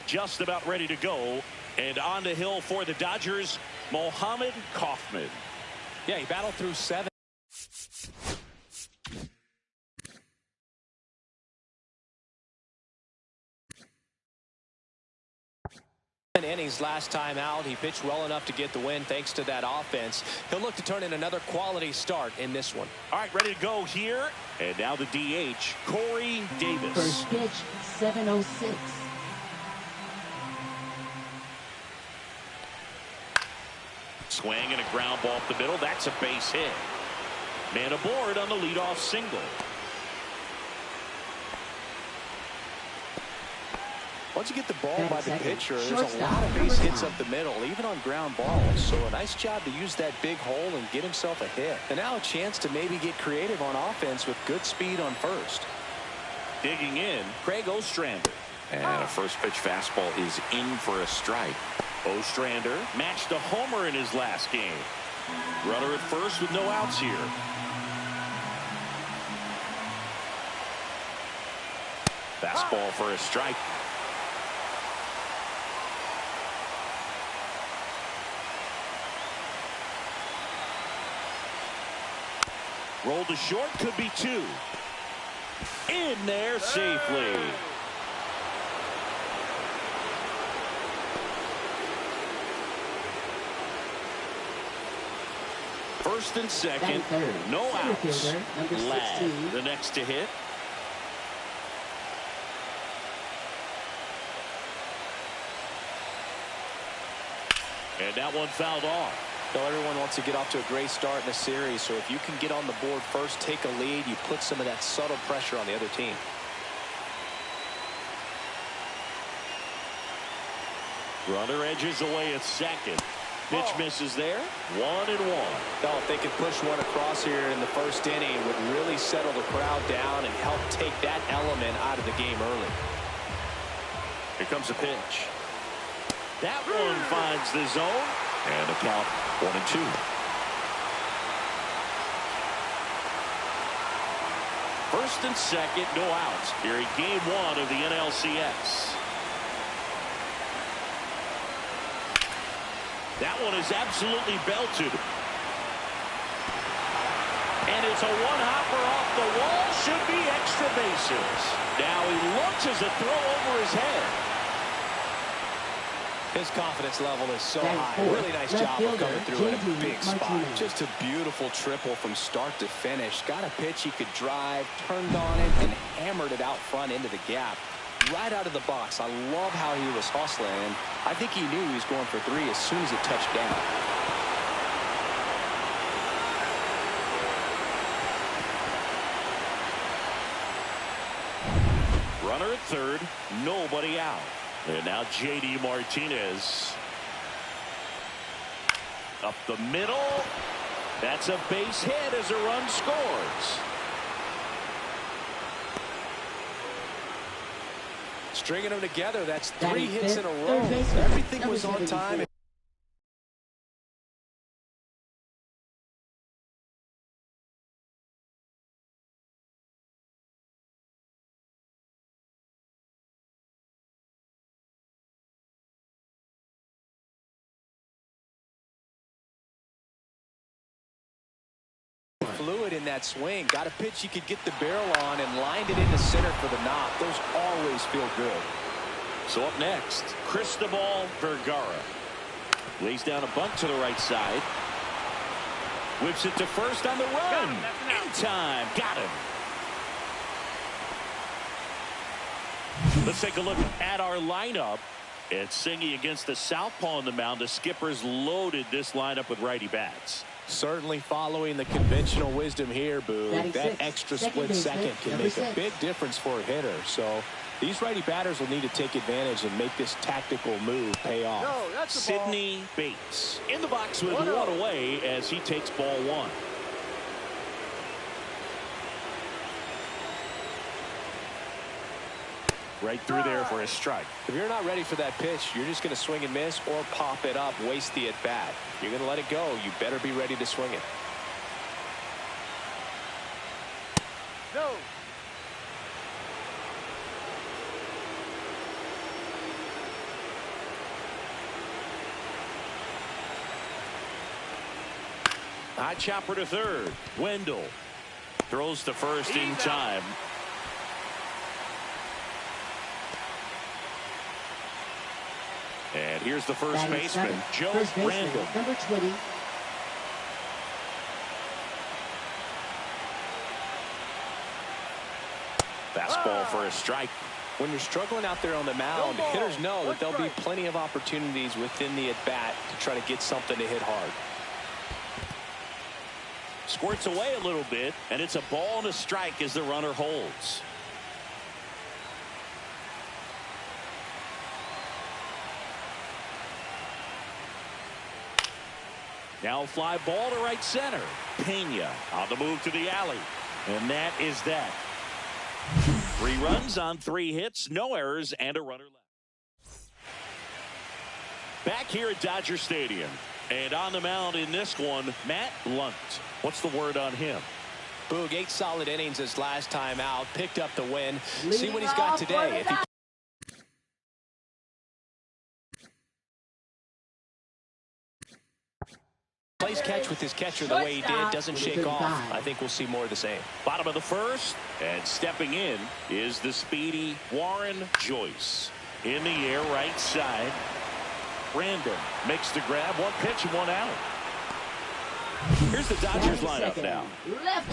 just about ready to go. And on the hill for the Dodgers, Mohammed Kaufman. Yeah, he battled through 7 innings last time out. He pitched well enough to get the win thanks to that offense. He'll look to turn in another quality start in this one. All right, ready to go here. And now the DH, Corey Davis. First pitch, 7:06. Swing and a ground ball up the middle. That's a base hit. Man aboard on the leadoff single. Once you get the ball by the pitcher, there's a lot of base hits up the middle, even on ground balls. So a nice job to use that big hole and get himself a hit. And now a chance to maybe get creative on offense with good speed on first. Digging in, Craig Ostrander. And a first pitch fastball is in for a strike. Ostrander matched a homer in his last game. Runner at first with no outs here. Fastball for a strike. Rolled to short, could be 2. In there safely. First and second, no outs. Ladd, the next to hit. And that one fouled off. So everyone wants to get off to a great start in a series. So if you can get on the board first, take a lead, you put some of that subtle pressure on the other team. Runner edges away at second. Pitch misses there. 1-1. Oh, if they can push one across here in the first inning, it would really settle the crowd down and help take that element out of the game early. Here comes a pitch. That one finds the zone. And a count 1-2. First and second, no outs here in game 1 of the NLCS. That one is absolutely belted. And it's a one-hopper off the wall. Should be extra bases. Now he looks as a throw over his head. His confidence level is so high. Really nice job of coming through in a big spot. Just a beautiful triple from start to finish. Got a pitch he could drive, turned on it, and hammered it out front into the gap. Right out of the box. I love how he was hustling, and I think he knew he was going for 3 as soon as it touched down. Runner at third, nobody out. And now J.D. Martinez. Up the middle. That's a base hit as a run scores. Stringing them together, that's 3 hits in a row. Everything was on time. Fluid in that swing. Got a pitch he could get the barrel on and lined it into center for the knock. Those always feel good. So up next, Cristobal Vergara. Lays down a bunt to the right side. Whips it to first on the run. In time. Got him. Let's take a look at our lineup. And Singy against the southpaw on the mound. The Skippers loaded this lineup with righty bats. Certainly following the conventional wisdom here, Boo. That extra split second can make a big difference for a hitter. So these righty batters will need to take advantage and make this tactical move pay off. Sidney Bates in the box with 1 away as he takes ball 1. Right through there for a strike. If you're not ready for that pitch, you're just going to swing and miss or pop it up, waste the at-bat. You're going to let it go. You better be ready to swing it. No. High chopper to third. Wendell throws to first in time. And here's the first baseman, Joe Randall. Number 20. Fastball for a strike. When you're struggling out there on the mound, hitters know that there'll be plenty of opportunities within the at-bat to try to get something to hit hard. Squirts away a little bit, and it's a ball and a strike as the runner holds. Now fly ball to right center. Pena on the move to the alley. And that is that. 3 runs on 3 hits, no errors, and a runner left. Back here at Dodger Stadium. And on the mound in this one, Matt Lunt. What's the word on him? Boog, 8 solid innings his last time out. Picked up the win. See what he's got today. If he plays catch with his catcher the way he did, doesn't shake off, I think we'll see more of the same. Bottom of the first, and stepping in is the speedy Warren Joyce. In the air, right side. Random makes the grab, 1 pitch and 1 out. Here's the Dodgers lineup now.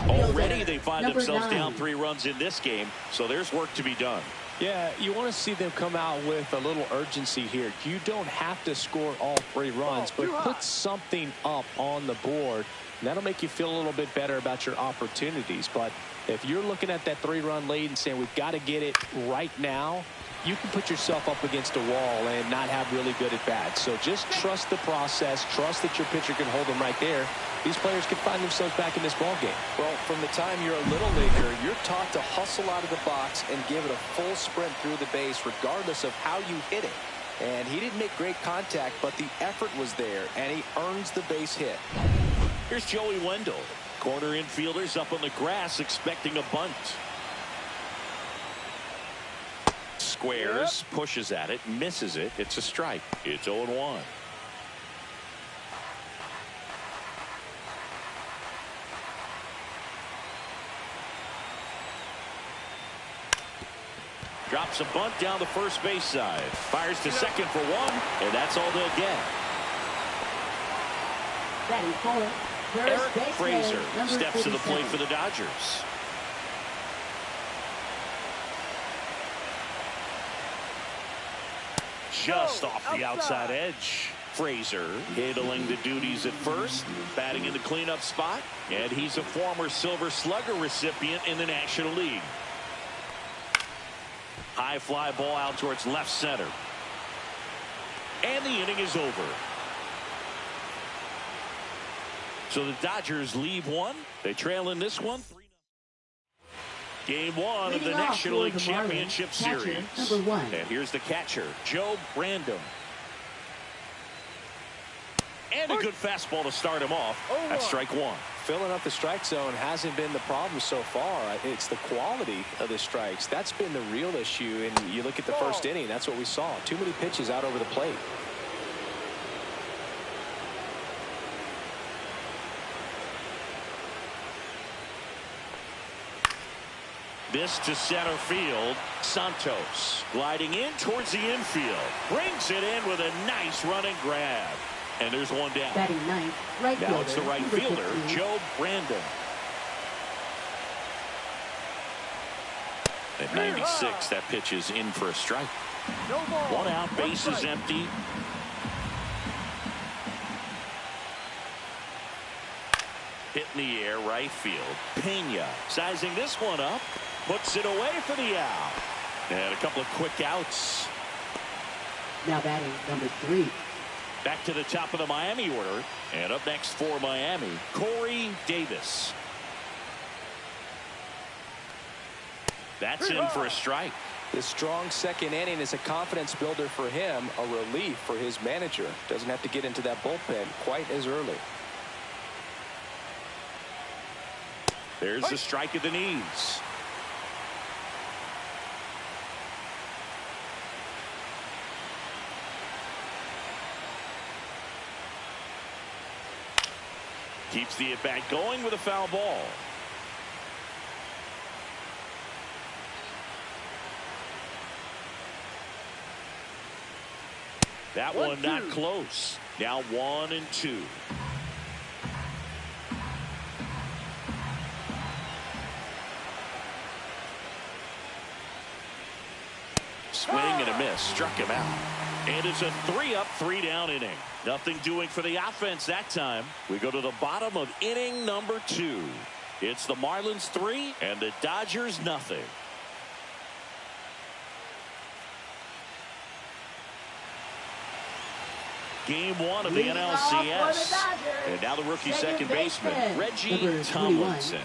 Already they find themselves down 3 runs in this game, so there's work to be done. Yeah, you want to see them come out with a little urgency here. You don't have to score all 3 runs, but put something up on the board. And that'll make you feel a little bit better about your opportunities. But if you're looking at that 3-run lead and saying we've got to get it right now, you can put yourself up against a wall and not have really good at bats. So just trust the process. Trust that your pitcher can hold them right there. These players can find themselves back in this ball game. Well, from the time you're a little leaguer, you're taught to hustle out of the box and give it a full sprint through the base, regardless of how you hit it. And he didn't make great contact, but the effort was there, and he earns the base hit. Here's Joey Wendell. Corner infielders up on the grass expecting a bunt. Squares, pushes at it, misses it. It's a strike. It's 0-1. Drops a bunt down the first base side. Fires to second for 1, and that's all they'll get. Eric Fraser steps to the plate for the Dodgers. Just off the outside edge. Fraser handling the duties at first, batting in the cleanup spot, and he's a former Silver Slugger recipient in the National League. High fly ball out towards left center. And the inning is over. So the Dodgers leave 1. They trail in this one 3-0. Game 1 of the National League Championship Series. And here's the catcher, Joe Random. And a good fastball to start him off. That's strike 1. Filling up the strike zone hasn't been the problem so far. It's the quality of the strikes. That's been the real issue. And you look at the first inning, that's what we saw. Too many pitches out over the plate. This to center field. Santos gliding in towards the infield. Brings it in with a nice running grab. And there's 1 down. Batting 9th, right now it's the right fielder, 15. Joe Brandon. At 96, that pitch is in for a strike. 1 out, base is empty. Hit in the air, right field. Pena sizing this one up. Puts it away for the out. And a couple of quick outs. Now batting number 3. Back to the top of the Miami order. And up next for Miami, Corey Davis. That's in for a strike. This strong second inning is a confidence builder for him, a relief for his manager. Doesn't have to get into that bullpen quite as early. There's the strike at the knees. Keeps the at-bat going with a foul ball. That one not close. Now 1-2. Swing and a miss. Struck him out. And it's a 3-up, 3-down inning. Nothing doing for the offense that time. We go to the bottom of inning number 2. It's the Marlins 3 and the Dodgers nothing. Game 1 of the NLCS. And now the rookie second baseman, Reggie Tomlinson.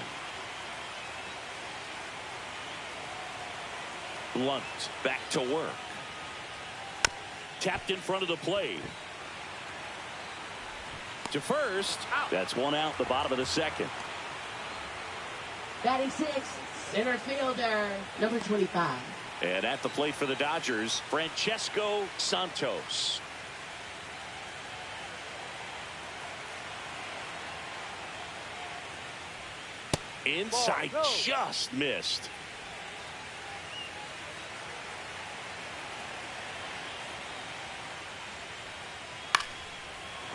Blunt back to work. Tapped in front of the plate. To first. That's one out, the bottom of the second. Batting 6, center fielder, number 25. And at the plate for the Dodgers, Francesco Santos. Inside, just missed.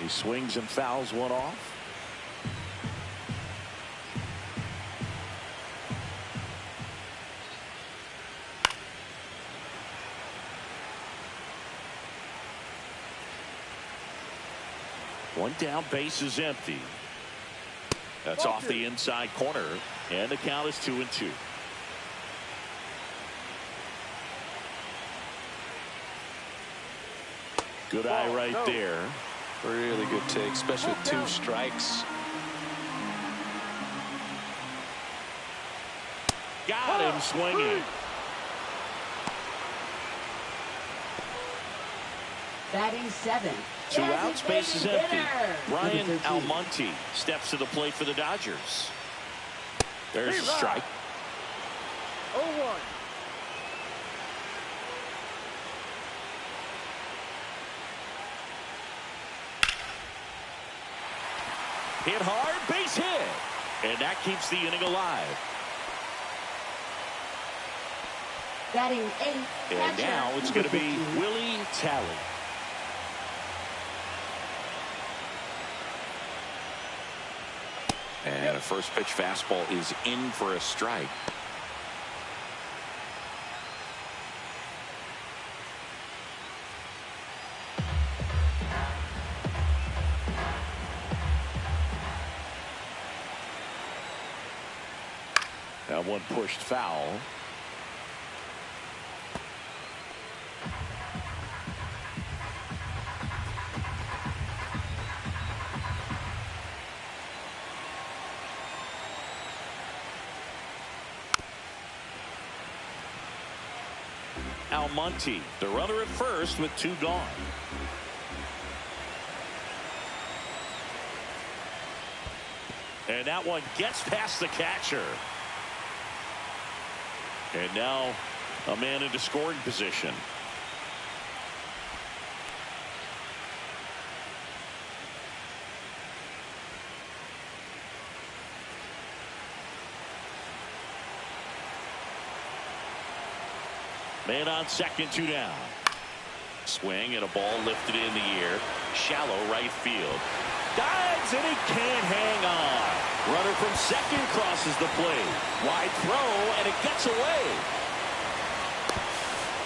He swings and fouls one off. One down, base is empty. That's off the inside corner, and the count is 2-2. Good eye right there. Really good take, especially with 2 strikes. Got him swinging. Batting 7. 2 outs, base is empty. Brian Number 13. Almonte steps to the plate for the Dodgers. There's a strike. 0-1. Hit hard, base hit. And that keeps the inning alive. Batting 8. And now it's going to be Willie Talley. And a first pitch fastball is in for a strike. That one pushed foul. Almonte, the runner at first with 2 gone. And that one gets past the catcher. And now a man into scoring position. Man on second, 2 down. Swing and a ball lifted in the air. Shallow right field. Dives and he can't hang on. Runner from second crosses the plate. Wide throw and it gets away.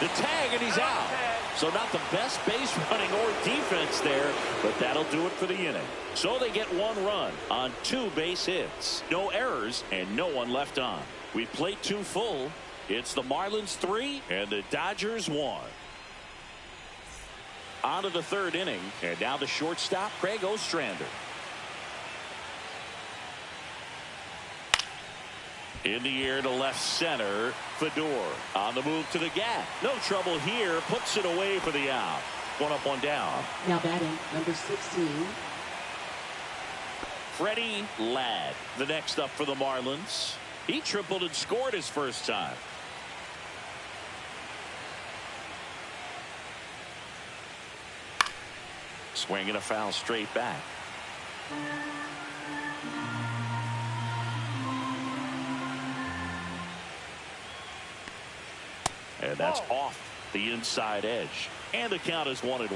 The tag and he's out. So not the best base running or defense there, but that'll do it for the inning. So they get 1 run on 2 base hits. No errors and no one left on. We played 2 full. It's the Marlins 3 and the Dodgers 1. On to the 3rd inning, and now the shortstop, Craig Ostrander. In the air to left center, Fedor on the move to the gap. No trouble here, puts it away for the out. 1 up, 1 down. Now batting number 16. Freddie Ladd, the next up for the Marlins. He tripled and scored his first time. Swing and a foul straight back. And that's off the inside edge. And the count is 1-1.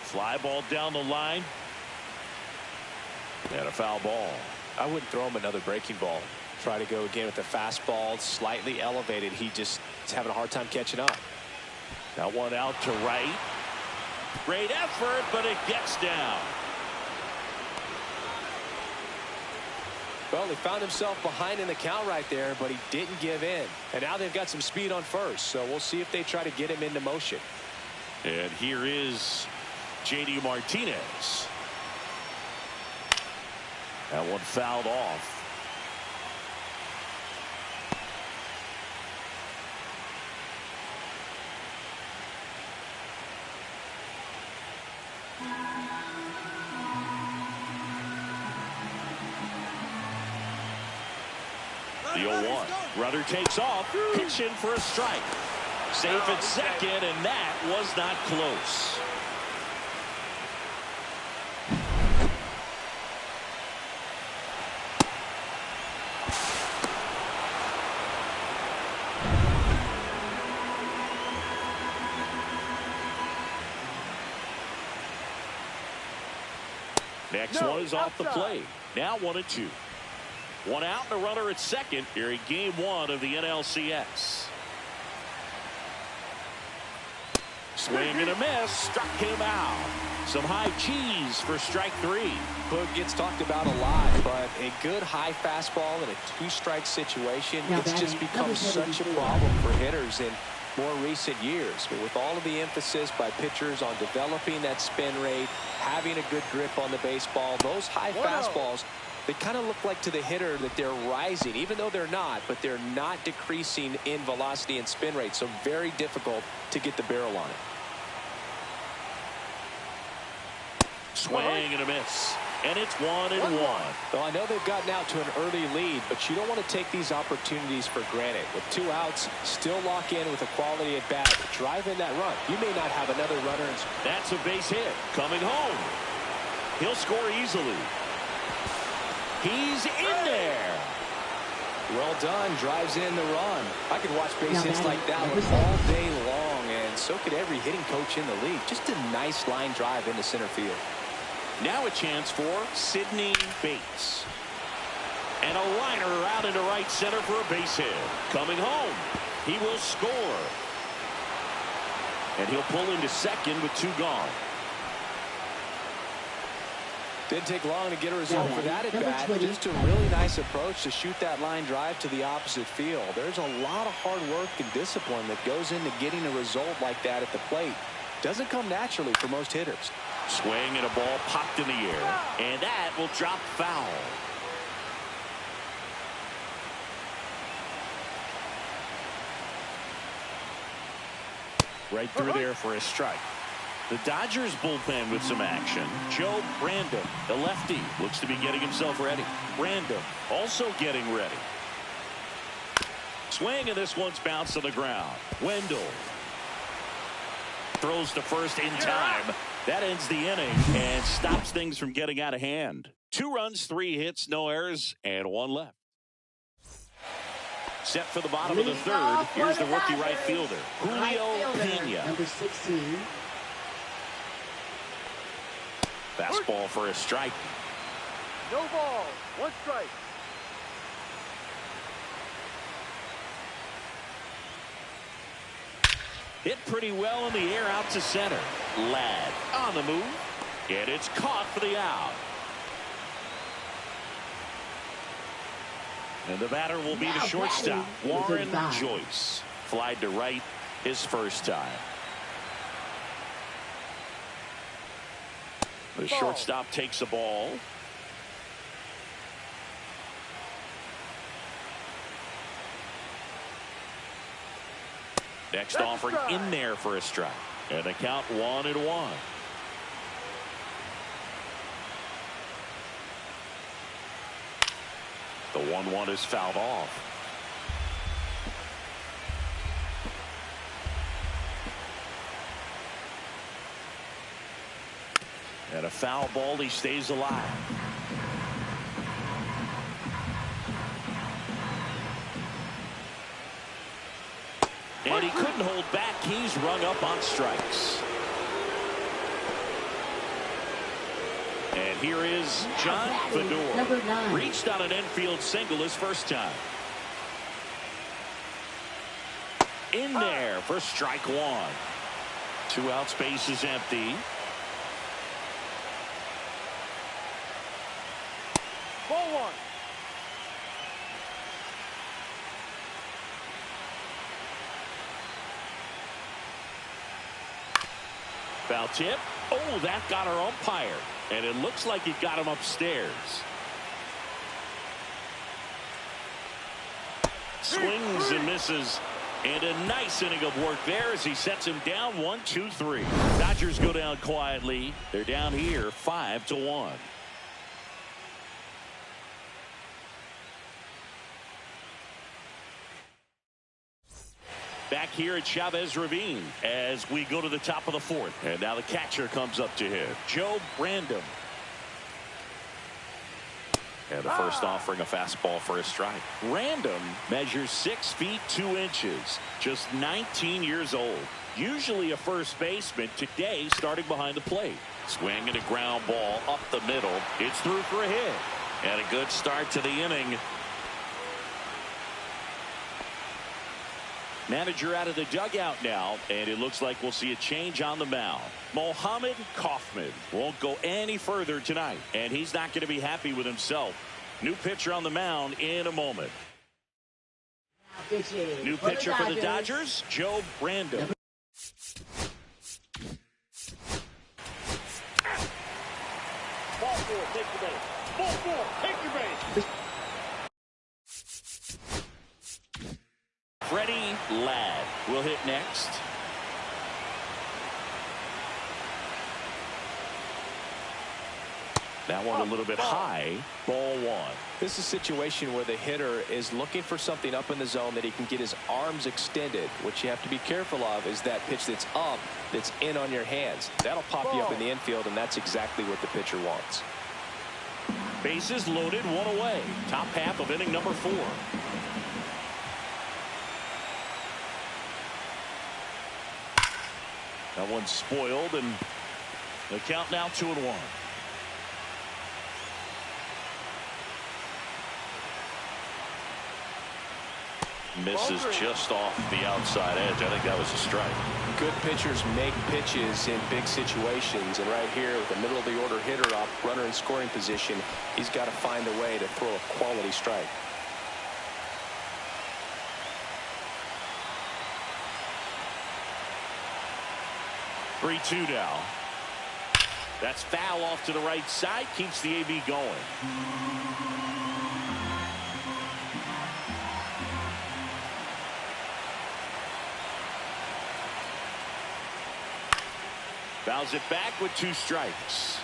Fly ball down the line. And a foul ball. I wouldn't throw him another breaking ball. Try to go again with the fastball slightly elevated. He just is having a hard time catching up. That one out to right. Great effort, but it gets down. Well, he found himself behind in the count right there, but he didn't give in. And now they've got some speed on first, so we'll see if they try to get him into motion. And here is J.D. Martinez. That one fouled off. The 0-1. Runner takes off, pitching for a strike. Safe at second, and that was not close. Next one is off the plate. Now 1-2. One out and a runner at second here in game 1 of the NLCS. Swing and a miss. Struck him out. Some high cheese for strike 3. Boog gets talked about a lot, but a good high fastball in a 2-strike situation, it's just become such a problem for hitters in more recent years. But with all of the emphasis by pitchers on developing that spin rate, having a good grip on the baseball, those high fastballs, they kind of look like to the hitter that they're rising, even though they're not, but they're not decreasing in velocity and spin rate. So very difficult to get the barrel on it. Swing and a miss. And it's 1-1. Well, I know they've gotten out to an early lead, but you don't want to take these opportunities for granted. With 2 outs, still lock in with a quality at bat. Drive in that run. You may not have another runner. That's a base hit. Coming home. He'll score easily. He's in there. Well done. Drives in the run. I could watch base hits like that one all day long, and so could every hitting coach in the league. Just a nice line drive into center field. Now a chance for Sidney Bates. And a liner out into right center for a base hit. Coming home. He will score. And he'll pull into second with 2 gone. Didn't take long to get a result for that at bat. Just a really nice approach to shoot that line drive to the opposite field. There's a lot of hard work and discipline that goes into getting a result like that at the plate. Doesn't come naturally for most hitters. Swing and a ball popped in the air. And that will drop foul. Right through there for a strike. The Dodgers bullpen with some action. Joe Brandon, the lefty, looks to be getting himself ready. Brandon also getting ready. Swing, and this one's bounced on the ground. Wendell throws to first in time. That ends the inning and stops things from getting out of hand. 2 runs, 3 hits, no errors, and 1 left. Set for the bottom of the 3rd. Here's the rookie right fielder, Julio Pena. Number 16. Fastball for a strike. No ball. 1 strike. Hit pretty well in the air out to center. Ladd on the move. And it's caught for the out. And the batter will be the shortstop, Warren Joyce. Flied to right his first time. The shortstop takes a ball. Next offering in there for a strike. And the count 1-1. The 1-1 is fouled off. And a foul ball. He stays alive. And he couldn't hold back. He's rung up on strikes. And here is John Fedor. Reached on an infield single his first time. In there for strike one. 2 outs, base is empty. Ball one. Foul tip. Oh, that got our umpire. And it looks like it got him upstairs. Swings and misses. And a nice inning of work there as he sets him down 1-2-3. Dodgers go down quietly. They're down here 5-1. Back here at Chavez Ravine as we go to the top of the fourth. And now the catcher comes up to hit. Joe Random. And the first offering a fastball for a strike. Random measures 6 feet 2 inches. Just 19 years old. Usually a first baseman. Today starting behind the plate. Swing and a ground ball up the middle. It's through for a hit. And a good start to the inning. Manager out of the dugout now, and it looks like we'll see a change on the mound. Mohammed Kaufman won't go any further tonight, and he's not going to be happy with himself. New pitcher on the mound in a moment. New pitcher for the Dodgers, Joe Random. Ball four, take your base. Ball four, take your base. Freddie Ladd will hit next. That one a little bit high. Ball one. This is a situation where the hitter is looking for something up in the zone that he can get his arms extended. What you have to be careful of is that pitch that's up, that's in on your hands. That'll pop you up in the infield, and that's exactly what the pitcher wants. Bases loaded, 1 away. Top half of inning number 4. That one's spoiled, and the count now 2-1. Misses just off the outside edge. I think that was a strike. Good pitchers make pitches in big situations, and right here with the middle of the order hitter up, runner in scoring position, he's got to find a way to throw a quality strike. Three-2 now. That's foul off to the right side. Keeps the AB going. Fouls it back with 2 strikes.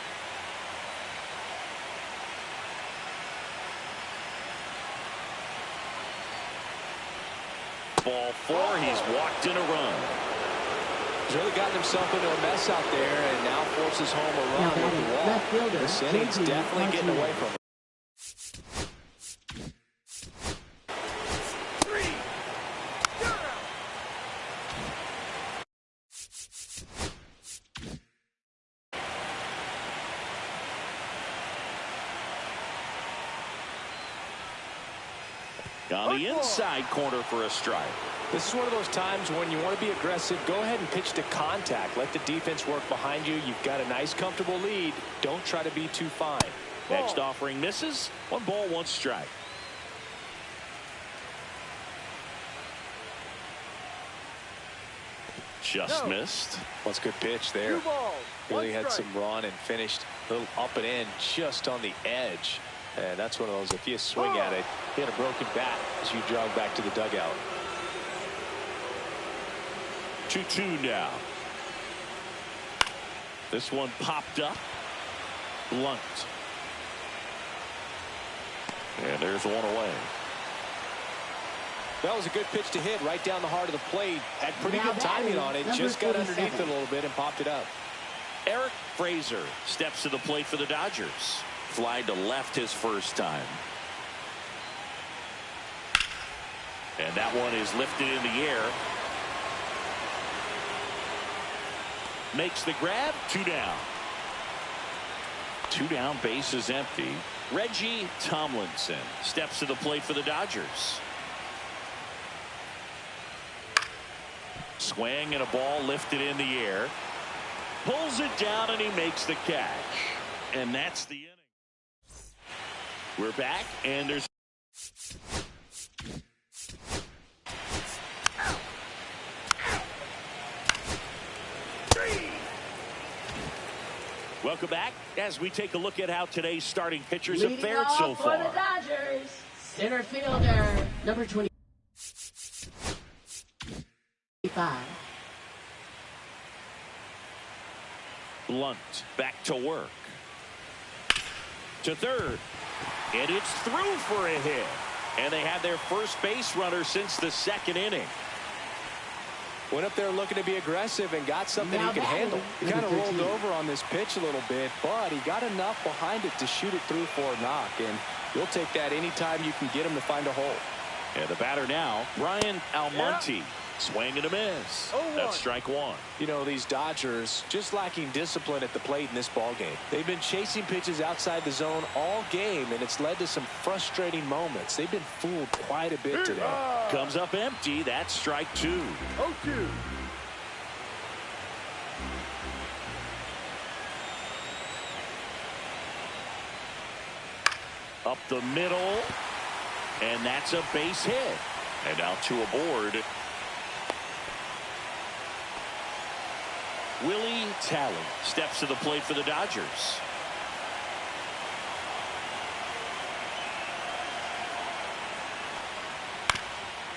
Ball 4. He's walked in a run. He's really gotten himself into a mess out there and now forces home a run with the wall. This inning's definitely getting away from him. On the inside corner for a strike. This is one of those times when you want to be aggressive. Go ahead and pitch to contact. Let the defense work behind you. You've got a nice, comfortable lead. Don't try to be too fine. Next offering misses. 1 ball, 1 strike. Just missed. That's a good pitch there. Really had some run and finished a little up and in just on the edge. And that's one of those, if you swing at it, hit a broken bat as you jog back to the dugout. 2-2 now. This one popped up. Blunt. And there's 1 away. That was a good pitch to hit right down the heart of the plate. Had pretty good timing on it. Just got underneath it a little bit and popped it up. Eric Fraser steps to the plate for the Dodgers. Fly to left his first time. And that one is lifted in the air. makes the grab. 2 down. 2 down, base is empty. Reggie Tomlinson steps to the plate for the Dodgers. Swing and a ball lifted in the air. Pulls it down and he makes the catch. And that's the inning. We're back and there's welcome back as we take a look at how today's starting pitchers have fared so far. For the Dodgers, center fielder, number 25. Blunt back to work. To third. And it's through for a hit. And they have their first base runner since the 2nd inning. Went up there looking to be aggressive and got something he could handle. He kind of rolled over on this pitch a little bit, but he got enough behind it to shoot it through for a knock. And you'll take that anytime you can get him to find a hole. And the batter now, Brian Almonte. Swing and a miss. That's strike 1. You know, these Dodgers just lacking discipline at the plate in this ball game. They've been chasing pitches outside the zone all game, and it's led to some frustrating moments. They've been fooled quite a bit today. Comes up empty. That's strike 2. 0-2. Up the middle. And that's a base hit. And now 2 aboard. Willie Talley steps to the plate for the Dodgers.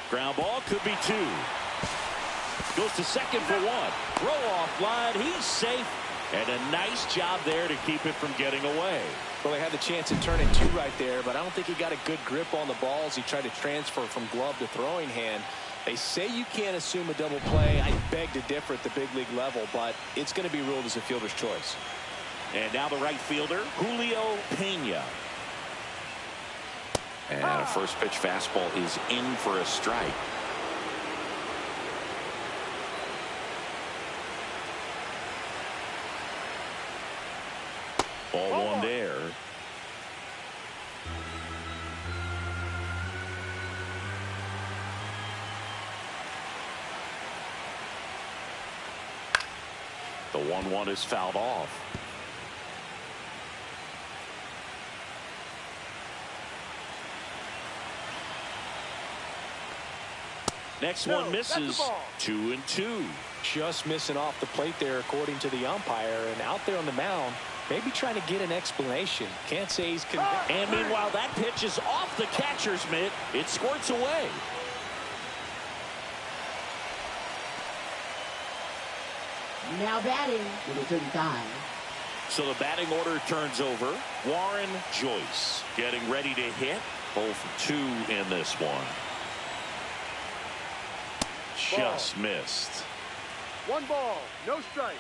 Ground ball could be 2. Goes to second for 1. Throw off line. He's safe. And a nice job there to keep it from getting away. Well, he had the chance to turn it 2 right there, but I don't think he got a good grip on the balls. He tried to transfer from glove to throwing hand. They say you can't assume a double play. I beg to differ at the big league level, but it's going to be ruled as a fielder's choice. And now the right fielder, Julio Pena. And a first pitch fastball is in for a strike. Ball 1 there. The 1-1 is fouled off. Next one misses. 2-2. Just missing off the plate there, according to the umpire, and out there on the mound, maybe trying to get an explanation. Can't say he's convinced. And meanwhile, that pitch is off the catcher's mitt. It squirts away. Now batting, number 35. So the batting order turns over. Warren Joyce getting ready to hit. 0 for 2 in this one. Just missed. 1 ball, no strike.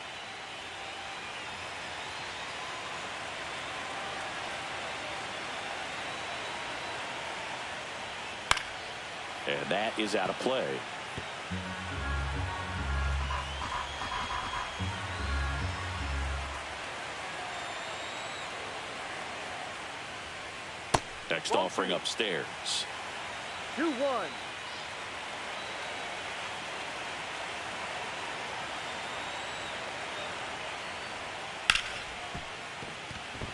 And that is out of play. Next offering upstairs. 2-1.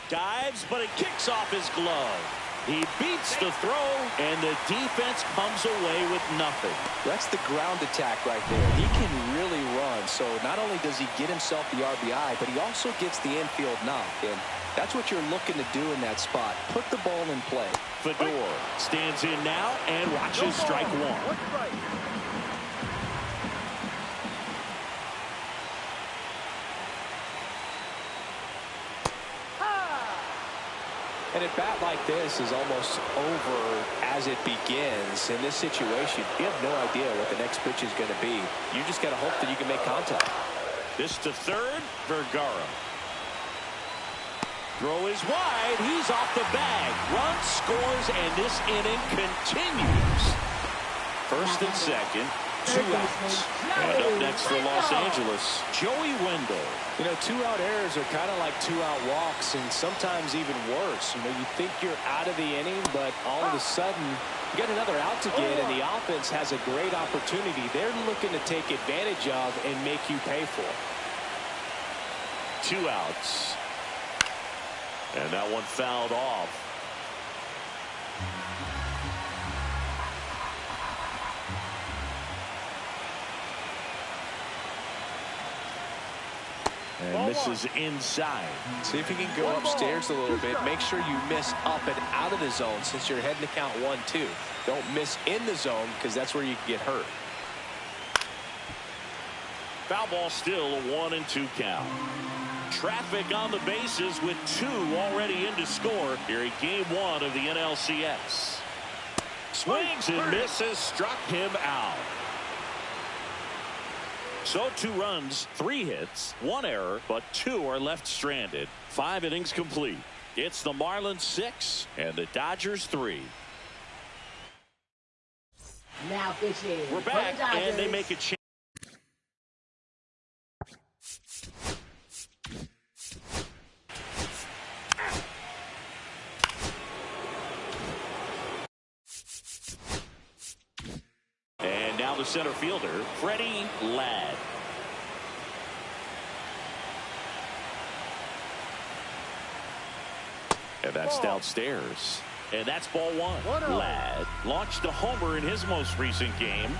Dives, but it kicks off his glove. He beats the throw, and the defense comes away with nothing. That's the ground attack right there. He can really run, so not only does he get himself the RBI, but he also gets the infield knock, and that's what you're looking to do in that spot. Put the ball in play. Fedor stands in now and watches strike 1. 1 strike. And a bat like this is almost over as it begins. In this situation, you have no idea what the next pitch is going to be. You just got to hope that you can make contact. This to third, Vergara. Throw is wide. He's off the bag. Run scores, and this inning continues. First and second, third 2 outs. baseman, And up Joey next for Los Wendell. Angeles, Joey Wendell. You know, 2-out errors are kind of like 2-out walks, and sometimes even worse. You know, you think you're out of the inning, but all of a sudden you get another out to get, and the offense has a great opportunity they're looking to take advantage of and make you pay for. 2 outs. And that one fouled off. And misses inside. See if you can go upstairs a little bit. Make sure you miss up and out of the zone since you're heading to count 1-2. Don't miss in the zone because that's where you can get hurt. Foul ball still, a 1-2 count. Traffic on the bases with 2 already in to score here in game 1 of the NLCS. Swings and misses, struck him out. So 2 runs, 3 hits, 1 error, but 2 are left stranded. 5 innings complete. It's the Marlins 6 and the Dodgers 3. Now pitching. We're for back, the Dodgers. and they make a change. And now the center fielder, Freddie Ladd. And that's downstairs. And that's ball 1. Ladd launched a homer in his most recent game.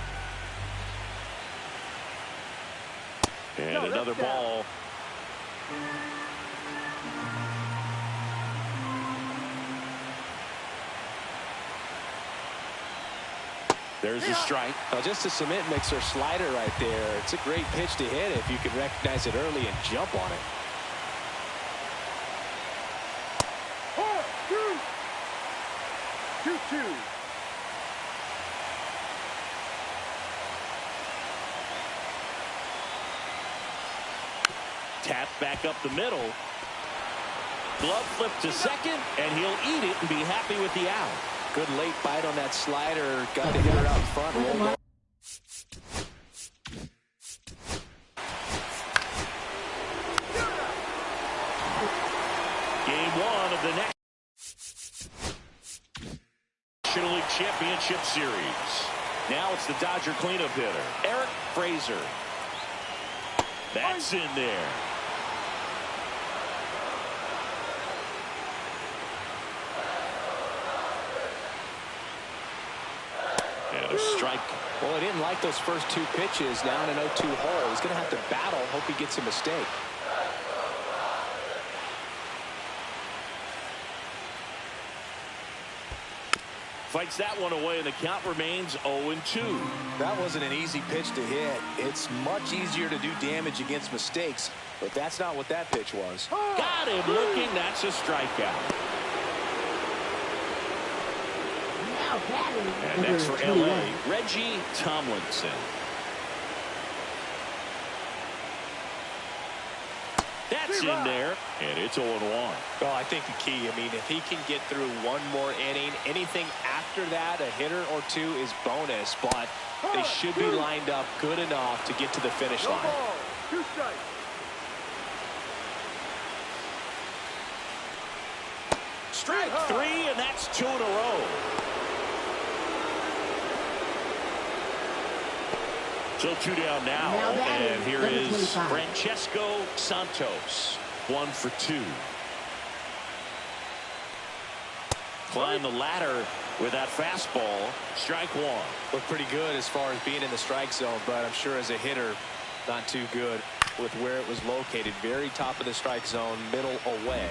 And another ball. There's a strike. Now just a cement mixer slider right there. It's a great pitch to hit if you can recognize it early and jump on it. Tap back up the middle. Glove flip to second, and he'll eat it and be happy with the out. Good late bite on that slider. Got to get her out front. Roll. Game 1 of the next National League Championship Series. Now it's the Dodger cleanup hitter, Eric Fraser. That's in there. And a strike. Well, he didn't like those first 2 pitches. Now in an 0-2 hole. He's going to have to battle. Hope he gets a mistake. Fights that one away, and the count remains 0-2. That wasn't an easy pitch to hit. It's much easier to do damage against mistakes, but that's not what that pitch was. Got him looking. That's a strikeout. Now batting. And next for LA, Reggie Tomlinson. That's in there, and it's 0-1. Well, I think the key, I mean, if he can get through one more inning, anything after that, a hitter or 2 is bonus, but they should be lined up good enough to get to the finish line. Strike 3, and that's 2 in a row. So 2 down now, and here is Francesco Santos. 1 for 2. Climb the ladder with that fastball. Strike 1. Looked pretty good as far as being in the strike zone, but I'm sure as a hitter, not too good with where it was located. Very top of the strike zone, middle away.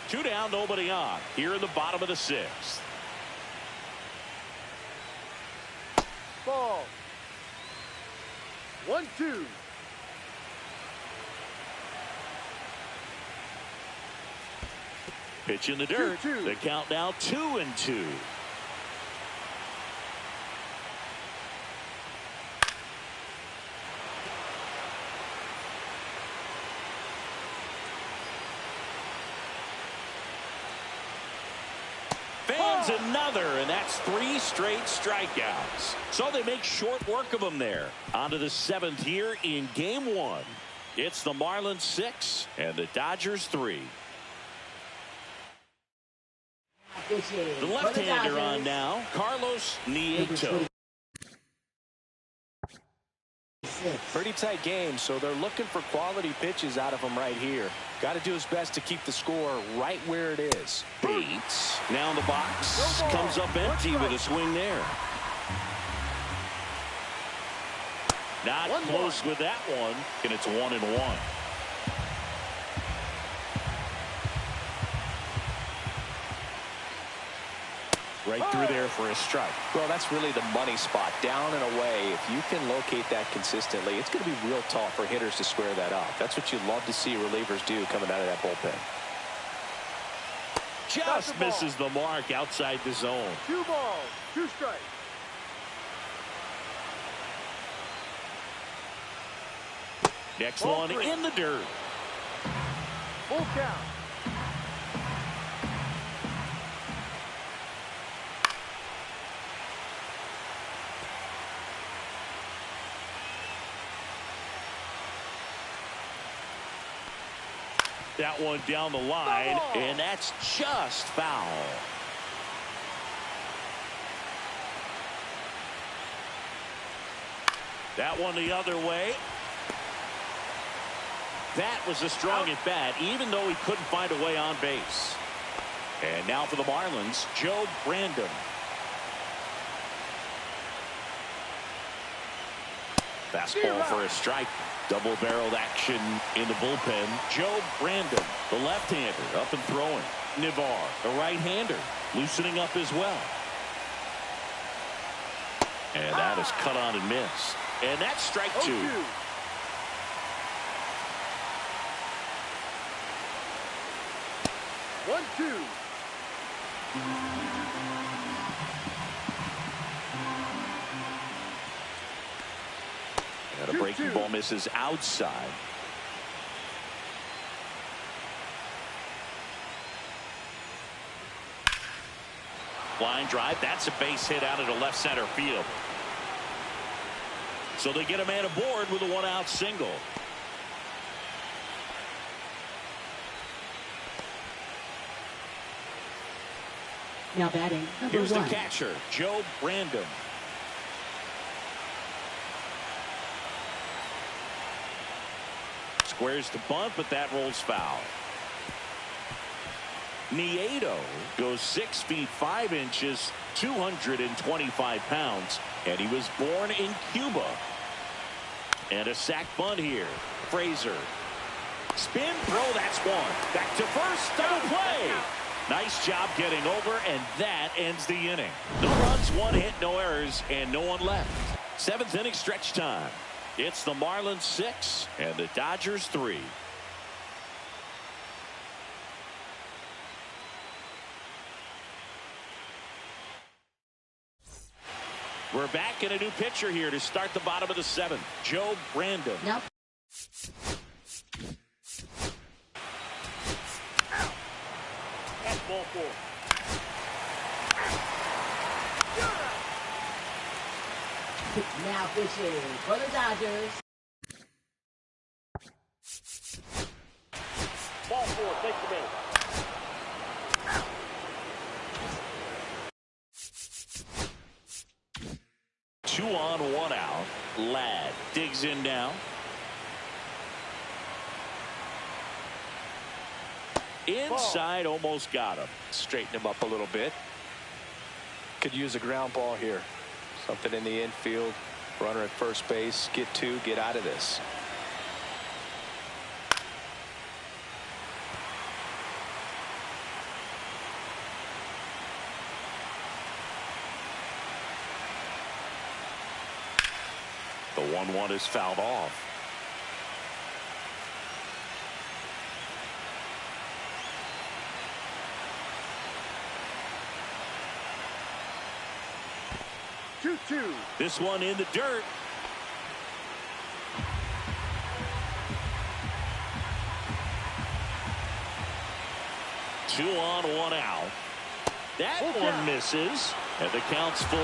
Two down, nobody on. Here in the bottom of the 6th. Ball. 1-2. Pitch in the dirt. 2-2. The count now 2-2. Fans another, and that's 3 straight strikeouts. So they make short work of him there. On to the 7th here in game 1. It's the Marlins 6 and the Dodgers 3. The left-hander on now, Carlos Nieto. Pretty tight game, so they're looking for quality pitches out of him right here. Got to do his best to keep the score right where it is. Bates now in the box, comes up empty with a swing there. Not close with that one, and it's 1-1. Right through there for a strike. Well, that's really the money spot, down and away. If you can locate that consistently, it's going to be real tough for hitters to square that up. That's what you love to see relievers do coming out of that bullpen. Just misses the mark outside the zone. 2 balls, 2 strikes. Next one in the dirt. Full count. That one down the line, and that's just foul. That one the other way. That was a strong at bat, even though he couldn't find a way on base. And now for the Marlins, Joe Brandon. Fastball for a strike. Double-barreled action in the bullpen. Joe Brandon, the left-hander, up and throwing. Navar, the right-hander, loosening up as well. And that is cut on and missed. And that's strike 2. 1-2. And a breaking ball misses outside. Line drive. That's a base hit out into left center field. So they get a man aboard with a 1-out single. Now batting, number Here's 1. the catcher, Joe Brandon. Squares to bunt, but that rolls foul. Nieto goes 6 feet 5 inches, 225 pounds, and he was born in Cuba. And a sac bunt here. Frazier. Spin throw, that's one. Back to first, double play. Nice job getting over, and that ends the inning. No runs, 1 hit, no errors, and no one left. 7th inning stretch time. It's the Marlins 6 and the Dodgers 3. We're back in a new pitcher here to start the bottom of the 7th. Joe Brandon. Nope. That's ball 4. Now pitching for the Dodgers. Ball 4, take the base. Two on, 1 out. Ladd digs in now. Inside, almost got him. Straighten him up a little bit. Could use a ground ball here. Something in the infield. Runner at first base. Get 2. Get out of this. The 1-1 is fouled off. This one in the dirt. Two on, 1 out. That one misses, and the count's full.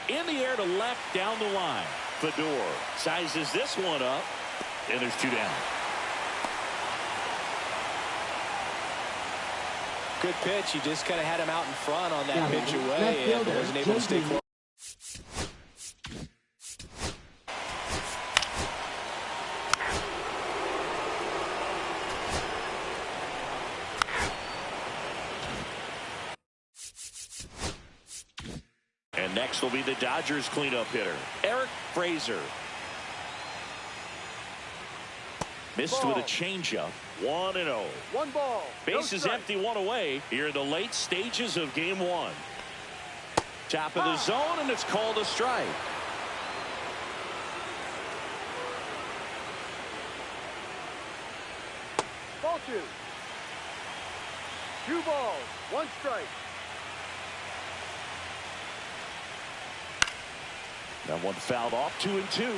In the air to left down the line. Fedor sizes this one up, and there's 2 down. Good pitch. He just kind of had him out in front on that pitch away and wasn't able to stay close. And next will be the Dodgers cleanup hitter, Eric Fraser. Missed with a changeup. 1-0. 1 ball. Bases empty, 1 away here in the late stages of game 1. Top of the zone, and it's called a strike. Ball 2. 2 balls. 1 strike. That one fouled off. 2-2.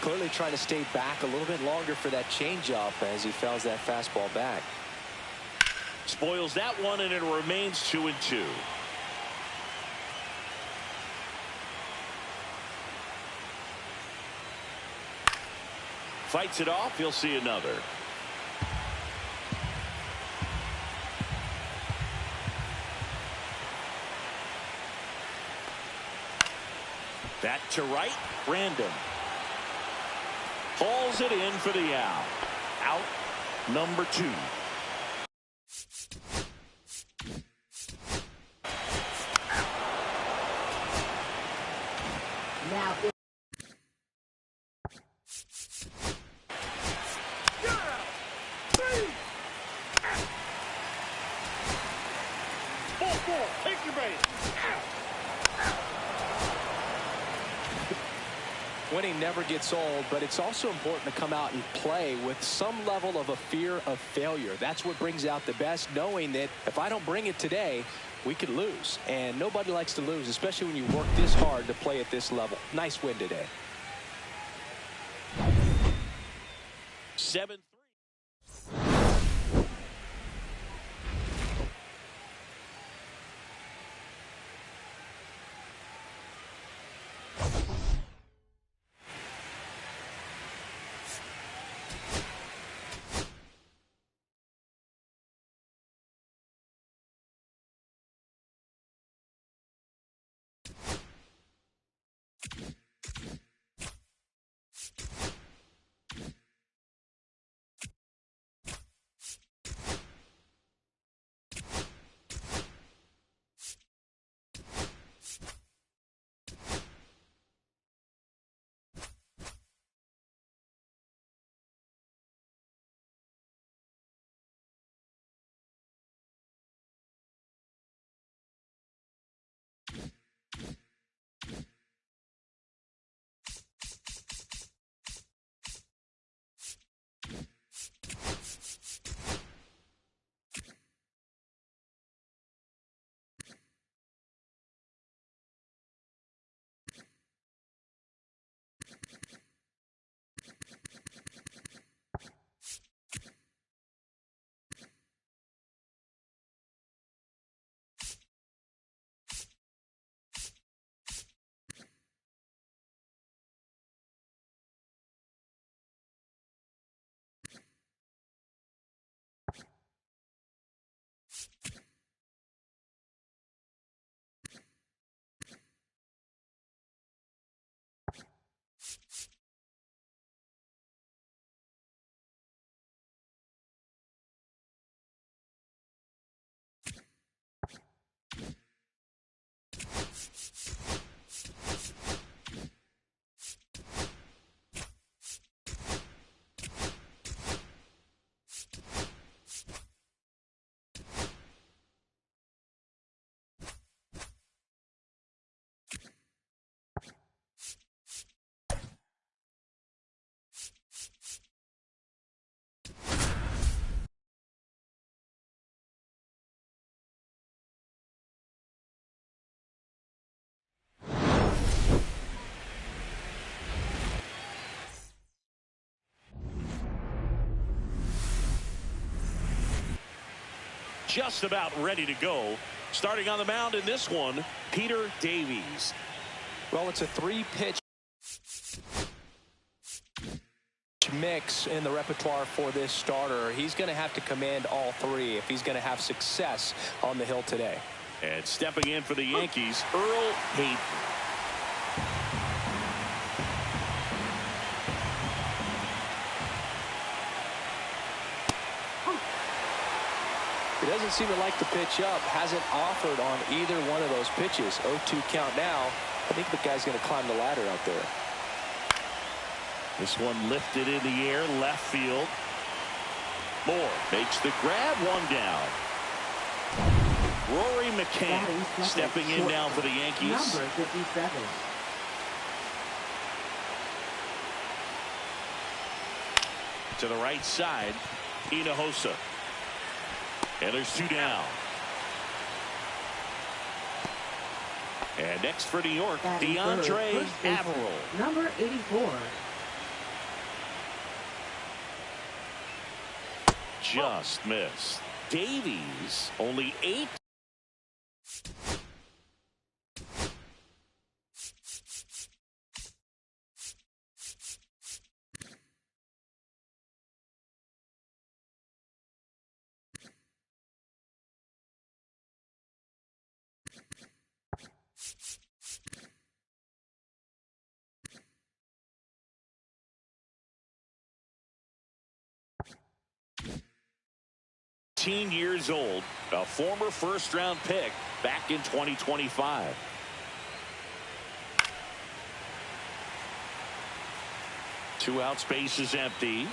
Clearly trying to stay back a little bit longer for that changeup as he fouls that fastball back. Spoils that one, and it remains 2-2. Fights it off. He'll see another. Back to right. Random. Hauls it in for the out. Out number 2. Now Ball 4. Take your base. Winning never gets old, but it's also important to come out and play with some level of a fear of failure. That's what brings out the best, knowing that if I don't bring it today, we could lose. And nobody likes to lose, especially when you work this hard to play at this level. Nice win today. 7 just about ready to go. Starting on the mound in this one, Peter Davies. Well, it's a 3-pitch mix in the repertoire for this starter. He's going to have to command all 3 if he's going to have success on the hill today. And stepping in for the Yankees, Earl Hayden. He doesn't seem to like the pitch up. Hasn't offered on either one of those pitches. 0-2 count now. I think the guy's going to climb the ladder out there. This one lifted in the air, left field. Moore makes the grab, 1 down. Rory McCann stepping in now for the Yankees. Number 57. To the right side, Hinojosa. And there's 2 down. And next for New York, DeAndre Averill. Number 84. Just missed. Davies only 8. Years old, a former first-round pick back in 2025. Two out, space is empty.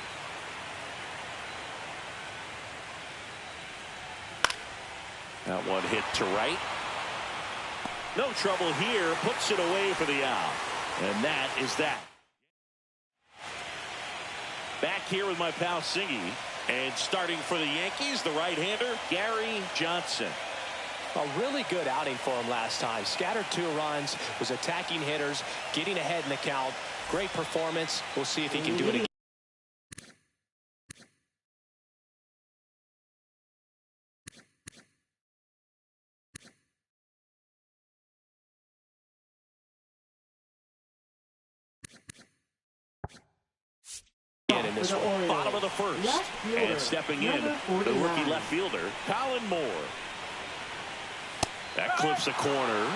That one hit to right. No trouble here, puts it away for the out. And that is that. Back here with my pal Singy. And starting for the Yankees, the right-hander, Gary Johnson. A really good outing for him last time. Scattered 2 runs, was attacking hitters, getting ahead in the count. Great performance. We'll see if he can do it again. In this one. Bottom of the first. And stepping in, the rookie left fielder, Colin Moore. That clips a corner.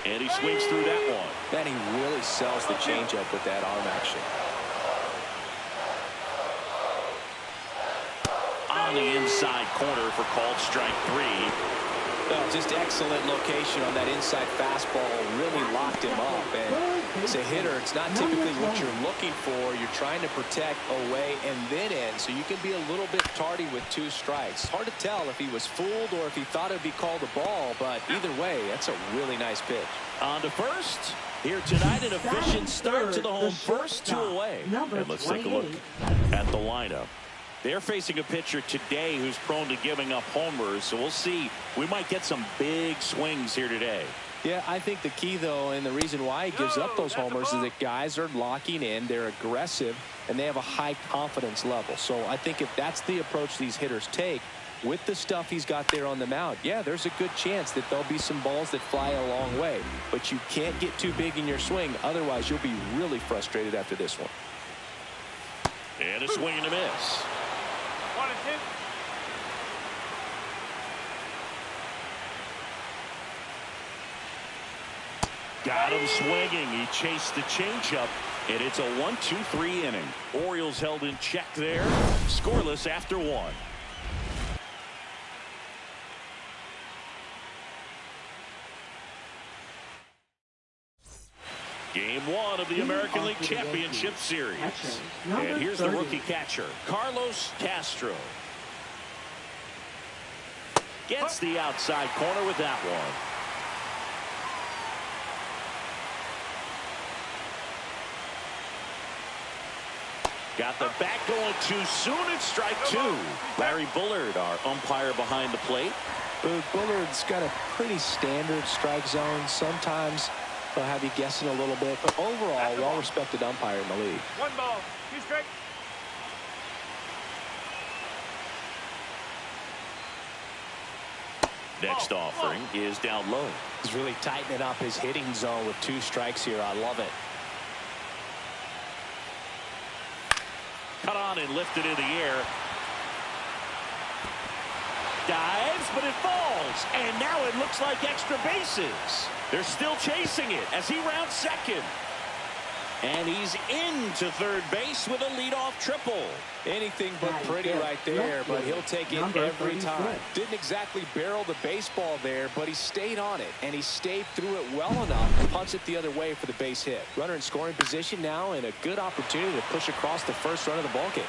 And he swings through that one. And he really sells the changeup with that arm action. On the inside corner for called strike 3. Well, just excellent location on that inside fastball. Really locked him up. And as a hitter, it's not typically what you're looking for. You're trying to protect away and then in. So you can be a little bit tardy with 2 strikes. Hard to tell if he was fooled or if he thought it would be called a ball. But either way, that's a really nice pitch. On to first. Here tonight, an efficient start to the home first, 2 away. And let's take a look at the lineup. They're facing a pitcher today who's prone to giving up homers, so we'll see. We might get some big swings here today. Yeah, I think the key, though, and the reason why he gives up those homers is that guys are locking in, they're aggressive, and they have a high confidence level. So I think if that's the approach these hitters take, with the stuff he's got there on the mound, yeah, there's a good chance that there'll be some balls that fly a long way. But you can't get too big in your swing, otherwise you'll be really frustrated after this one. And a swing and a miss. Got him swinging. He chased the changeup, and it's a 1-2-3 inning. Orioles held in check there. Scoreless after 1. Game 1 of the American League Championship Series. And here's the rookie catcher, Carlos Castro. Gets the outside corner with that one. Got the bat going too soon. It's strike 2. Larry Bullard, our umpire behind the plate. Bullard's got a pretty standard strike zone. Sometimes I'll have you guessing a little bit, but overall, well-respected umpire in the league. 1 ball, 2 strikes. Next offering is down low. He's really tightening up his hitting zone with 2 strikes here. I love it. Cut on and lifted in the air. Dives, but it falls. And now it looks like extra bases. They're still chasing it as he rounds second. And he's into third base with a leadoff triple. Anything but pretty right there, but he'll take it every time. Didn't exactly barrel the baseball there, but he stayed on it, and he stayed through it well enough to punch it the other way for the base hit. Runner in scoring position now, and a good opportunity to push across the first run of the ballgame.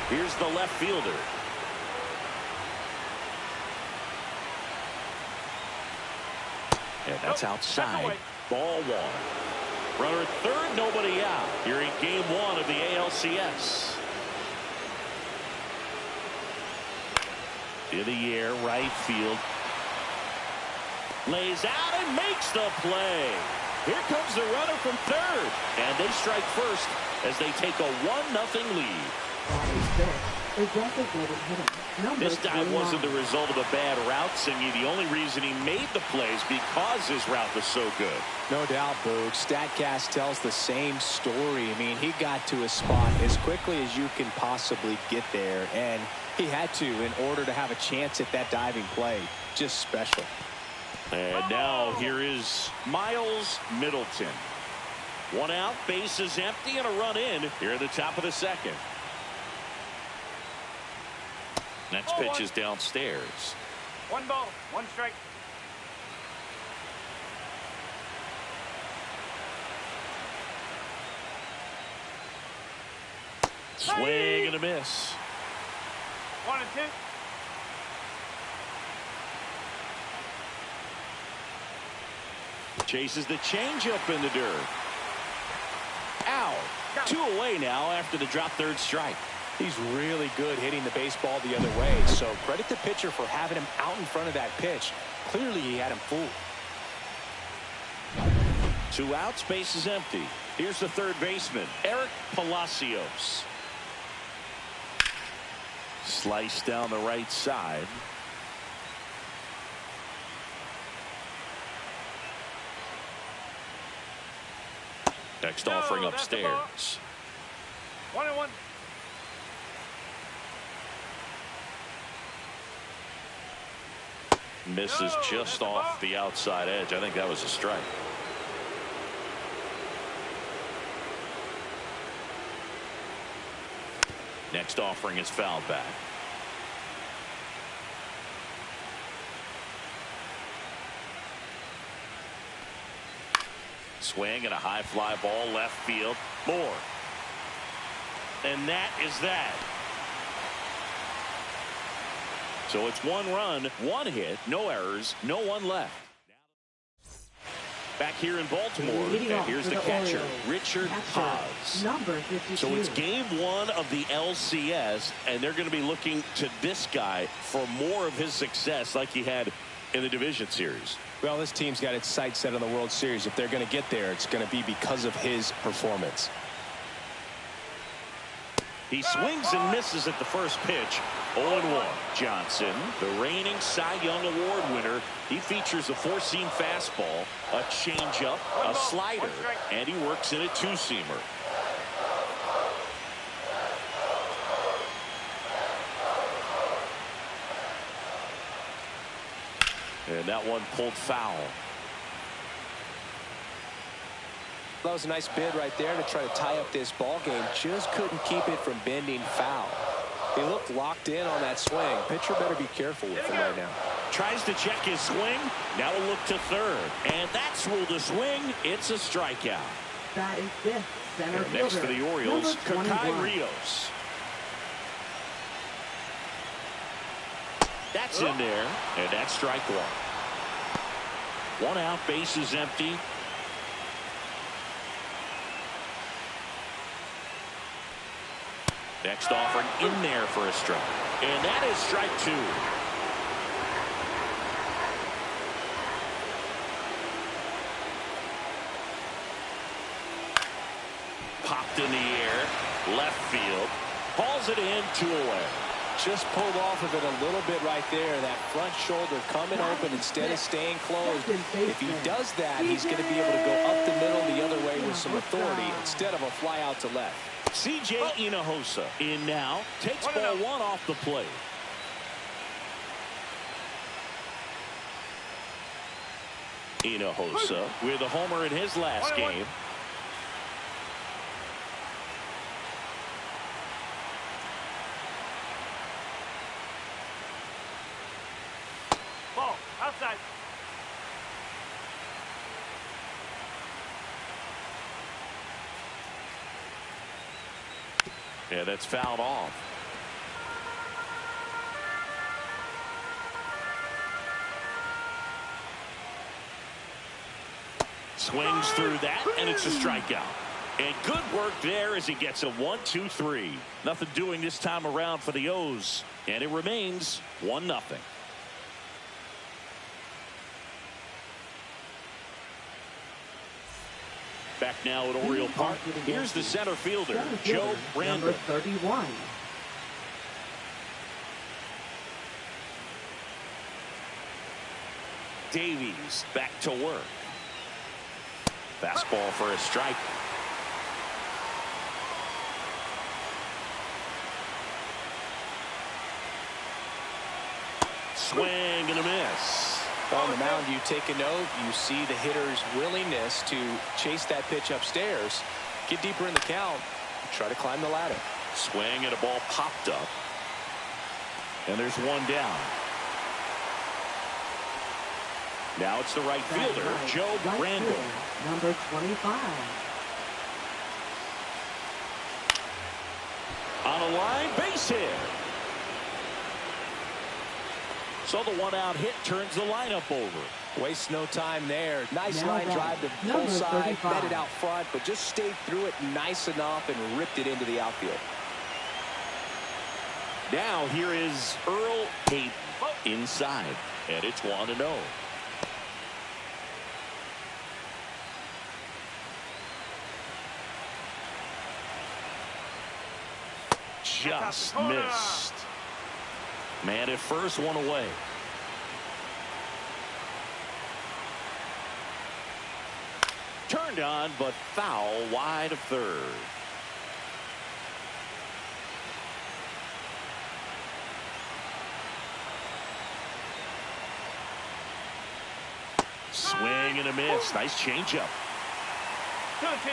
Here's the left fielder. And that's outside. Ball 1. Runner at third, nobody out. Here in game 1 of the ALCS. In the air, right field. Lays out and makes the play. Here comes the runner from third. And they strike first as they take a 1-0 lead. This dive wasn't the result of a bad route, Singy. The only reason he made the plays because his route was so good. No doubt, Boog. StatCast tells the same story. I mean, he got to his spot as quickly as you can possibly get there, and he had to in order to have a chance at that diving play. Just special. And now here is Miles Middleton. 1 out, base is empty, and a run in here at the top of the second. Next pitch is downstairs. 1 ball, 1 strike. Swing and a miss. 1 and 2. Chases the changeup in the dirt. Ow. 2 away now after the drop third strike. He's really good hitting the baseball the other way, so credit the pitcher for having him out in front of that pitch. Clearly he had him fooled. 2 outs, base is empty. Here's the third baseman, Eric Palacios. Slice down the right side. Next offering upstairs. 1 and 1. Misses just off the outside edge. I think that was a strike. Next offering is fouled back. Swing and a high fly ball left field. More. And that is that. So it's 1 run, 1 hit, no errors, no 1 left. Back here in Baltimore, and here's the catcher, Richard Haas. Number 52. So it's game 1 of the LCS, and they're going to be looking to this guy for more of his success like he had in the division series. Well, this team's got its sights set on the World Series. If they're going to get there, it's going to be because of his performance. He swings and misses at the first pitch. 0-1. Johnson, the reigning Cy Young Award winner, he features a 4-seam fastball, a changeup, a slider, and he works in a 2-seamer. And that one pulled foul. That was a nice bid right there to try to tie up this ball game. Just couldn't keep it from bending foul. He looked locked in on that swing. Pitcher better be careful with him right now. Tries to check his swing. Now a look to third. And that's ruled a swing. It's a strikeout. That is fifth center And next for fielder, the Orioles, number Kakai 21. Rios. That's in there. And that's strike 1. 1 out, base is empty. Next offering in there for a strike. And that is strike 2. Left in the air. Left field. Hauls it in, 2 away. Just pulled off of it a little bit right there. That front shoulder coming open instead of staying closed. If he does that, he's going to be able to go up the middle the other way with some authority instead of a fly out to left. C.J. Hinojosa in now. Takes ball 1 off the plate. Hinojosa with a homer in his last game. Ball, outside. Yeah, that's fouled off. Swings through that, and it's a strikeout. And good work there as he gets a 1-2-3. Nothing doing this time around for the O's, and it remains 1-0. Back now at Oriole Park. Here's the center fielder, Joe Brandon. Number 31. Davies back to work. Fastball for a strike. Swing and a miss. On the mound, you take a note. You see the hitter's willingness to chase that pitch upstairs, get deeper in the count, try to climb the ladder. Swing and a ball popped up. And there's 1 down. Now it's the right fielder, Joe Brandon. Number 25. On a line, base hit. So the 1-out hit turns the lineup over. Wastes no time there. Nice Now line drive to number full side, 35. met it out front, but just stayed through it nice enough and ripped it into the outfield. Now here is Earl Hayden inside, and it's 1-0. Just missed. Man at first, 1 away. Turned on, but foul wide of third. Swing and a miss. Nice changeup. 2-2.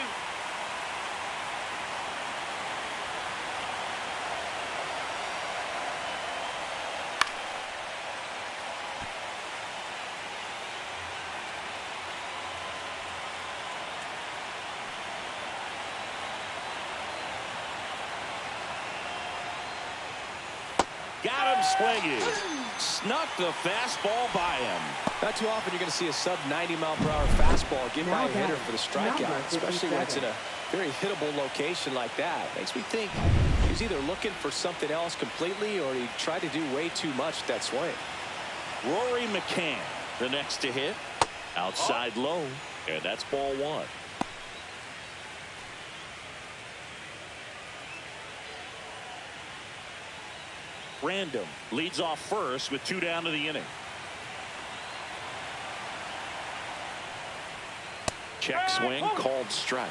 Got him swinging. Snuck the fastball by him. Not too often you're going to see a sub-90-mile-per-hour fastball get by a hitter for the strikeout, especially when it's in a very hittable location like that. Makes me think he was either looking for something else completely or he tried to do way too much with that swing. Rory McCann, the next to hit. Outside low, and that's ball 1. Random leads off first with 2 down to the inning. Check swing, called strike.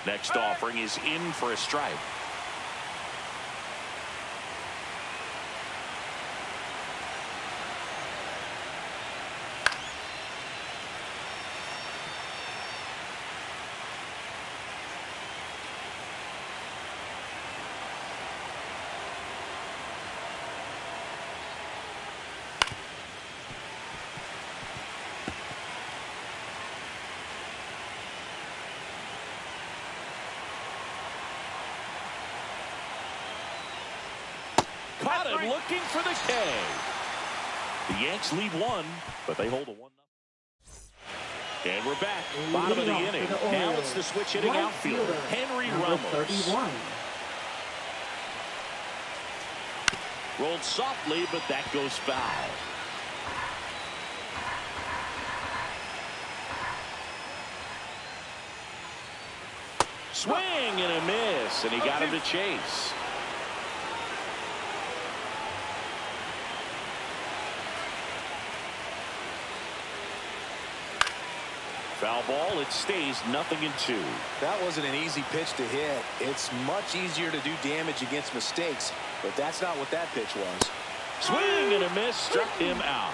Next offering is in for a strike. Caught him looking for the K. The Yanks lead 1, but they hold a 1-0. And we're back. Bottom of the inning. Now it's the switch hitting outfielder, Henry Ramos. 31. Rolled softly, but that goes foul. Swing and a miss, and he got him to chase. Foul ball. It stays 0-2. That wasn't an easy pitch to hit. It's much easier to do damage against mistakes, but that's not what that pitch was. Swing and a miss, struck him out.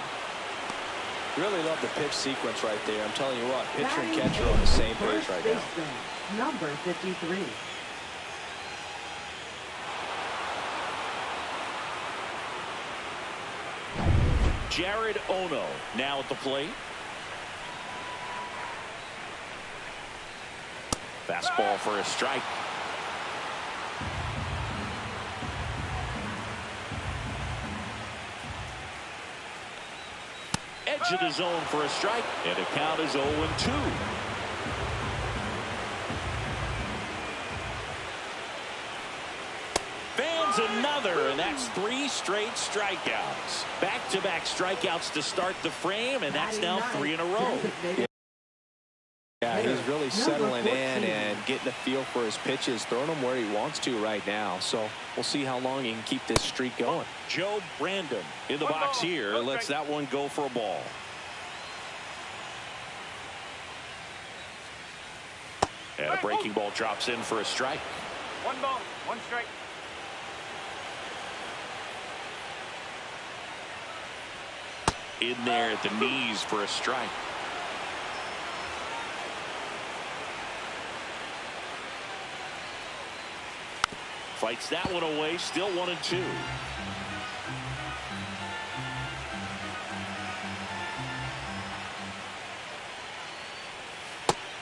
Really love the pitch sequence right there. I'm telling you what, pitcher and catcher are on the same page right now. Number 53. Jared Ono now at the plate. Fastball for a strike. Edge of the zone for a strike, and the count is 0-2. Fans another, and that's 3 straight strikeouts. Back-to-back strikeouts to start the frame, and that's now 3 in a row. Yeah, he's really settling in and getting a feel for his pitches, throwing them where he wants to right now. So we'll see how long he can keep this streak going. Joe Brandon in the box here. Lets that one go for a ball. And a breaking ball drops in for a strike. 1 ball, 1 strike. In there at the knees for a strike. Fights that one away, still 1-2.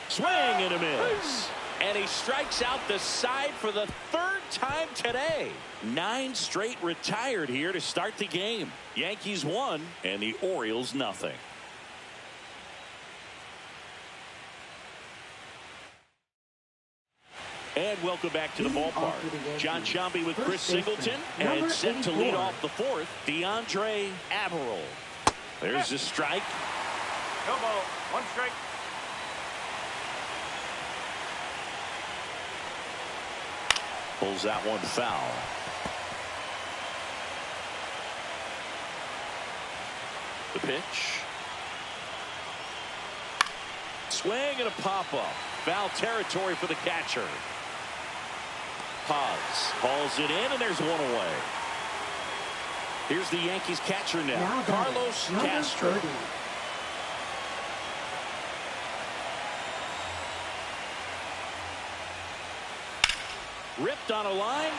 Swing and a miss. And he strikes out the side for the 3rd time today. 9 straight retired here to start the game. Yankees 1 and the Orioles nothing. And welcome back to the ballpark. John Sciambi with Chris Singleton, and set to lead off the 4th, DeAndre Averill. There's a strike. No ball, 1 strike. Pulls that one foul. The pitch. Swing and a pop-up. Foul territory for the catcher. Paz hauls it in, and there's one away. Here's the Yankees catcher now Carlos Castro. 30. Ripped on a line.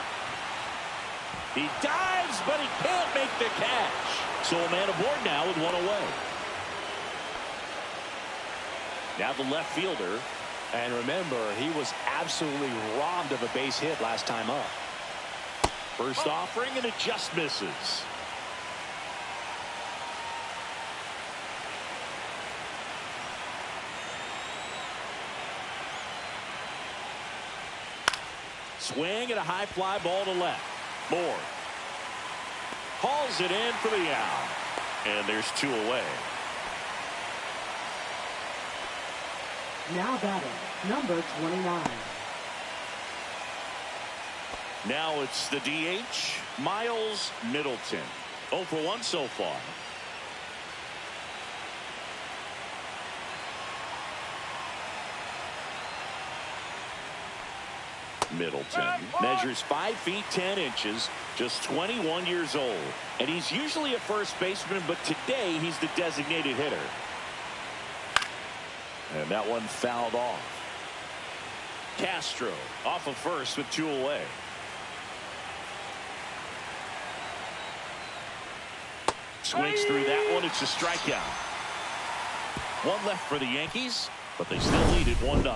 He dives, but he can't make the catch. So a man aboard now with 1 away. Now the left fielder. And remember, he was absolutely robbed of a base hit last time up. First offering, and it just misses. Swing and a high fly ball to left. Moore hauls it in for the out. And there's 2 away. Now batting, number 29. Now it's the DH, Miles Middleton. 0 for 1 so far. Middleton measures 5 feet 10 inches, just 21 years old. And he's usually a first baseman, but today he's the designated hitter. And that one fouled off. Castro off of first with 2 away. Swings through that one. It's a strikeout. 1 left for the Yankees, but they still lead it 1-0.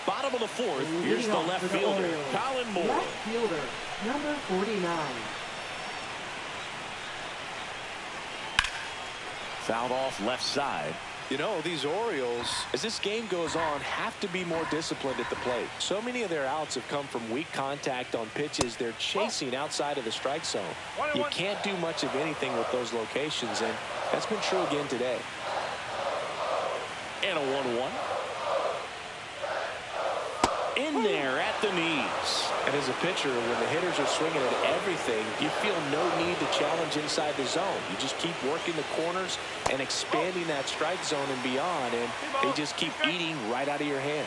Bottom of the 4th. Here's the left fielder, Colin Moore. Left fielder, number 49. Fouled off left side. You know, these Orioles, as this game goes on, have to be more disciplined at the plate. So many of their outs have come from weak contact on pitches they're chasing outside of the strike zone. You can't do much of anything with those locations, and that's been true again today. And a 1-1. In there at the knees. And as a pitcher, when the hitters are swinging at everything, you feel no need to challenge inside the zone. You just keep working the corners and expanding that strike zone and beyond, and they just keep eating right out of your hand.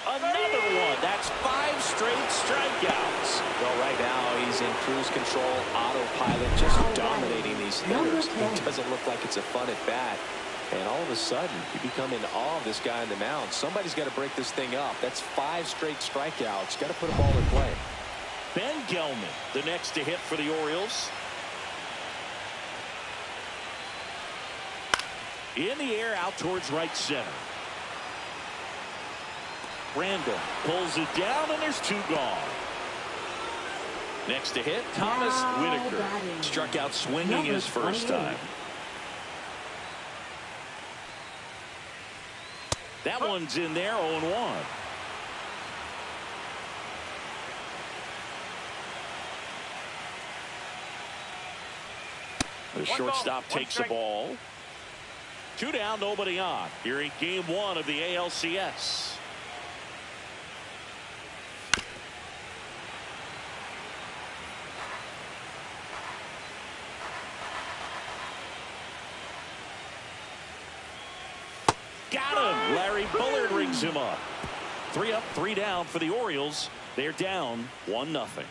Another one. That's 5 straight strikeouts. Well, right now he's in cruise control, autopilot, just dominating these hitters. It doesn't look like it's a fun at bat. And all of a sudden, you become in awe of this guy on the mound. Somebody's got to break this thing up. That's 5 straight strikeouts. Got to put a ball in play. Ben Gelman, the next to hit for the Orioles. In the air, out towards right center. Randall pulls it down, and there's 2 gone. Next to hit, Thomas Whitaker. Struck out swinging his first time. That one's in there, 0-1. The shortstop takes the ball. 2 down, nobody on. Here in game 1 of the ALCS. Got him. Larry Bullard rings him up. 3 up, 3 down for the Orioles. They're down 1-0.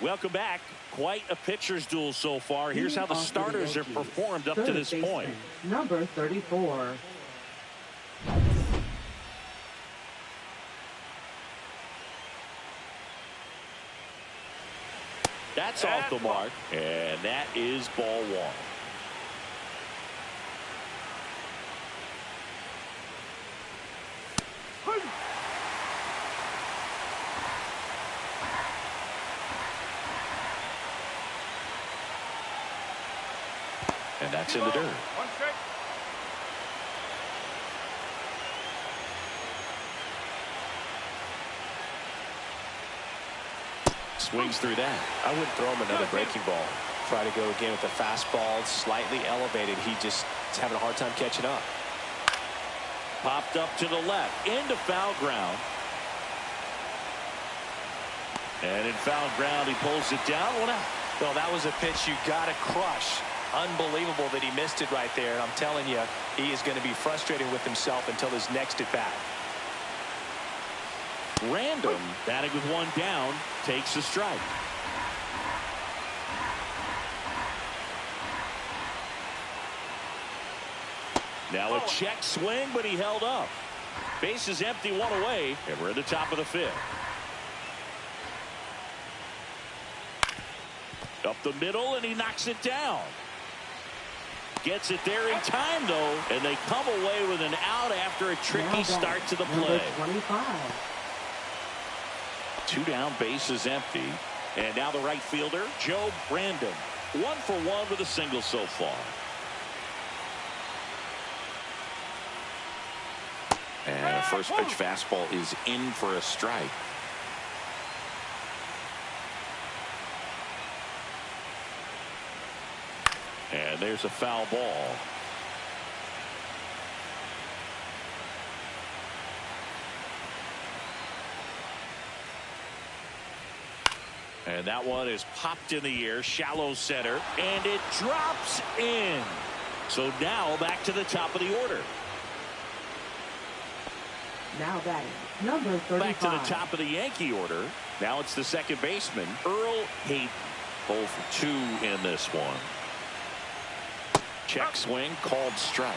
Welcome back. Quite a pitcher's duel so far. Here's how the starters have performed up to this point. Number 34. That's off the mark, and that is ball 1. And that's in the dirt. Swings through that. I wouldn't throw him another breaking ball. Try to go again with the fastball, slightly elevated. He just is having a hard time catching up. Popped up to the left, into foul ground. And in foul ground, he pulls it down. 1 out. Well, that was a pitch you got to crush. Unbelievable that he missed it right there. And I'm telling you, he is going to be frustrated with himself until his next at bat. Random, batting with 1 down, takes a strike. Now a check swing, but he held up. Base is empty, 1 away, and we're at the top of the 5th. Up the middle, and he knocks it down. Gets it there in time, though, and they come away with an out after a tricky start to the play. 25. 2 down, base is empty. And now the right fielder, Joe Brandon. 1 for 1 with a single so far. And a first pitch fastball is in for a strike. And there's a foul ball. And that one is popped in the air, shallow center, and it drops in. So now back to the top of the order. Now batting, number 35. Back to the top of the Yankee order. Now it's the second baseman, Earl Hayden. 0 for 2 in this one. Check swing, called strike.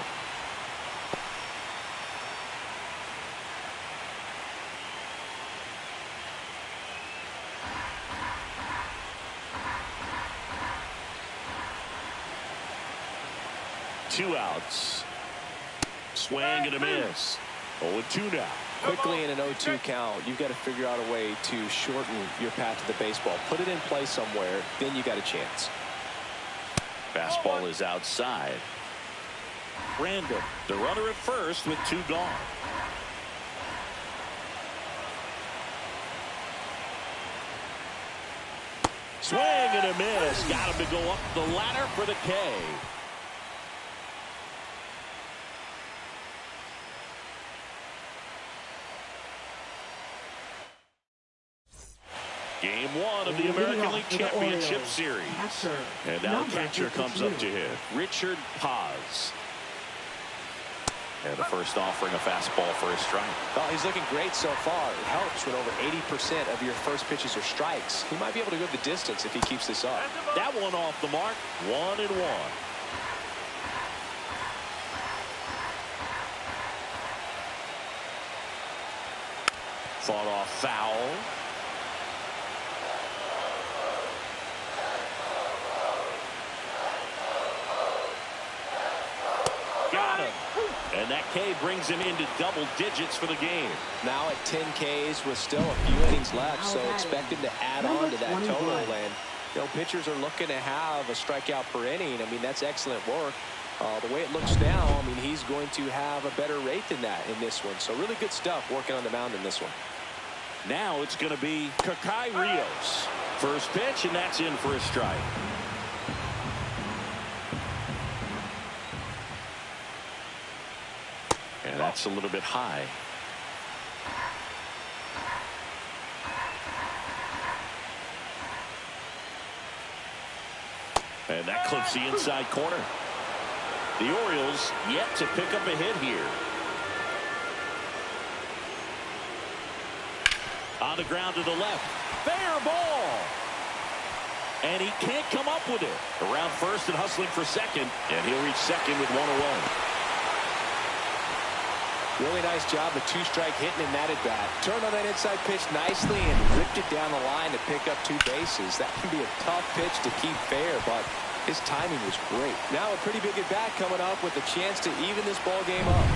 Two outs. Swing and a miss. 0-2 now. Quickly in an 0-2 count, you've got to figure out a way to shorten your path to the baseball. Put it in play somewhere, then you got a chance. Fastball is outside. Random, the runner at first with 2 gone. Swing and a miss. Got him to go up the ladder for the K. Game 1 of the American League Championship Series. And now catcher comes up to hit. Richard Paz. And the first offering a fastball for a strike. Well, he's looking great so far. It helps when over 80% of your first pitches are strikes. He might be able to go the distance if he keeps this up. That one off the mark. 1-1. Fought off foul. Got him. And that K brings him into double digits for the game. Now at 10 Ks with still a few innings left, so expect him to add on to that total. And you know, pitchers are looking to have a strikeout per inning. I mean, that's excellent work. The way it looks now, I mean, he's going to have a better rate than that in this one. So really good stuff working on the mound in this one. Now it's going to be Kakai Rios. First pitch, and that's in for a strike. And that's a little bit high. And that clips the inside corner. The Orioles yet to pick up a hit here. On the ground to the left. Fair ball. And he can't come up with it. Around first and hustling for second. And he'll reach second with 1 away. Really nice job, a 2-strike hitting in that at bat. Turned on that inside pitch nicely and ripped it down the line to pick up 2 bases. That can be a tough pitch to keep fair, but his timing was great. Now a pretty big at bat coming up with a chance to even this ball game up.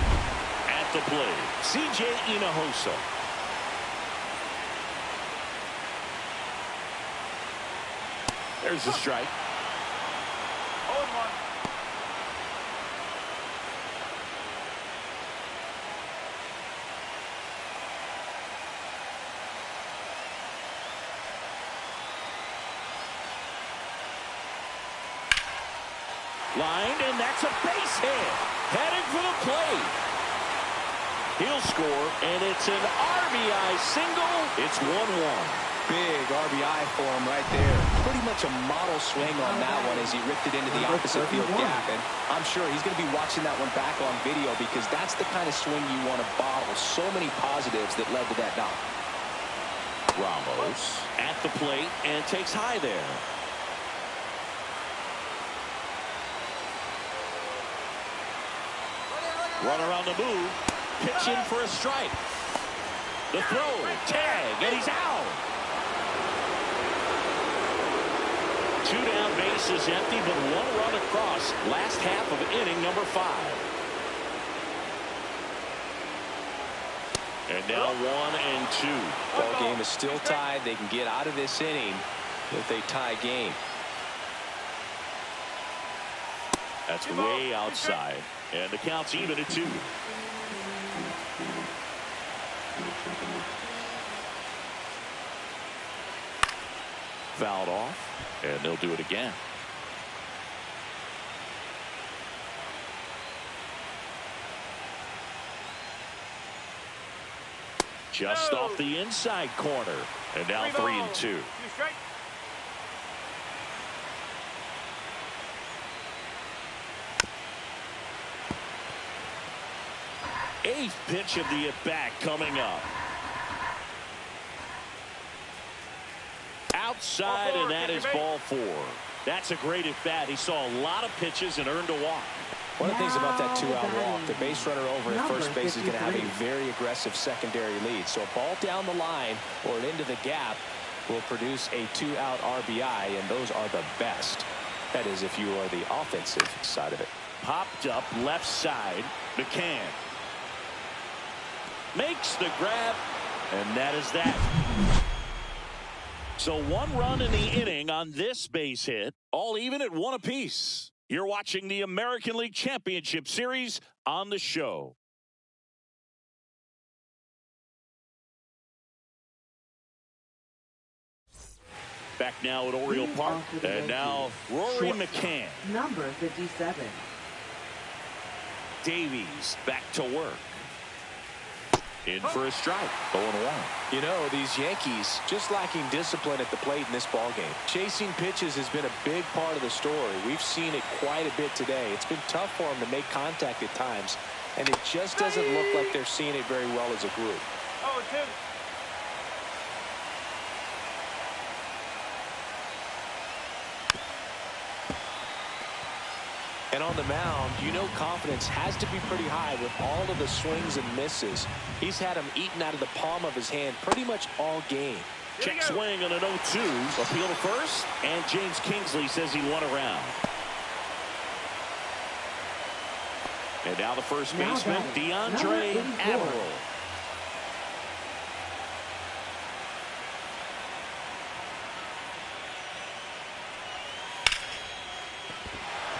At the plate, C.J. Hinojosa. There's the strike. 0-1. Lined, and that's a base hit. Heading for the plate. He'll score, and it's an RBI single. It's 1-1. Big RBI for him right there. Pretty much a model swing on that one as he ripped it into the opposite field gap. And I'm sure he's going to be watching that one back on video because that's the kind of swing you want to bottle. So many positives that led to that knock. Ramos at the plate and takes high there. Runner on the move. Pitch in for a strike. The throw. Tag. And he's out. 2 down, bases empty, but 1 run across. Last half of inning number 5. And now 1-2. Ball game is still tied. They can get out of this inning with a tie game. That's way outside. And the count's even at 2. Fouled off, and they'll do it again. Just off the inside corner. And now 3-2. 2-strike. Eighth pitch of the at-bat coming up. Outside, and that is ball 4. That's a great at-bat. He saw a lot of pitches and earned a walk. One of the things about that 2-out walk, the base runner over at first base is going to have a very aggressive secondary lead. So a ball down the line or into the gap will produce a 2-out RBI, and those are the best. That is if you are the offensive side of it. Popped up left side. McCann. makes the grab, and that is that. So 1 run in the inning on this base hit, all even at 1 apiece. You're watching the American League Championship Series on the show. Back now at Oriole Park, and now Rory McCann. Number 57. Davies back to work. In for a strike, 0-1. You know, these Yankees just lacking discipline at the plate in this ballgame. Chasing pitches has been a big part of the story. We've seen it quite a bit today. It's been tough for them to make contact at times, and it just doesn't look like they're seeing it very well as a group. Oh, Tim. And on the mound, you know confidence has to be pretty high with all of the swings and misses. He's had them eaten out of the palm of his hand pretty much all game. Check swing on an 0-2. Appeal to first, and James Kingsley says he won around. And now the first baseman, DeAndre Averill.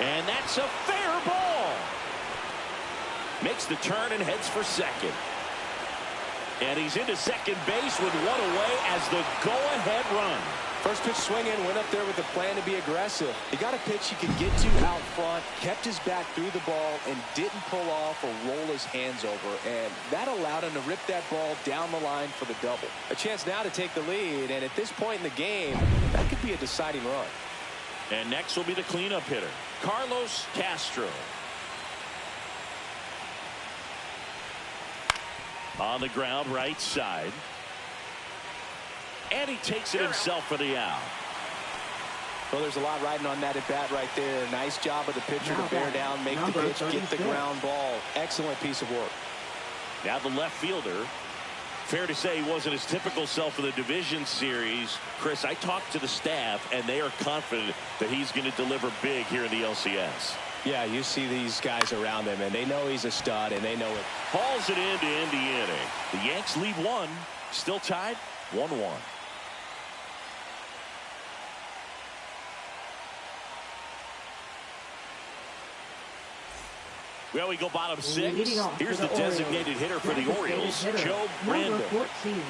And that's a fair ball. Makes the turn and heads for second. And he's into second base with 1 away as the go-ahead run. First pitch swinging, went up there with a plan to be aggressive. He got a pitch he could get to out front, kept his back through the ball, and didn't pull off or roll his hands over. And that allowed him to rip that ball down the line for the double. A chance now to take the lead, and at this point in the game, that could be a deciding run. And next will be the cleanup hitter, Carlos Castro. On the ground, right side. And he takes it himself for the out. Well, there's a lot riding on that at bat right there. Nice job of the pitcher to bear down, make the pitch, get the ground ball. Excellent piece of work. Now the left fielder. Fair to say he wasn't his typical self in the division series. Chris, I talked to the staff, and they are confident that he's going to deliver big here in the LCS. Yeah, you see these guys around him, and they know he's a stud, and they know it. Hauls it in to end the inning. The Yanks lead 1, still tied 1-1. Well, we go bottom 6. Here's the designated hitter for the Orioles, Joe Brandon. Number 14.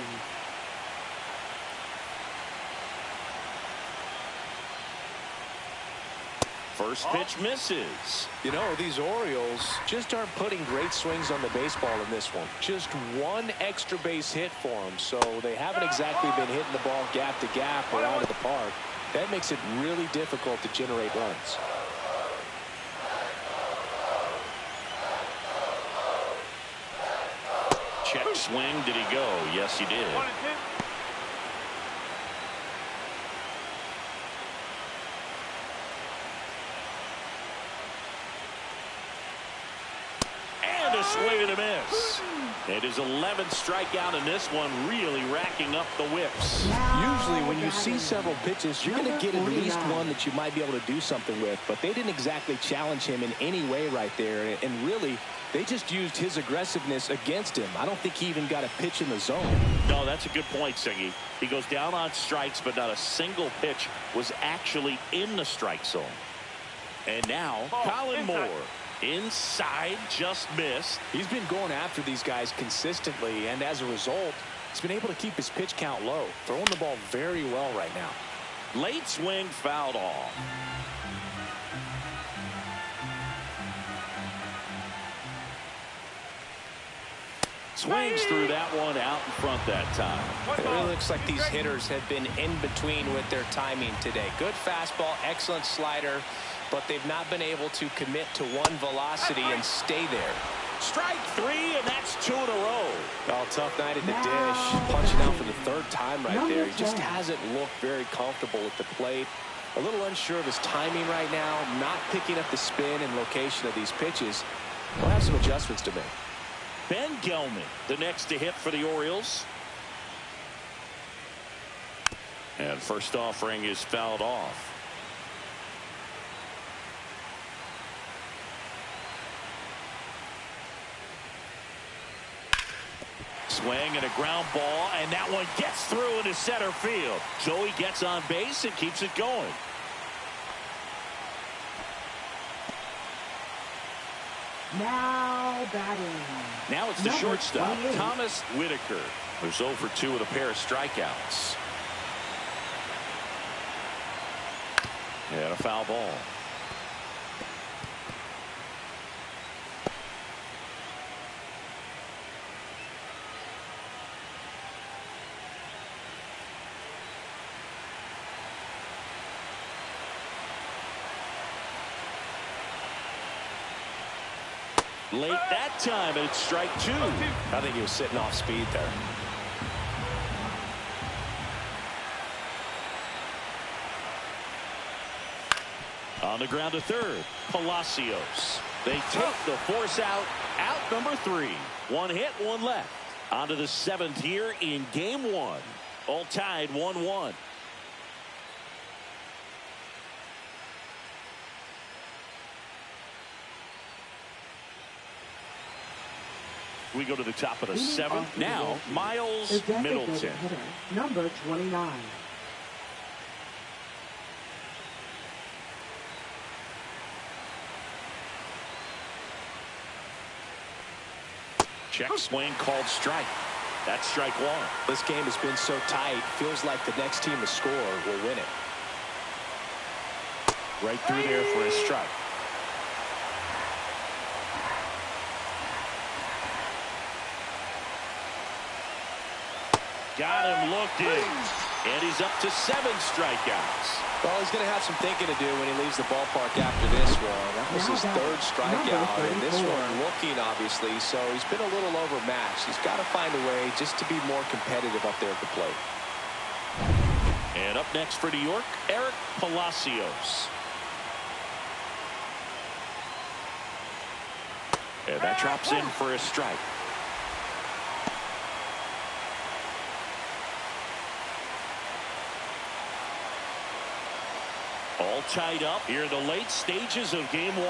First pitch misses. You know, these Orioles just aren't putting great swings on the baseball in this one. Just 1 extra base hit for them, so they haven't exactly been hitting the ball gap to gap or out of the park. That makes it really difficult to generate runs. Check swing. Did he go? Yes, he did. And a swing and a miss. It is 11th strikeout in this one, really racking up the whips. Usually when you see several pitches, you're going to get at least one that you might be able to do something with, but they didn't exactly challenge him in any way right there, and really they just used his aggressiveness against him. I don't think he even got a pitch in the zone. No, that's a good point, Siggy. He goes down on strikes, but not a single pitch was actually in the strike zone. And now Colin Moore. Inside, just missed. He's been going after these guys consistently, and as a result, he's been able to keep his pitch count low, throwing the ball very well right now. Late swing fouled off. Swings through that one out in front that time. It really looks like these hitters have been in between with their timing today. Good fastball, excellent slider, but they've not been able to commit to one velocity and stay there. Strike 3, and that's 2 in a row. Oh, tough night at the dish. Punching out for the 3rd time right there. He just hasn't looked very comfortable at the plate. A little unsure of his timing right now. Not picking up the spin and location of these pitches. We'll have some adjustments to make. Ben Gelman, the next to hit for the Orioles. And first offering is fouled off. Swing and a ground ball, and that one gets through into center field. Joey gets on base and keeps it going. Now batting. Now it's the shortstop, 28. Thomas Whitaker, who's 0 for 2 with a pair of strikeouts. And a foul ball. Late that time, and it's strike 2. I think he was sitting off speed there. On the ground to third, Palacios. They take the force out number 3. 1 hit, 1 left. On to the 7th here in game 1. All tied 1-1. We go to the top of the 7th. Now, Miles Middleton. Hitter, number 29. Check swing called strike. That's strike 1. This game has been so tight. Feels like the next team to score will win it. Right through there for a strike. Got him looking. And he's up to 7 strikeouts. Well, he's going to have some thinking to do when he leaves the ballpark after this one. That was his 3rd strikeout, and this one looking, obviously, so he's been a little overmatched. He's got to find a way just to be more competitive up there at the plate. And up next for New York, Eric Palacios. And that drops in for a strike. All tied up here in the late stages of game 1.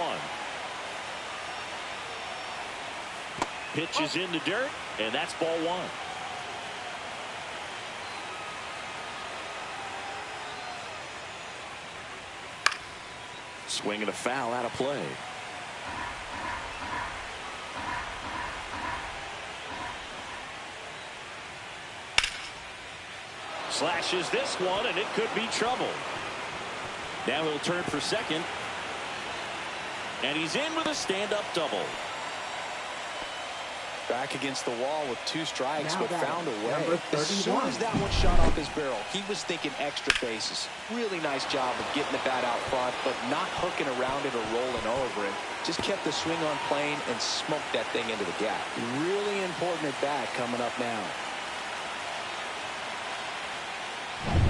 Pitch is in the dirt, and that's ball 1. Swing and a foul out of play. Slashes this one, and it could be trouble. Now he'll turn for second. And he's in with a stand-up double. Back against the wall with 2 strikes, but found a way. As soon as that one shot off his barrel, he was thinking extra bases. Really nice job of getting the bat out front, but not hooking around it or rolling over it. Just kept the swing on plane and smoked that thing into the gap. Really important at bat coming up now.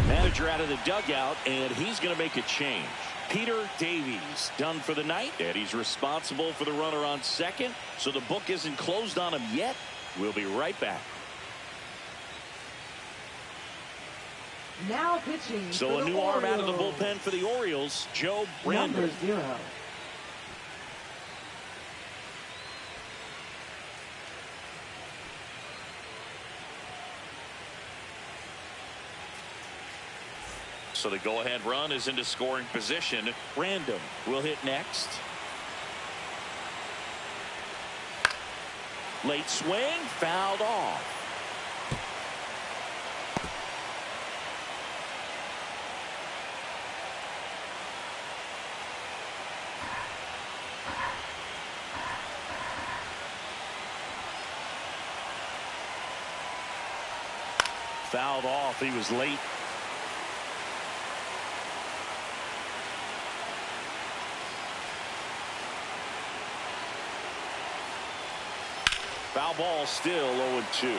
Manager out of the dugout, and he's going to make a change. Peter Davies done for the night, and he's responsible for the runner on second, so the book isn't closed on him yet. We'll be right back. Now pitching. So a new arm out of the bullpen for the Orioles, Joe Brandon. Number 0. So the go-ahead run is into scoring position. Random will hit next. Late swing, fouled off. Fouled off. He was late. Foul ball, still 0-2.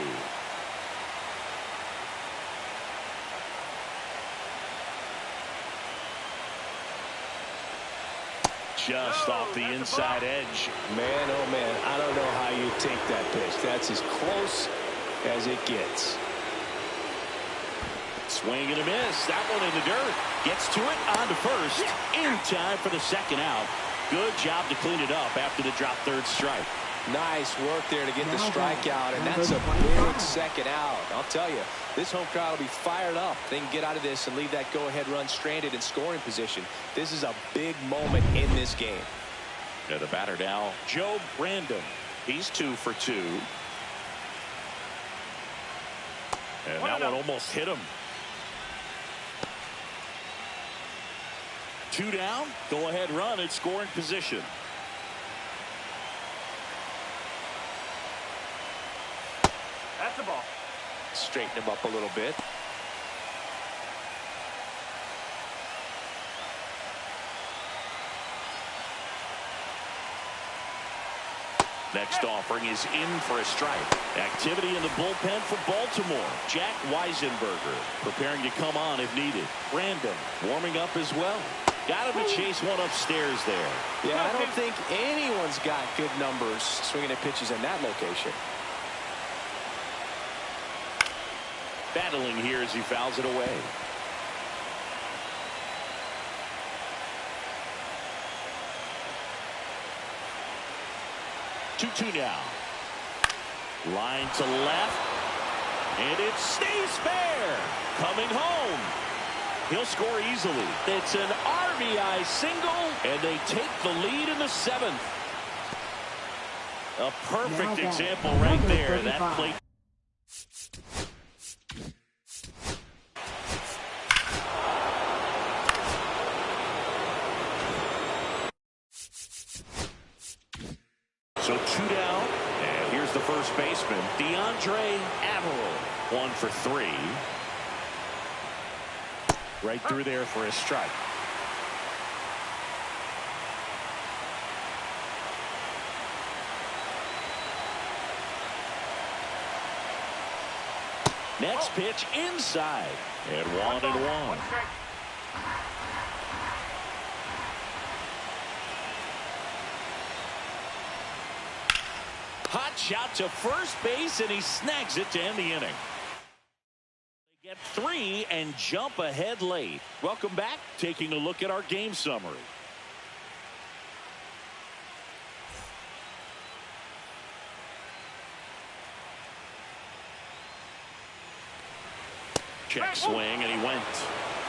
Just off the inside edge. Man, oh man, I don't know how you take that pitch. That's as close as it gets. Swing and a miss. That one in the dirt. Gets to it on to first. In time for the second out. Good job to clean it up after the drop 3rd strike. Nice work there to get the strikeout, and that's a big second out. I'll tell you, this home crowd will be fired up. They can get out of this and leave that go-ahead run stranded in scoring position. This is a big moment in this game. Yeah, the batter now, Joe Brandon. He's 2 for 2. And that one almost hit him. 2 down. Go-ahead run in scoring position. That's the ball. Straighten him up a little bit. Next offering is in for a strike. Activity in the bullpen for Baltimore. Jack Weisenberger preparing to come on if needed. Brandon warming up as well. Got him to chase one upstairs there. Yeah, I don't think anyone's got good numbers swinging at pitches in that location. Battling here as he fouls it away. Two now. Line to left. And it stays fair. Coming home. He'll score easily. It's an RBI single, and they take the lead in the 7th. A perfect example right there. That plate. So 2 down, and here's the first baseman, DeAndre Averill, 1 for 3. Right through there for a strike. Next pitch inside, and 1-1. Hot shot to first base, and he snags it to end the inning. They get 3 and jump ahead late. Welcome back. Taking a look at our game summary. Check swing, and he went.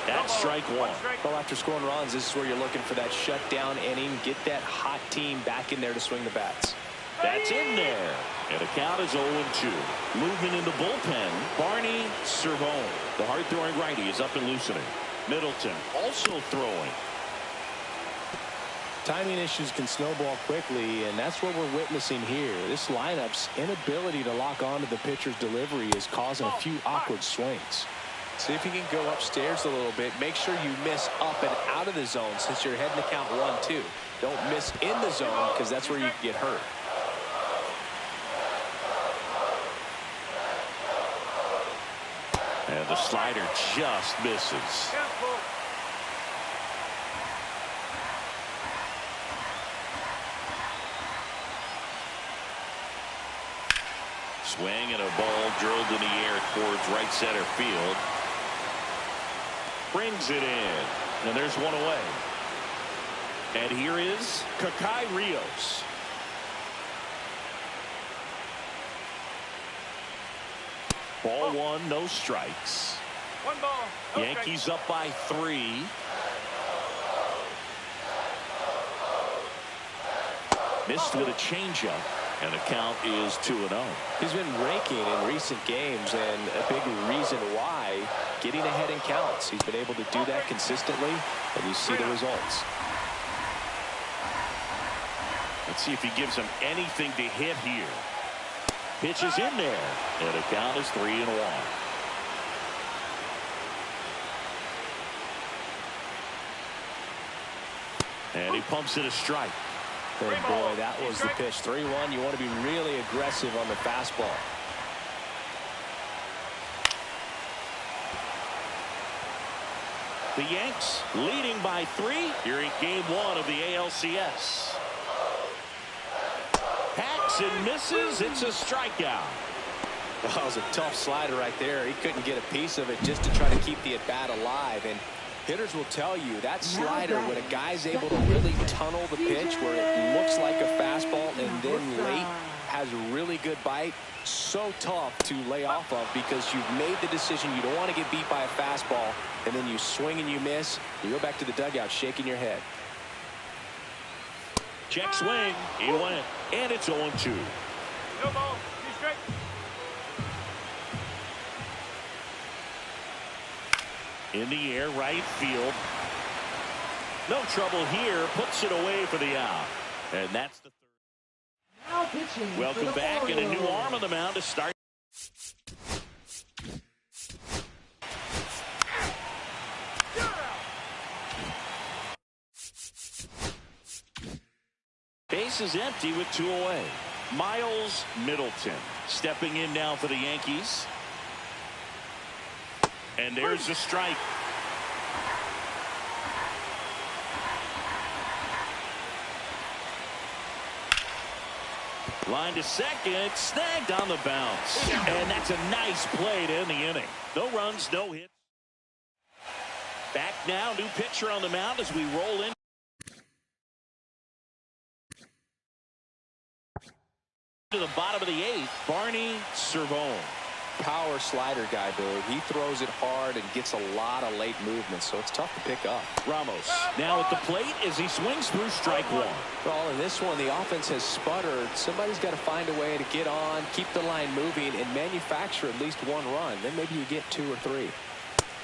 That's strike 1. Well, after scoring runs, this is where you're looking for that shutdown inning. Get that hot team back in there to swing the bats. That's in there. And the count is 0-2. Movement in the bullpen. Barney Cervone. The hard-throwing righty is up and loosening. Middleton also throwing. Timing issues can snowball quickly, and that's what we're witnessing here. This lineup's inability to lock onto the pitcher's delivery is causing a few awkward swings. See if you can go upstairs a little bit. Make sure you miss up and out of the zone since you're heading to count 1-2. Don't miss in the zone because that's where you can get hurt. And the slider just misses. Swing, and a ball drilled in the air towards right center field. Brings it in. And there's one away. And here is Kakai Rios. Ball 1, no strikes. 1 ball. No Yankees up by 3. Missed with a changeup, and the count is 2-0. He's been raking in recent games, and a big reason why, getting ahead in counts. He's been able to do that consistently, and you see the results. Let's see if he gives him anything to hit here. Pitch is in there, and the count is 3-1. And he pumps it a strike. And boy, that was the pitch. 3-1. You want to be really aggressive on the fastball. The Yanks leading by 3 here in game 1 of the ALCS. Hacks and misses. It's a strikeout. Well, that was a tough slider right there. He couldn't get a piece of it just to try to keep the at-bat alive. And hitters will tell you that slider, when a guy's able to really tunnel the pitch where it looks like a fastball and then late has a really good bite. So tough to lay off of because you've made the decision you don't want to get beat by a fastball, and then you swing and you miss. You go back to the dugout shaking your head. Check swing. He went. And it's 0-2. Go ball. Be straight. In the air, right field. No trouble here. Puts it away for the out. And that's the third. Now pitching. Welcome back, and a new arm on the mound to start. Base is empty with 2 away. Miles Middleton stepping in now for the Yankees. And there's the strike. Line to second, snagged on the bounce. And that's a nice play to end the inning. No runs, no hits. Back now, new pitcher on the mound as we roll in. To the bottom of the 8th, Barney Servone. Power slider guy, Billy. He throws it hard and gets a lot of late movement, so it's tough to pick up. Ramos now at the plate as he swings through strike 1. Well, in this one, the offense has sputtered. Somebody's got to find a way to get on, keep the line moving, and manufacture at least 1 run. Then maybe you get 2 or 3.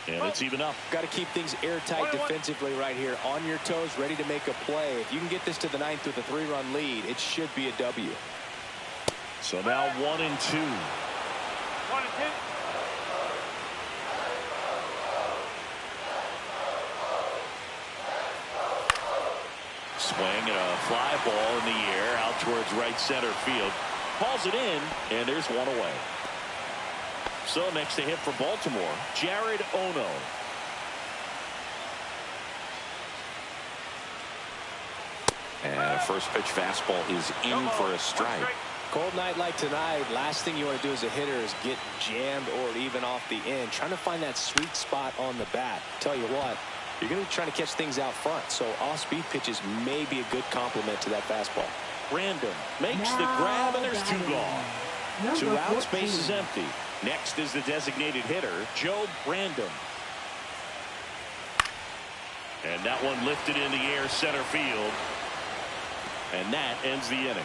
And it's even up. Got to keep things airtight defensively right here. On your toes, ready to make a play. If you can get this to the 9th with a 3-run lead, it should be a W. So now 1-2. 1 and 2. Swing and a fly ball in the air out towards right center field. Hauls it in, and there's 1 away. So next to hit for Baltimore, Jared Ono. And a first pitch fastball is in for a strike. Cold night like tonight, last thing you want to do as a hitter is get jammed or even off the end. Trying to find that sweet spot on the bat. Tell you what, you're going to be trying to catch things out front, so off-speed pitches may be a good complement to that fastball. Random makes the grab, and there's 2 gone. 2 out, space is empty. Next is the designated hitter, Joe Random. And that one lifted in the air center field. And that ends the inning.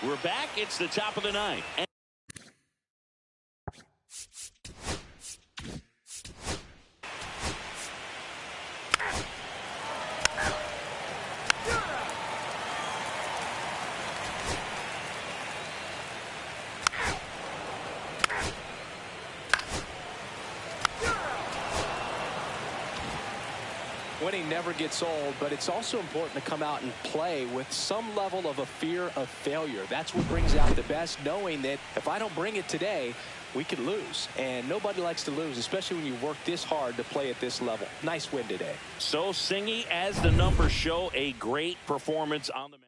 We're back. It's the top of the 9th. Winning never gets old, but it's also important to come out and play with some level of a fear of failure. That's what brings out the best, knowing that if I don't bring it today, we could lose. And nobody likes to lose, especially when you work this hard to play at this level. Nice win today. So Singy, as the numbers show, a great performance on the mound.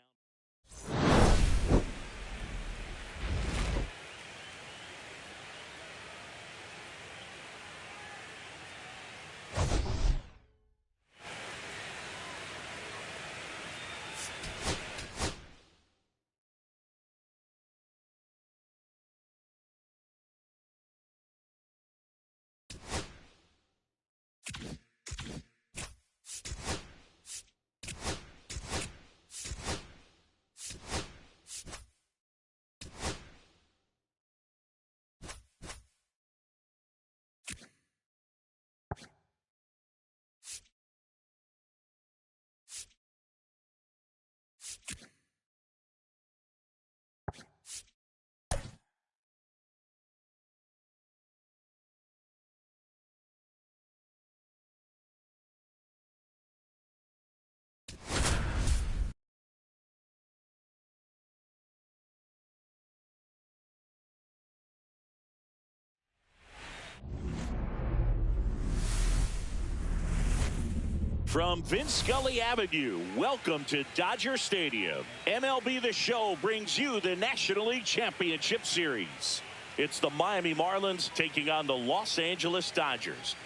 From Vince Scully Avenue, welcome to Dodger Stadium. MLB The Show brings you the National League Championship Series. It's the Miami Marlins taking on the Los Angeles Dodgers.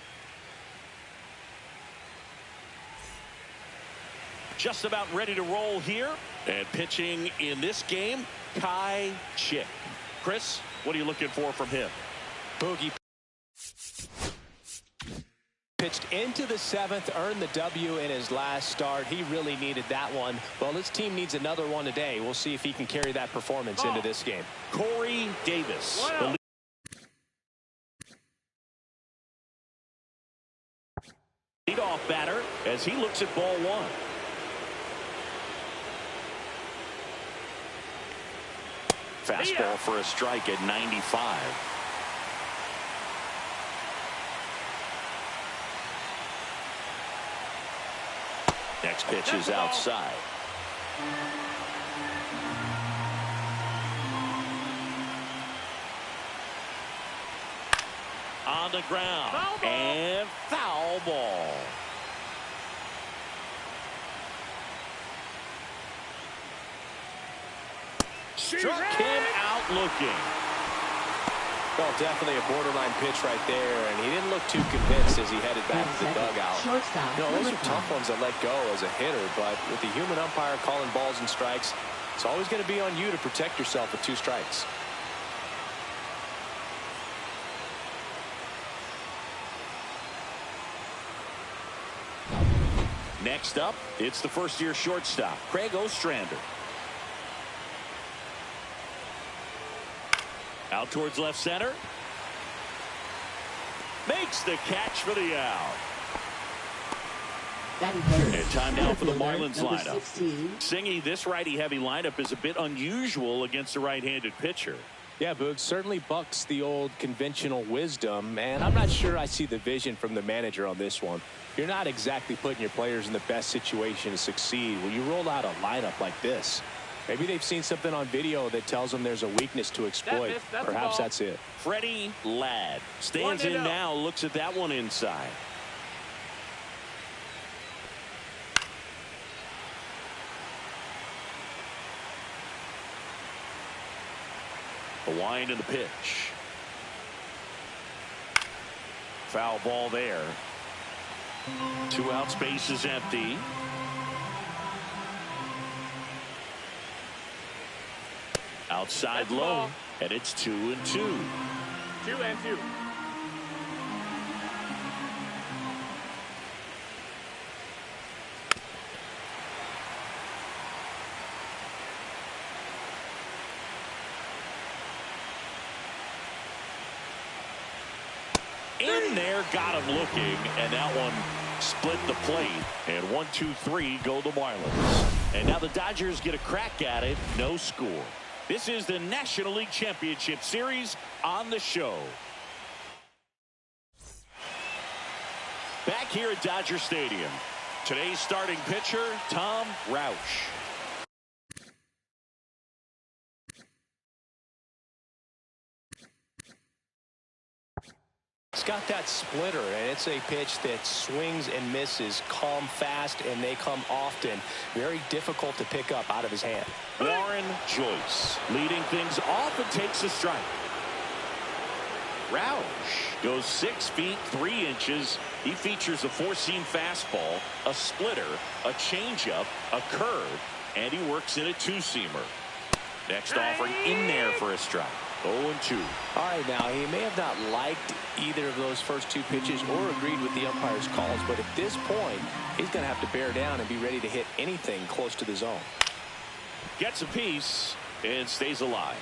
Just about ready to roll here. And pitching in this game, Kai Chick. Chris, what are you looking for from him? Boogie pitched into the 7th, earned the W in his last start. He really needed that one. Well, his team needs another one today. We'll see if he can carry that performance into this game. Corey Davis. The leadoff batter as he looks at ball 1. Fastball for a strike at 95. Next pitch is outside. On the ground. And foul ball. Struck him out looking. Well, definitely a borderline pitch right there, and he didn't look too convinced as he headed back to the dugout. Shortstop. Those are tough ones that let go as a hitter, but with the human umpire calling balls and strikes, it's always going to be on you to protect yourself with 2 strikes. Next up, it's the first-year shortstop, Craig Ostrander. Out towards left center. Makes the catch for the out. And time now for the Marlins lineup. Singy, this righty-heavy lineup is a bit unusual against a right-handed pitcher. Yeah, Boog, certainly bucks the old conventional wisdom, and I'm not sure I see the vision from the manager on this one. You're not exactly putting your players in the best situation to succeed when you roll out a lineup like this. Maybe they've seen something on video that tells them there's a weakness to exploit. Perhaps that's it. Freddie Ladd stands in now, looks at that one inside. A wind in the pitch. Foul ball there. 2 outs, base is empty. Outside low, and it's 2-2. 2-2. In there, got him looking, and that one split the plate. And 1-2-3 go the Marlins. And now the Dodgers get a crack at it, no score. This is the National League Championship Series on the show. Back here at Dodger Stadium, today's starting pitcher, Tom Roush. It's got that splitter, and it's a pitch that swings and misses, come fast, and they come often. Very difficult to pick up out of his hand. Warren Joyce leading things off and takes a strike. Roush goes 6 feet 3 inches. He features a 4-seam fastball, a splitter, a changeup, a curve, and he works in a 2-seamer. Next offering in there for a strike. 0-2. All right, now he may have not liked either of those first 2 pitches or agreed with the umpire's calls, but at this point, he's going to have to bear down and be ready to hit anything close to the zone. Gets a piece and stays alive.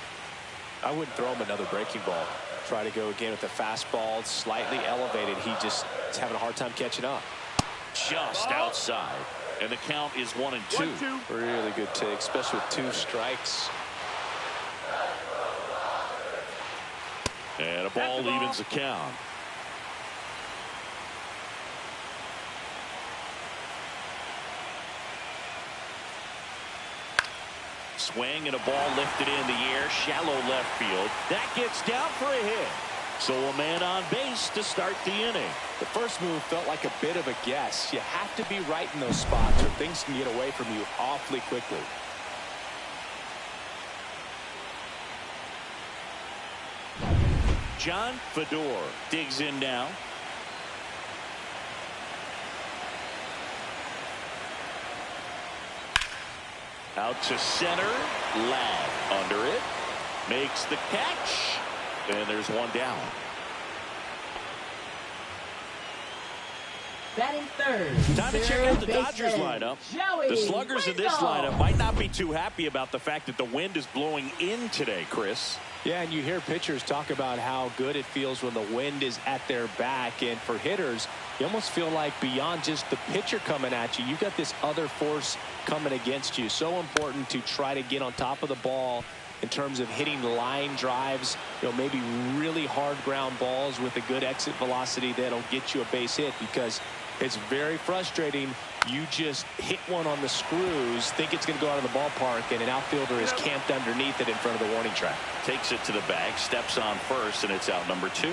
I wouldn't throw him another breaking ball. Try to go again with the fastball, slightly elevated. He just is having a hard time catching up. Just outside, and the count is 1-2. Really good take, especially with 2 strikes. And a ball evens the count. Swing and a ball lifted in the air, shallow left field. That gets down for a hit. So a man on base to start the inning. The first move felt like a bit of a guess. You have to be right in those spots or things can get away from you awfully quickly. John Fedor digs in now. Out to center. Ladd under it. Makes the catch. And there's one down. Batting third. Time to check out the Dodgers lineup. The sluggers in this lineup might not be too happy about the fact that the wind is blowing in today, Chris. Yeah, and you hear pitchers talk about how good it feels when the wind is at their back. And for hitters, you almost feel like beyond just the pitcher coming at you, you've got this other force coming against you. So important to try to get on top of the ball in terms of hitting line drives, maybe really hard ground balls with a good exit velocity that'll get you a base hit, because it's very frustrating. You just hit one on the screws, think it's going to go out of the ballpark, and an outfielder is camped underneath it in front of the warning track. Takes it to the bag, steps on first, and it's out number 2.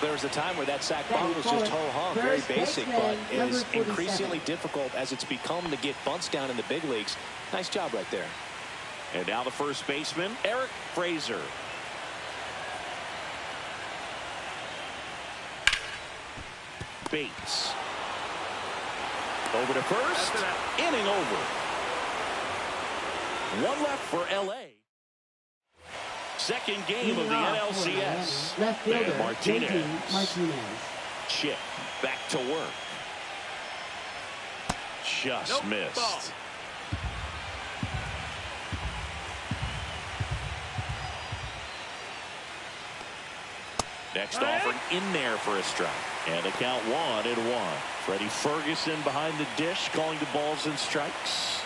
There was a time where that sac bunt was just ho-hum, very basic, but is increasingly difficult as it's become to get bunts down in the big leagues. Nice job right there. And now the first baseman, Eric Fraser. Bates. Over to first. Inning over. One left for L.A. Second game of the NLCS. Left fielder, Martinez. Martinez. Chip back to work. Just missed. Ball. Next offering in there for a strike. And the count 1-1. Freddie Ferguson behind the dish, calling the balls and strikes.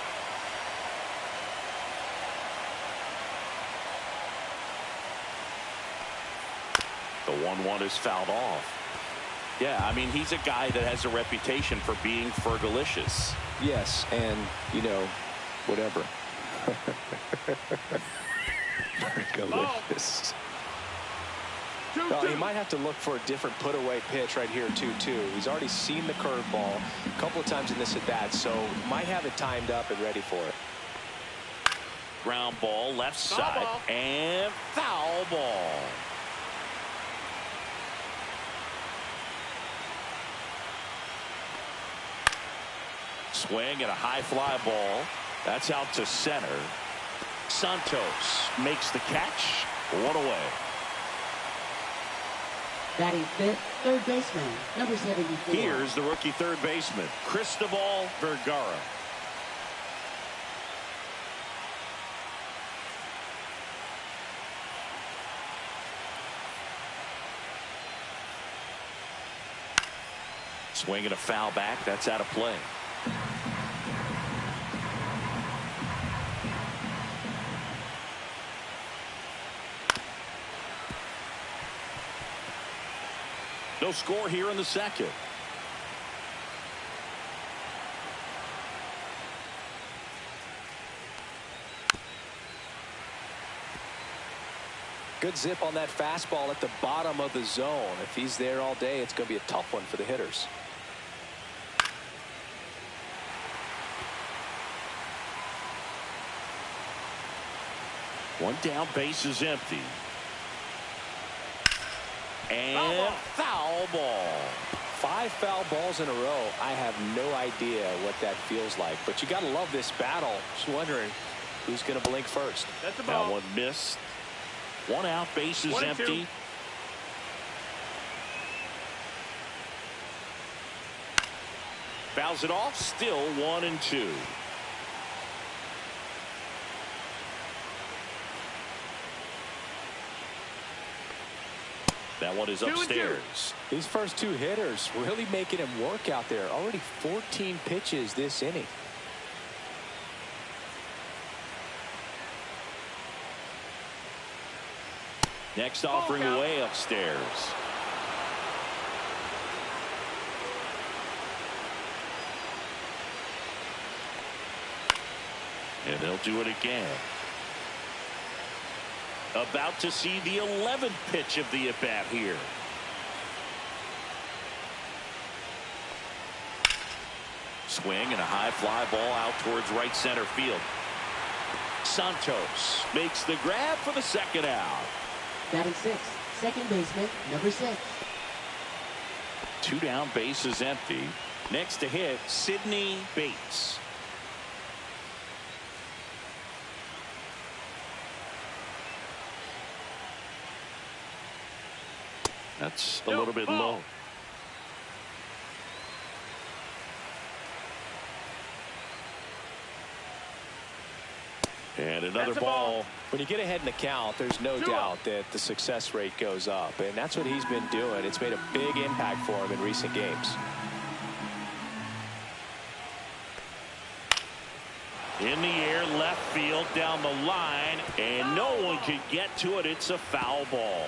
The 1-1 is fouled off. Yeah, I mean, he's a guy that has a reputation for being Fergalicious. Yes, and, whatever. Fergalicious. Well, he might have to look for a different put-away pitch right here, 2-2. He's already seen the curveball a couple of times in this at-bat, so might have it timed up and ready for it. Ground ball, left side, and foul ball. Swing and a high fly ball. That's out to center. Santos makes the catch. One away. Batting fifth, third baseman, number 74. Here's the rookie third baseman, Cristobal Vergara. Swing and a foul back. That's out of play. No score here in the second. Good zip on that fastball at the bottom of the zone. If he's there all day, it's going to be a tough one for the hitters. One down, base is empty. And foul ball. 5 foul balls in a row. I have no idea what that feels like, but you got to love this battle. Just wondering who's going to blink first. That's the ball. That one missed. One out, base is empty. Fouls it off. Still 1-2. That one is upstairs. These first 2 hitters really making him work out there. Already 14 pitches this inning. Next offering way upstairs. And they'll do it again. About to see the 11th pitch of the at-bat here. Swing and a high fly ball out towards right center field. Santos makes the grab for the second out. Batting sixth, second baseman, number 6. 2 down, base is empty. Next to hit, Sidney Bates. That's a little bit low. And another ball. When you get ahead in the count, there's no doubt that the success rate goes up, and that's what he's been doing. It's made a big impact for him in recent games. In the air, left field, down the line, and no one can get to it. It's a foul ball.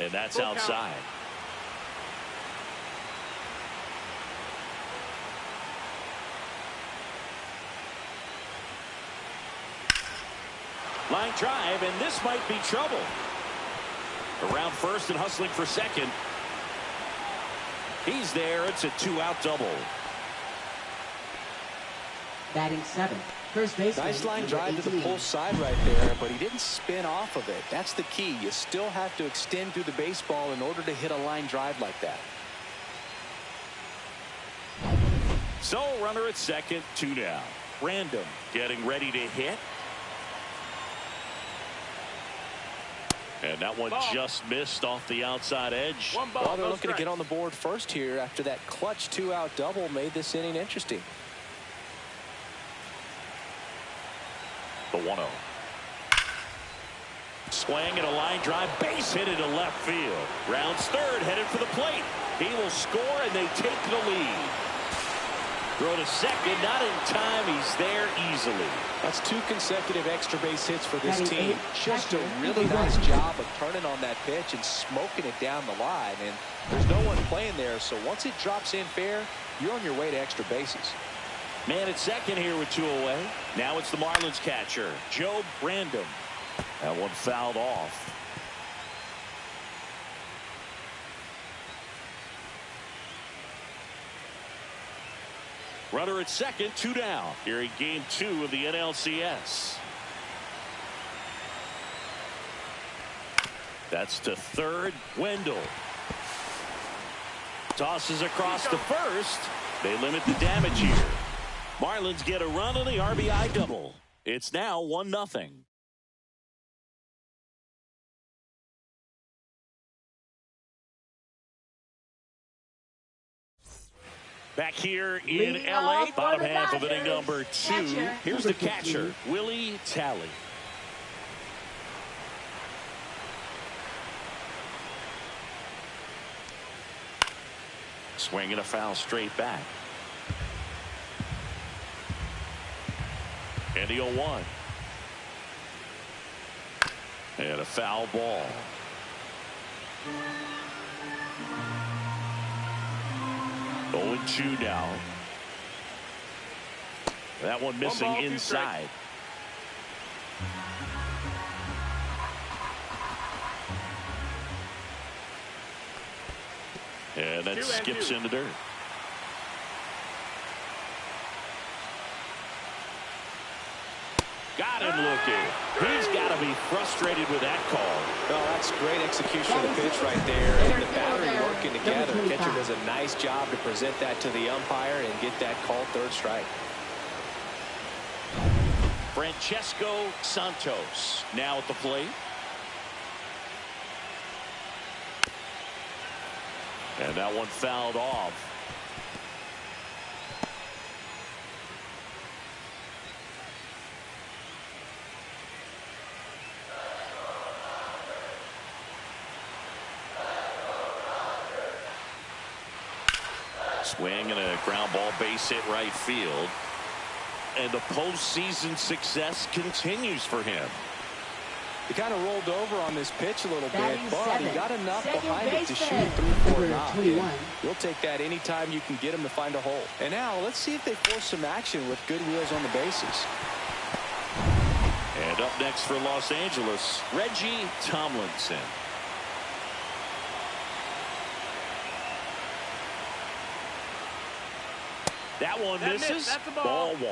And that's outside. Line drive, and this might be trouble. Around first and hustling for second. He's there. It's a 2-out double. Batting 7th. First baseman. Nice line drive to the 18. pull side right there, but he didn't spin off of it. That's the key. You still have to extend through the baseball in order to hit a line drive like that. So runner at second, 2 down. Random getting ready to hit. And that one just missed off the outside edge. Well, they're looking to get on the board first here after that clutch 2-out double made this inning interesting. The 1-0. Swing and a line drive, base hit into left field. Rounds third, headed for the plate. He will score, and they take the lead. Throw to second, not in time. He's there easily. That's 2 consecutive extra base hits for this Batting team. 8th, Just a catcher, really number nice 1. job of turning on that pitch and smoking it down the line. And there's no one playing there, so once it drops in fair, you're on your way to extra bases. Man at second here with 2 away. Now it's the Marlins catcher, Joe Random. That one fouled off. Runner at second, 2 down. Here in game 2 of the NLCS. That's to third, Wendell. Tosses across to first. They limit the damage here. Marlins get a run on the RBI double. It's now 1-0. Back here in LA, bottom half of inning number 2. Here's the catcher, Willie Talley. Swinging a foul straight back. And the 0-1. And a foul ball. Oh, 0-2 now. That one missing inside. And that skips into dirt. Got him looking. He's got to be frustrated with that call. Well, that's great execution of the pitch right there, and the battery working together. Catcher does a nice job to present that to the umpire and get that called third strike. Francesco Santos now at the plate. And that one fouled off. Swing and a ground ball base hit right field. And the postseason success continues for him. He kind of rolled over on this pitch a little bit, but he got enough behind it to shoot baseman, 3-4 knock. 21. You'll take that anytime you can get him to find a hole. And now let's see if they force some action with good wheels on the bases. And up next for Los Angeles, Reggie Tomlinson. That one misses. That's a ball 1.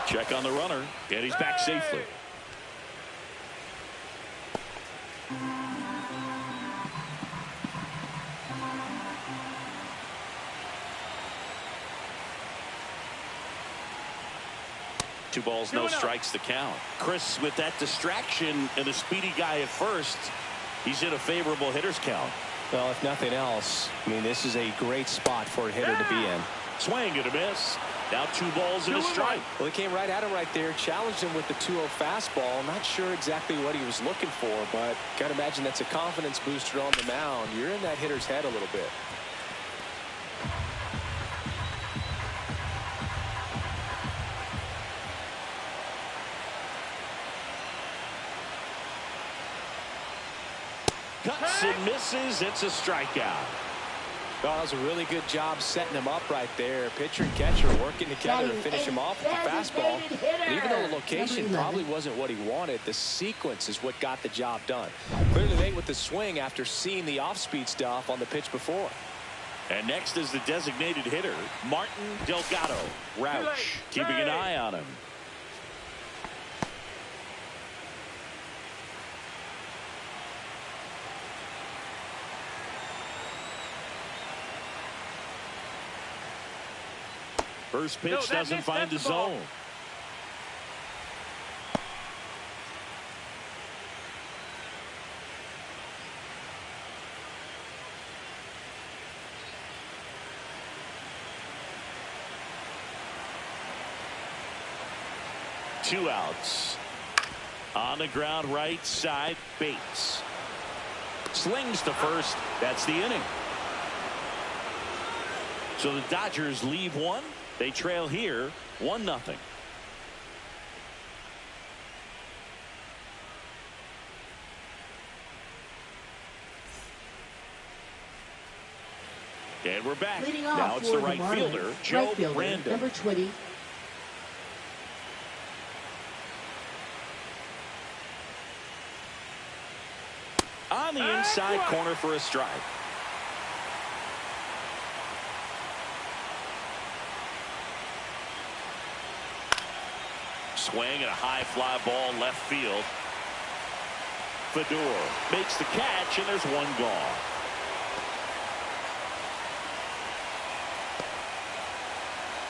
Check on the runner, and he's back safely. Two balls, no strikes, the count. Chris, with that distraction and a speedy guy at first, he's in a favorable hitter's count. Well, if nothing else, I mean, this is a great spot for a hitter to be in. Swing and a miss. Now 2 balls and a strike. Well, he came right at him right there, challenged him with the 2-0 fastball. Not sure exactly what he was looking for, but got to imagine that's a confidence booster on the mound. You're in that hitter's head a little bit. Cuts and misses. It's a strikeout. Well, that was a really good job setting him up right there. Pitcher and catcher working together to finish him off with the fastball. And even though the location probably wasn't what he wanted, the sequence is what got the job done. Clearly late with the swing after seeing the off-speed stuff on the pitch before. And next is the designated hitter, Martin Delgado. Rouch keeping an eye on him. First pitch doesn't find the zone. Two outs. On the ground, right side, Bates. Slings to first. That's the inning. So the Dodgers leave one. They trail here 1-0. And we're back. Now it's the right fielder, Joe Brandon. Number 20. On the inside corner for a strike. Swing and a high fly ball left field. Fedor makes the catch, and there's one gone.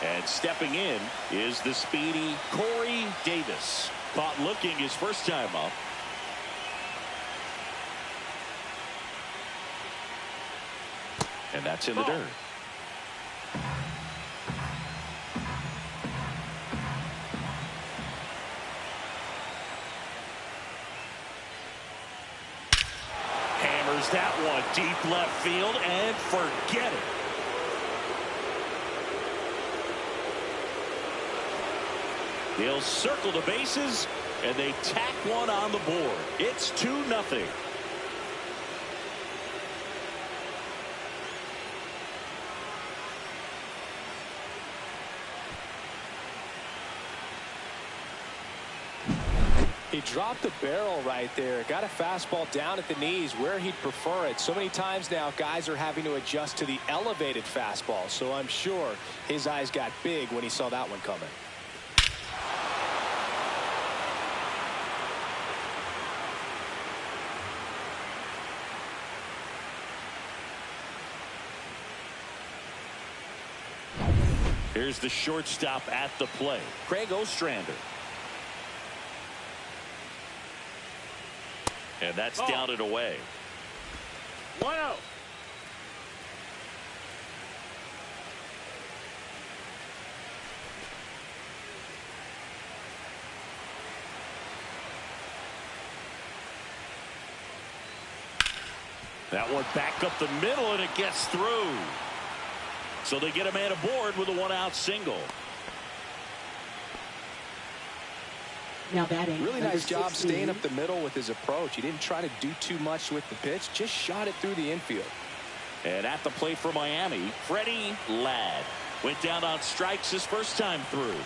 And stepping in is the speedy Corey Davis. Caught looking his first time up. And that's in the dirt. Hammers that one deep left field and forget it. They'll circle the bases and they tack one on the board. It's 2-0. He dropped the barrel right there. Got a fastball down at the knees where he'd prefer it. So many times now guys are having to adjust to the elevated fastball. So I'm sure his eyes got big when he saw that one coming. Here's the shortstop at the plate, Craig Ostrander. And that's down and away. 1-0. That one back up the middle, and it gets through. So they get a man aboard with a one-out single. Now batting. Really nice job 16. staying up the middle with his approach. He didn't try to do too much with the pitch, just shot it through the infield. And at the plate for Miami, Freddie Ladd went down on strikes his first time through.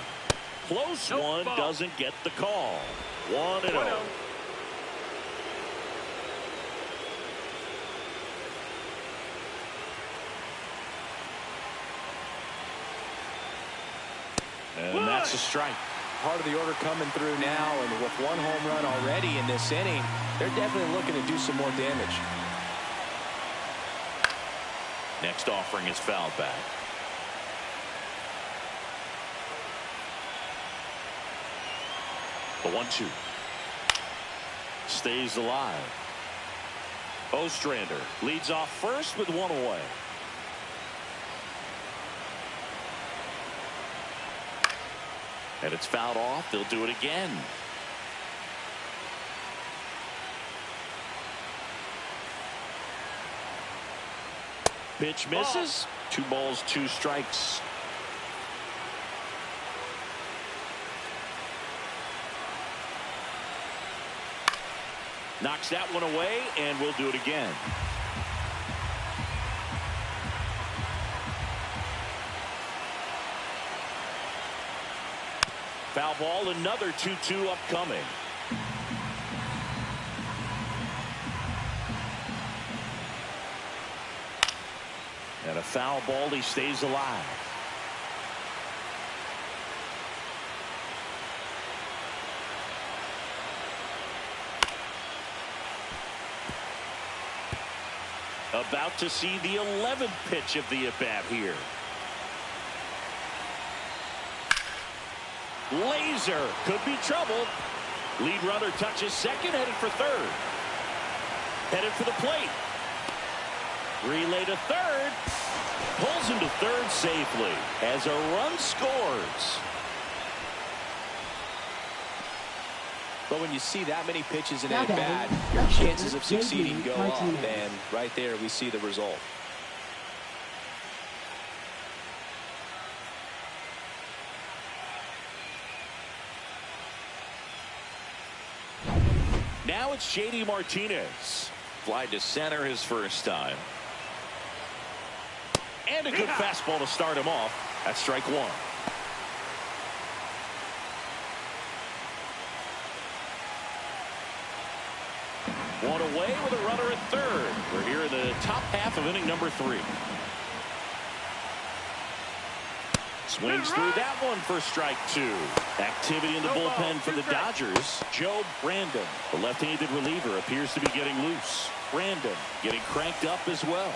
Close one, doesn't get the call. 1-0. And that's a strike. part of the order coming through now, and with one home run already in this inning, they're definitely looking to do some more damage. Next offering is fouled back. The 1-2 stays alive. Ostrander leads off first with one away. And it's fouled off. They'll do it again. Pitch misses. 2 balls, 2 strikes. Knocks that one away, and we'll do it again. Foul ball, another 2-2 upcoming. And a foul ball, he stays alive. About to see the 11th pitch of the at-bat here. Laser could be trouble. Lead runner touches second, headed for third. Headed for the plate. Relay to third. Pulls him to third safely as a run scores. But when you see that many pitches in at bat, your chances of succeeding go up, and right there we see the result. Now it's J.D. Martinez. Fly to center his first time. And a good fastball to start him off. That's strike 1. One away with a runner at third. We're here in the top half of inning number 3. Swings through that one for strike 2. Activity in the bullpen for the Dodgers. Joe Brandon, the left-handed reliever, appears to be getting loose. Brandon getting cranked up as well.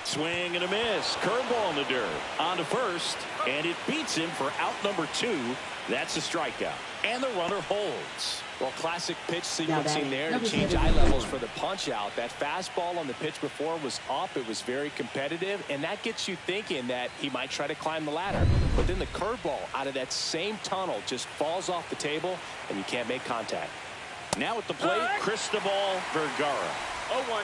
Swing and a miss. Curveball in the dirt. On to first, and it beats him for out number 2. That's a strikeout. And the runner holds. Well, classic pitch sequencing there to change eye levels for the punch out. That fastball on the pitch before was up. It was very competitive, and that gets you thinking that he might try to climb the ladder. But then the curveball out of that same tunnel just falls off the table, and you can't make contact. Now at the plate, Cristobal Vergara. 0-1.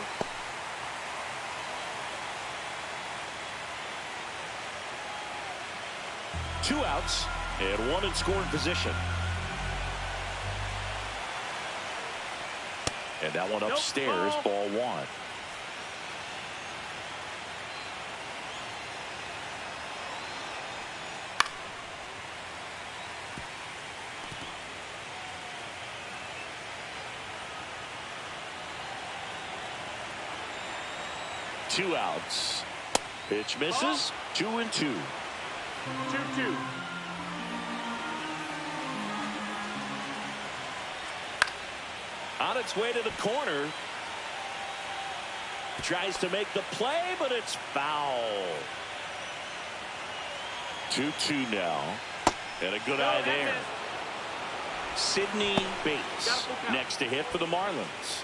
Two outs and one in scoring position. And that one upstairs, ball 1. Two outs. Pitch misses. 2-2. 2-2. On its way to the corner. Tries to make the play, but it's foul. 2-2 now. And a good eye there. Sidney Bates next to hit for the Marlins.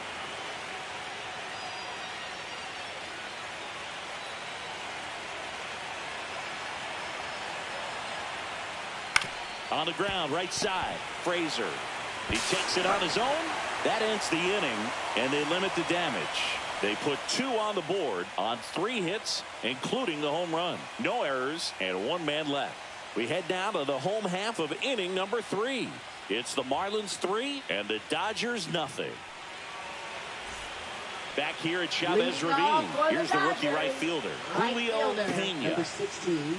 On the ground, right side, Frazier. He takes it on his own. That ends the inning, and they limit the damage. They put 2 on the board on 3 hits, including the home run. No errors, and 1 man left. We head down to the home half of inning number 3. It's the Marlins 3 and the Dodgers nothing. Back here at Chavez Ravine, here's the rookie right fielder, Julio Pena. Number 16.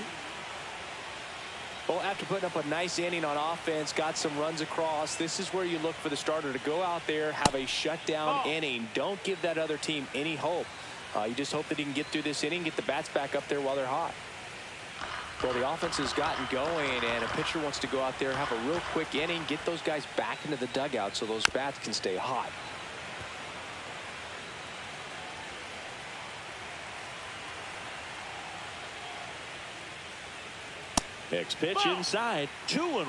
Well, after putting up a nice inning on offense, got some runs across, this is where you look for the starter to go out there, have a shutdown inning. Don't give that other team any hope. You just hope that he can get through this inning, get the bats back up there while they're hot. Well, the offense has gotten going, and a pitcher wants to go out there, have a real quick inning, get those guys back into the dugout so those bats can stay hot. Next pitch inside, 2-1.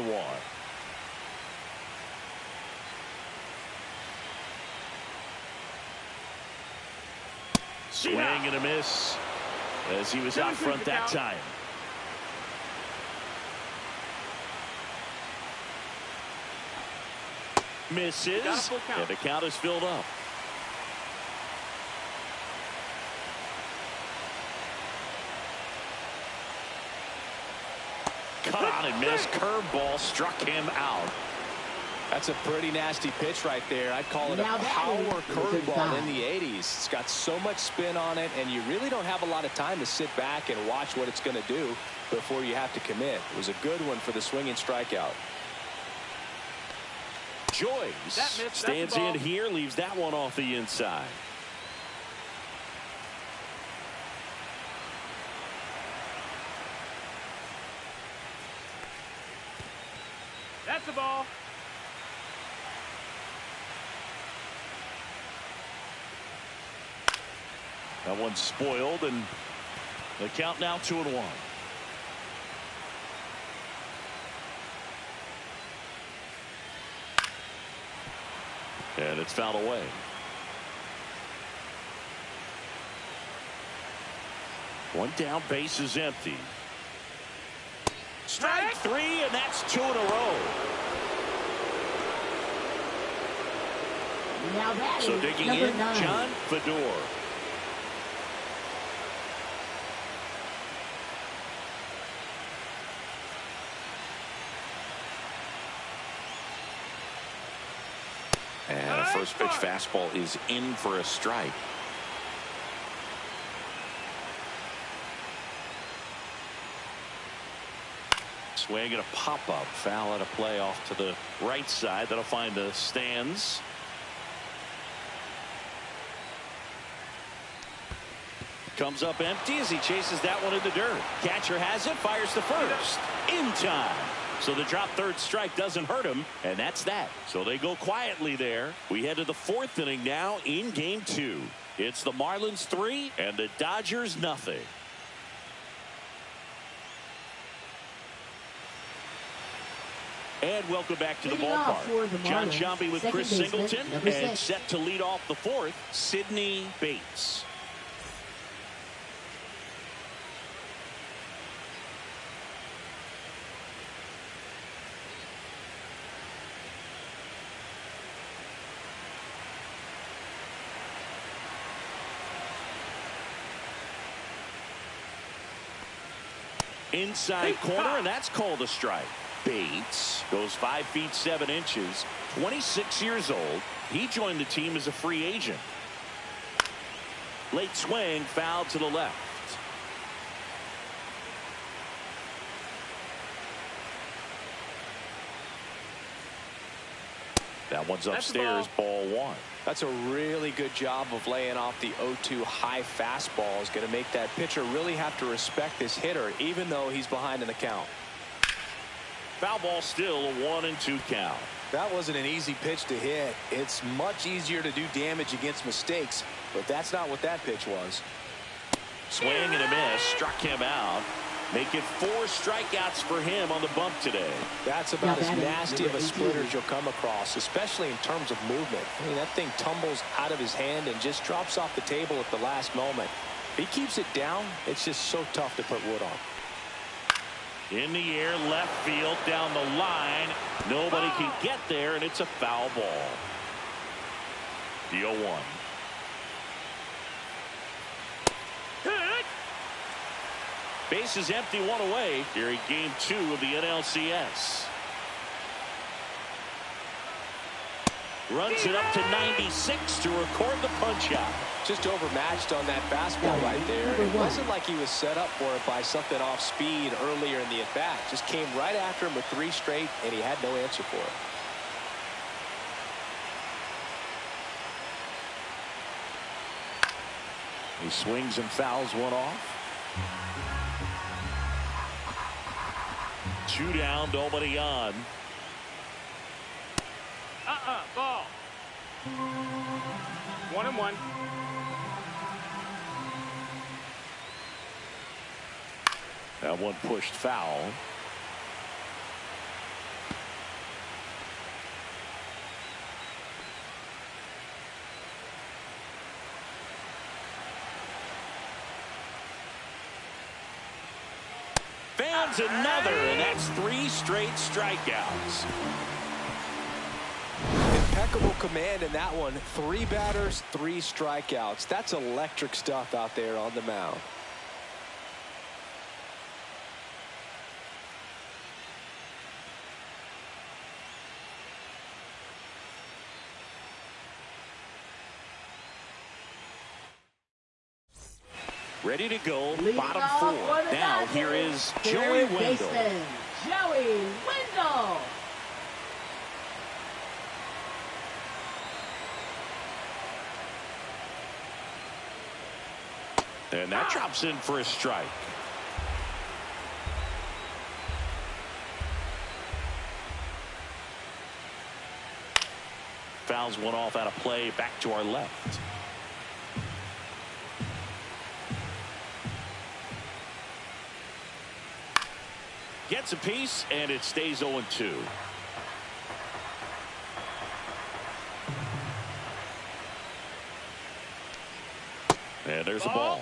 Swing and a miss as he was out front that time. Misses, and the count is filled up. Cut on and missed. Curveball struck him out. That's a pretty nasty pitch right there. I'd call it a power curveball in the 80s. It's got so much spin on it, and you really don't have a lot of time to sit back and watch what it's going to do before you have to commit. It was a good one for the swinging strikeout. Joyce stands in here, leaves that one off the inside. That's the ball. That one's spoiled, and the count now 2-1. And it's fouled away. One down, base is empty. Strike 3, and that's 2 in a row. So digging in, John Fedor. And a first pitch fastball is in for a strike. Swing and a pop-up foul at a play off to the right side. That'll find the stands. Comes up empty as he chases that one in the dirt. Catcher has it, fires to first. In time. So the drop third strike doesn't hurt him, and that's that. So they go quietly there. We head to the 4th inning now in game 2. It's the Marlins 3 and the Dodgers nothing. And welcome back to the ballpark. John Sciambi with Chris Singleton, and set to lead off the 4th, Sidney Bates. Inside corner, and that's called a strike. Bates goes 5 feet 7 inches, 26 years old. He joined the team as a free agent. Late swing, foul to the left. That one's upstairs, ball 1. That's a really good job of laying off the 0-2 high fastball. Is going to make that pitcher really have to respect this hitter, even though he's behind in the count. Foul ball still, a 1-2 count. That wasn't an easy pitch to hit. It's much easier to do damage against mistakes, but that's not what that pitch was. Swing and a miss, struck him out. Make it 4 strikeouts for him on the bump today. That's about as nasty of a splitter as you'll come across, especially in terms of movement. I mean, that thing tumbles out of his hand and just drops off the table at the last moment. If he keeps it down, it's just so tough to put wood on. In the air, left field, down the line. Nobody can get there, and it's a foul ball. The 0-1. Base is empty, 1 away here in game 2 of the NLCS. Runs it up to 96 to record the punch out. Just overmatched on that fastball right there. It wasn't like he was set up for it by something off speed earlier in the at-bat. Just came right after him with 3 straight, and he had no answer for it. He swings and fouls one off. 2 down, nobody on. Ball. 1-1. That one pushed foul. Fans another, and that's 3 straight strikeouts. Impeccable command in that one. 3 batters, 3 strikeouts. That's electric stuff out there on the mound. Ready to go, Leading bottom off 4. for the Now Dodgers, here is Joey third Wendell. baseman, Joey Wendell. And that drops in for a strike. Fouls one off out of play, back to our left. Gets a piece, and it stays 0-2. And there's a ball.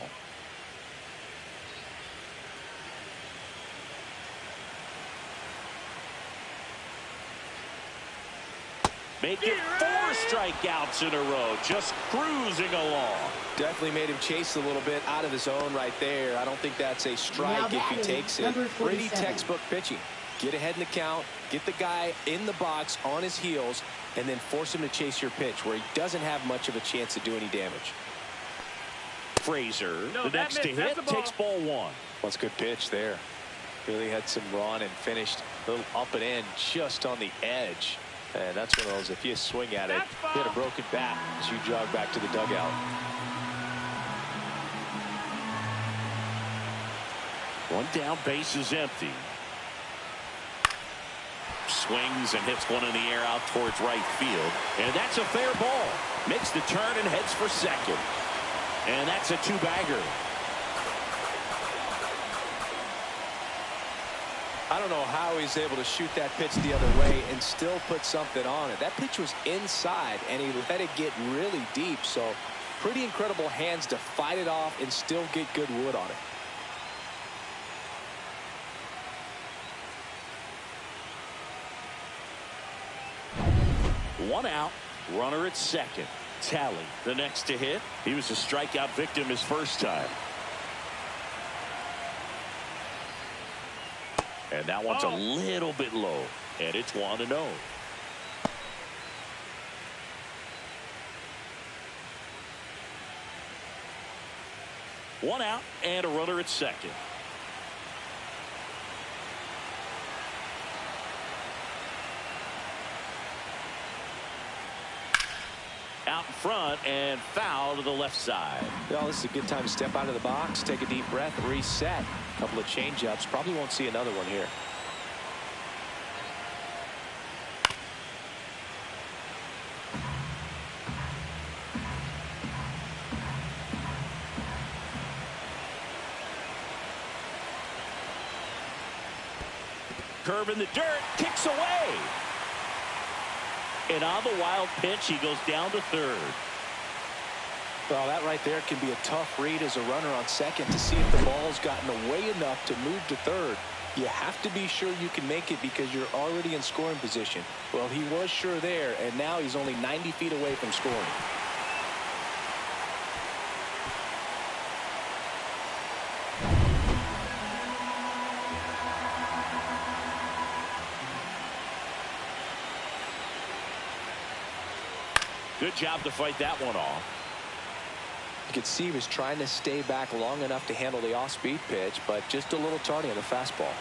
Make it 4 strikeouts in a row, just cruising along. Definitely made him chase a little bit out of his zone right there. I don't think that's a strike if he takes it. Pretty textbook pitching. Get ahead in the count, get the guy in the box on his heels, and then force him to chase your pitch where he doesn't have much of a chance to do any damage. Frazier, the next to hit, takes ball 1. That's a good pitch there. Really had some run and finished a little up and in just on the edge. And that's one of those, if you swing at it, hit a broken bat as you jog back to the dugout. One down, base is empty. Swings and hits one in the air out towards right field. And that's a fair ball. Makes the turn and heads for second. And that's a 2-bagger. I don't know how he's able to shoot that pitch the other way and still put something on it. That pitch was inside, and he let it get really deep. So pretty incredible hands to fight it off and still get good wood on it. One out, runner at second. Tally, the next to hit. He was a strikeout victim his first time. And that one's a little bit low, and it's 1-0. One out and a runner at second. Out in front and foul to the left side. Well, this is a good time to step out of the box, take a deep breath, reset. A couple of change-ups. Probably won't see another one here. Curve in the dirt, kicks away. And on the wild pitch, he goes down to third. Well, that right there can be a tough read as a runner on second to see if the ball's gotten away enough to move to third. You have to be sure you can make it because you're already in scoring position. Well, he was sure there, and now he's only 90 feet away from scoring. Good job to fight that one off. You could see he was trying to stay back long enough to handle the off-speed pitch, but just a little tardy on the fastball.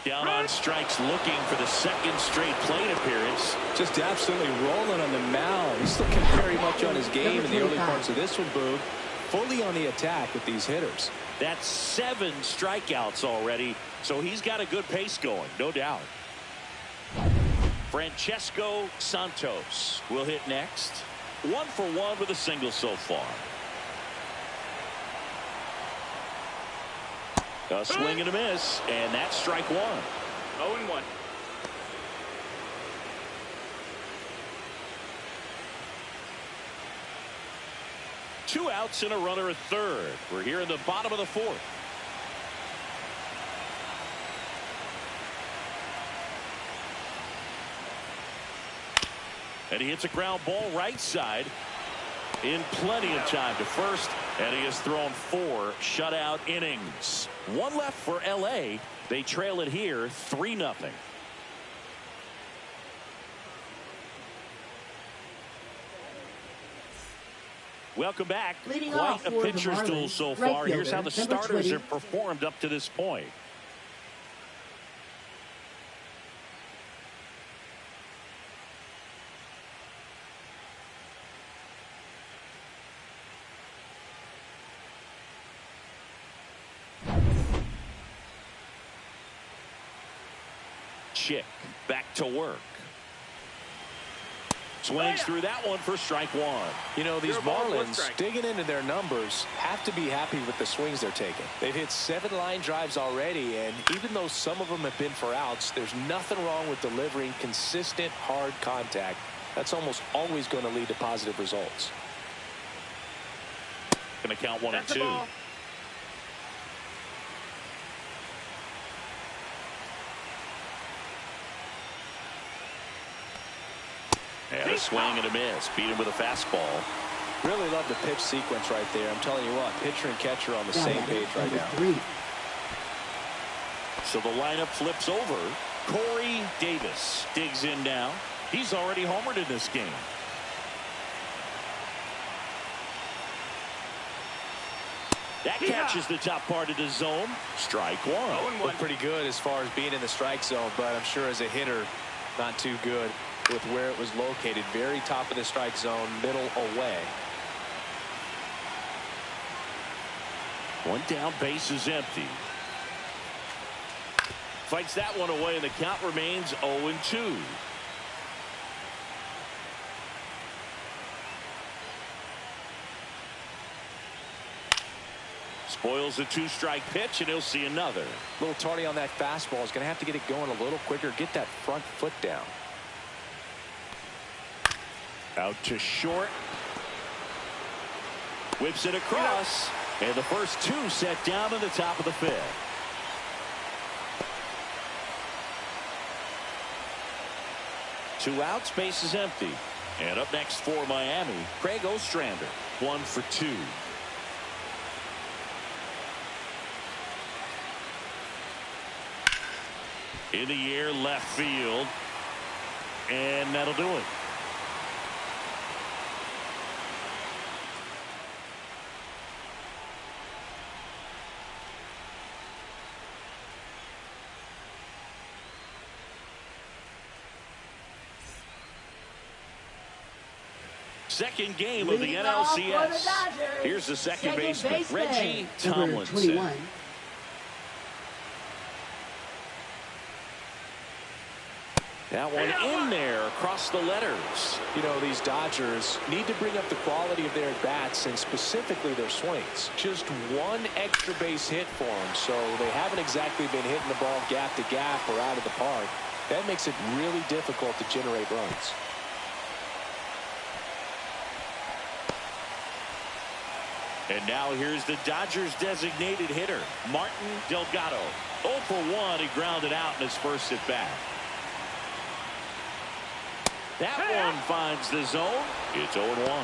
Down on strikes, looking for the second straight plate appearance. Just absolutely rolling on the mound. He's looking very much on his game in the early parts of this one, Boog. Fully on the attack with these hitters. That's 7 strikeouts already, so he's got a good pace going, no doubt. Francesco Santos will hit next. 1 for 1 with a single so far. A swing and a miss, and that's strike 1. 0-1. Two outs and a runner at third. We're here in the bottom of the 4th. And he hits a ground ball right side in plenty of time to first, and he has thrown 4 shutout innings. 1 left for LA. They trail it here 3-0. Welcome back. Leading Quite off a for the pitcher's duel Marlins, so right far. Here's how fielder, the number starters 20. have performed up to this point. Chick back to work. Swings through that one for strike 1. You know, these Marlins, digging into their numbers, have to be happy with the swings they're taking. They've hit 7 line drives already, and even though some of them have been for outs, there's nothing wrong with delivering consistent, hard contact. That's almost always going to lead to positive results. Going to count 1 and 2. And a swing and a miss. Beat him with a fastball. Really love the pitch sequence right there. I'm telling you what, pitcher and catcher on the same page right now. 3. So the lineup flips over. Corey Davis digs in now. He's already homered in this game. That catches the top part of the zone. Strike 1. Looked pretty good as far as being in the strike zone, but I'm sure as a hitter, not too good with where it was located. Very top of the strike zone, middle away. 1 down, base is empty. Fights that one away, and the count remains 0-2. Spoils a 2-strike pitch, and he'll see another. A little tardy on that fastball. Is going to have to get it going a little quicker. Get that front foot down. Out to short. Whips it across. And the first 2 set down in the top of the 5th. Two outs, base is empty. And up next for Miami, Craig Ostrander. 1 for 2. In the air, left field. And that'll do it. Second game of the NLCS. Here's the second baseman, Reggie Tomlinson. That one in there across the letters. You know, these Dodgers need to bring up the quality of their bats and specifically their swings. Just 1 extra base hit for them, so they haven't exactly been hitting the ball gap to gap or out of the park. That makes it really difficult to generate runs. And now here's the Dodgers designated hitter, Martin Delgado. 0 for 1, he grounded out in his first at bat. That one finds the zone. It's 0-1.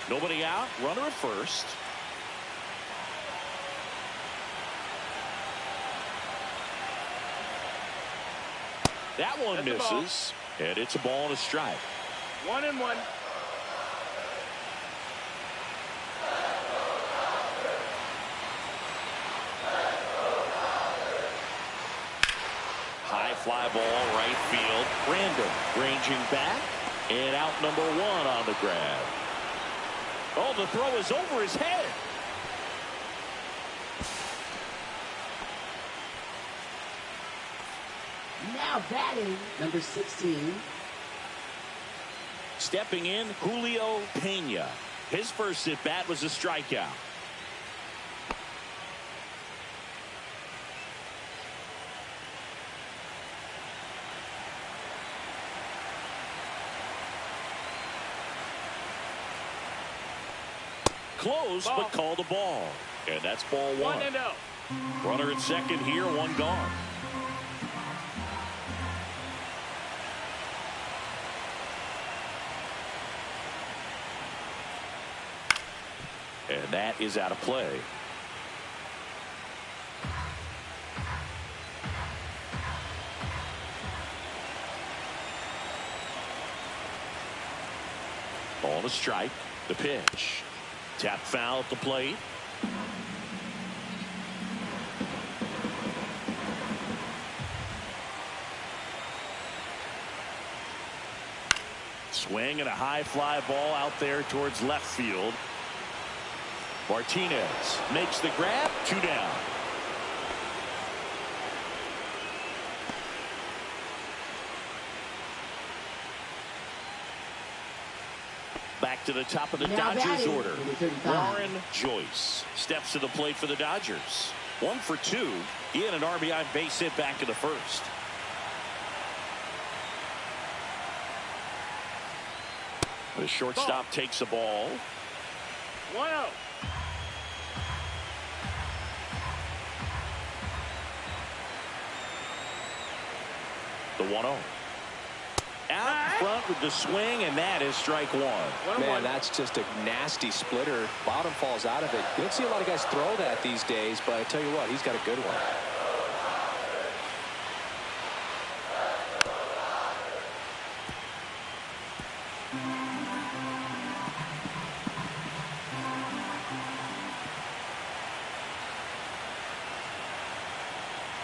Nobody out, runner at first. That one misses, and it's a ball and a strike. 1-1. high fly ball right field. Random ranging back and out number 1 on the grab. Oh, the throw is over his head. Now batting, number 16. Stepping in, Julio Pena. His first at bat was a strikeout. Close, but called a ball. And that's ball 1. 1-0. Runner at second here, 1 gone. And that is out of play. Ball to strike. The pitch. Tap foul at the plate. Swing and a high fly ball out there towards left field. Martinez makes the grab. 2 down. Back to the top of the Dodgers order. Warren Joyce steps to the plate for the Dodgers. 1 for 2. He had an RBI base hit back in the first. The shortstop takes the ball. 1-0. The 1-0. Out front with the swing, and that is strike 1. Man, that's just a nasty splitter. Bottom falls out of it. You don't see a lot of guys throw that these days, but I tell you what, he's got a good one.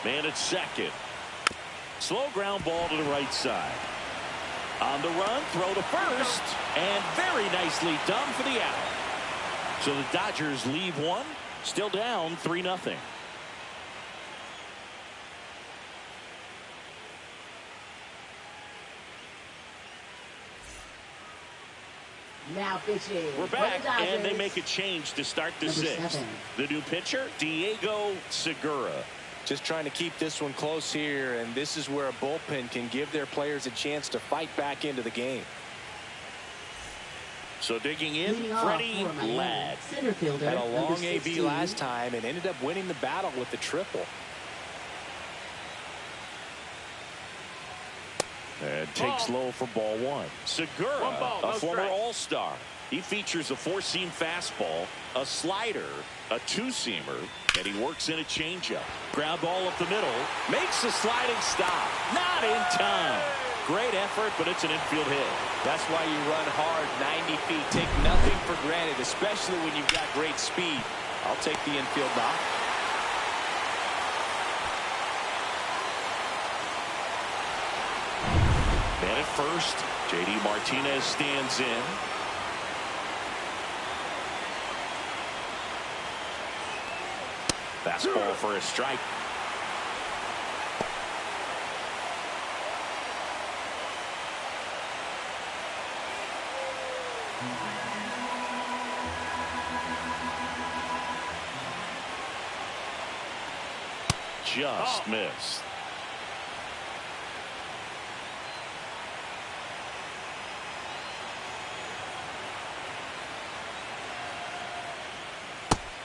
Man at second. Slow ground ball to the right side. On the run, throw to first, and very nicely done for the out. So the Dodgers leave 1, still down 3-0. Now pitching. We're back, and they make a change to start the 6th. The new pitcher, Diego Segura. Just trying to keep this one close here, and this is where a bullpen can give their players a chance to fight back into the game. So digging in, Freddie Ladd. Center fielder, Had a long number AB 16. last time and ended up winning the battle with the triple. And takes low for ball 1. Segura, 1 ball, no a former strike. All-Star. He features a 4-seam fastball, a slider, a 2-seamer, and he works in a changeup. Ground ball up the middle, makes a sliding stop. Not in time. Great effort, but it's an infield hit. That's why you run hard 90 feet. Take nothing for granted, especially when you've got great speed. I'll take the infield knock. Man at first, J.D. Martinez stands in. Fastball for a strike. Just missed.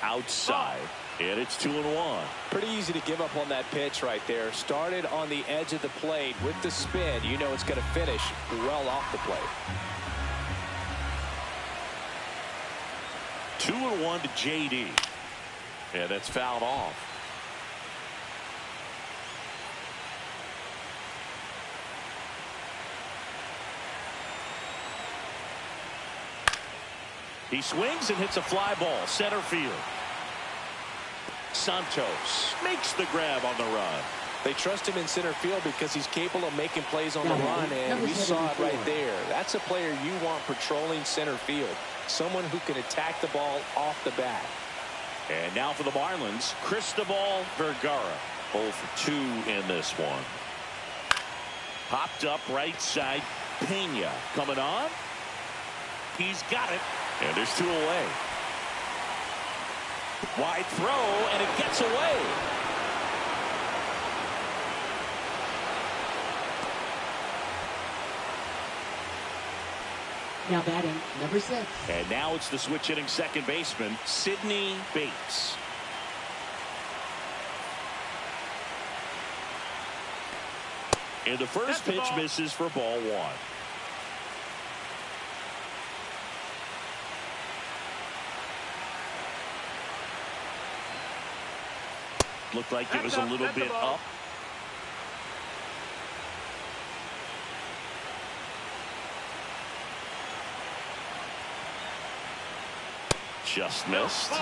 Outside, and it's 2-1. Pretty easy to give up on that pitch right there. Started on the edge of the plate with the spin. You know it's going to finish well off the plate. 2-1 to J.D. Yeah, that's fouled off. He swings and hits a fly ball center field. Santos makes the grab on the run. They trust him in center field because he's capable of making plays on the run, and we saw it right there. That's a player you want patrolling center field, someone who can attack the ball off the bat. And now for the Marlins, Cristobal Vergara. 0 for 2 in this one. Popped up right side. Pena coming on. He's got it. And there's 2 away. Wide throw, and it gets away. Now batting, number 6. And now it's the switch hitting second baseman, Sidney Bates. And the first pitch misses for ball 1. Looked like it was a little bit up. Just missed.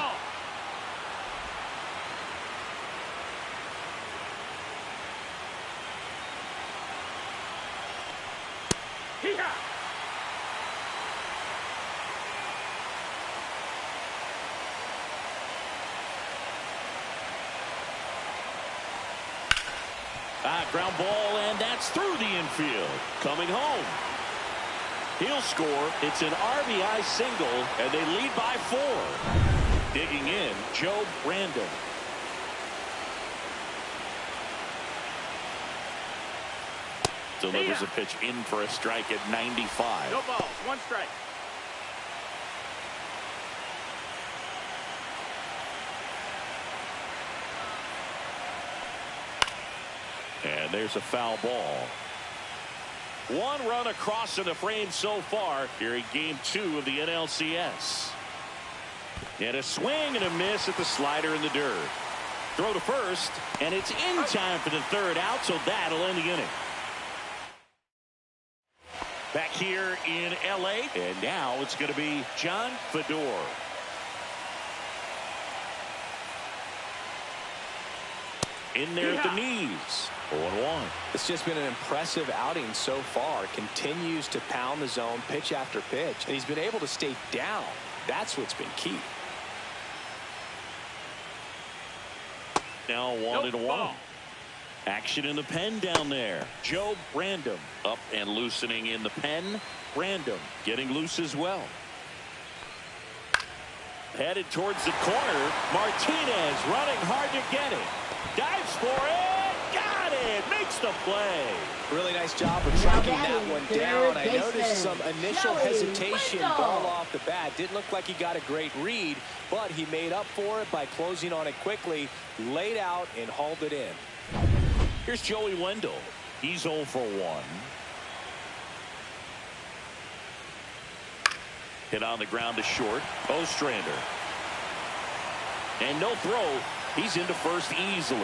Ground ball, and that's through the infield. Coming home. He'll score. It's an RBI single, and they lead by 4. Digging in, Joe Brandon. Delivers a pitch in for a strike at 95. No balls, 1 strike. And there's a foul ball. 1 run across in the frame so far here in game 2 of the NLCS. And a swing and a miss at the slider in the dirt. Throw to first, and it's in time for the 3rd out, so that'll end the inning. Back here in LA, and now it's going to be John Fedor. In there at the knees. 0-1. It's just been an impressive outing so far. Continues to pound the zone pitch after pitch, and he's been able to stay down. That's what's been key. Now 1-1. Action in the pen down there. Joe Brandon up and loosening in the pen. Brandon getting loose as well. Headed towards the corner. Martinez running hard to get it. Dives for it. Got it. Makes the play. Really nice job of tracking that one down. I noticed some initial hesitation. Ball off the bat. Didn't look like he got a great read, but he made up for it by closing on it quickly, laid out, and hauled it in. Here's Joey Wendell. He's 0 for 1. Hit on the ground to short. Ostrander. And no throw. He's into first easily.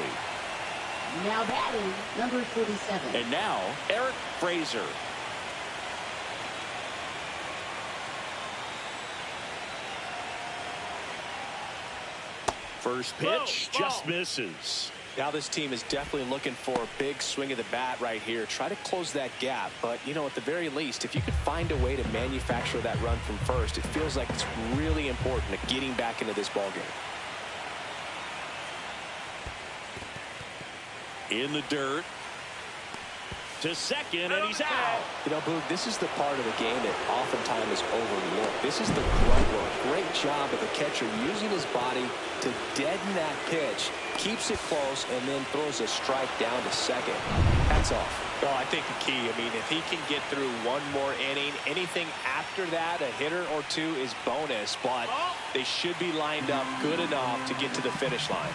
Now batting, number 47. And now, Eric Fraser. First pitch just misses. Now this team is definitely looking for a big swing of the bat right here. Try to close that gap. But, you know, at the very least, if you could find a way to manufacture that run from first, it feels like it's really important to getting back into this ballgame. In the dirt. To second, and he's out. You know, Boog, this is the part of the game that oftentimes is overlooked. This is the grunt work. Great job of the catcher using his body to deaden that pitch, keeps it close, and then throws a strike down to second. Hats off. Well, I think the key, I mean, if he can get through one more inning, anything after that, a hitter or two is bonus, but they should be lined up good enough to get to the finish line.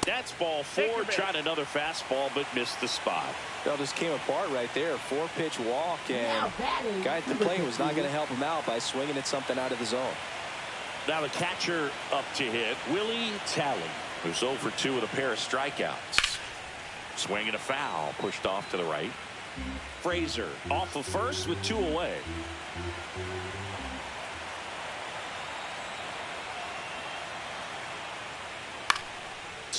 That's ball 4. Tried another fastball, but missed the spot. Well, just came apart right there. 4-pitch walk, and guy at the plate was not going to help him out by swinging at something out of the zone. Now the catcher up to hit, Willie Talley, who's 0 for 2 with a pair of strikeouts. Swinging a foul, pushed off to the right. Fraser off of first with 2 away.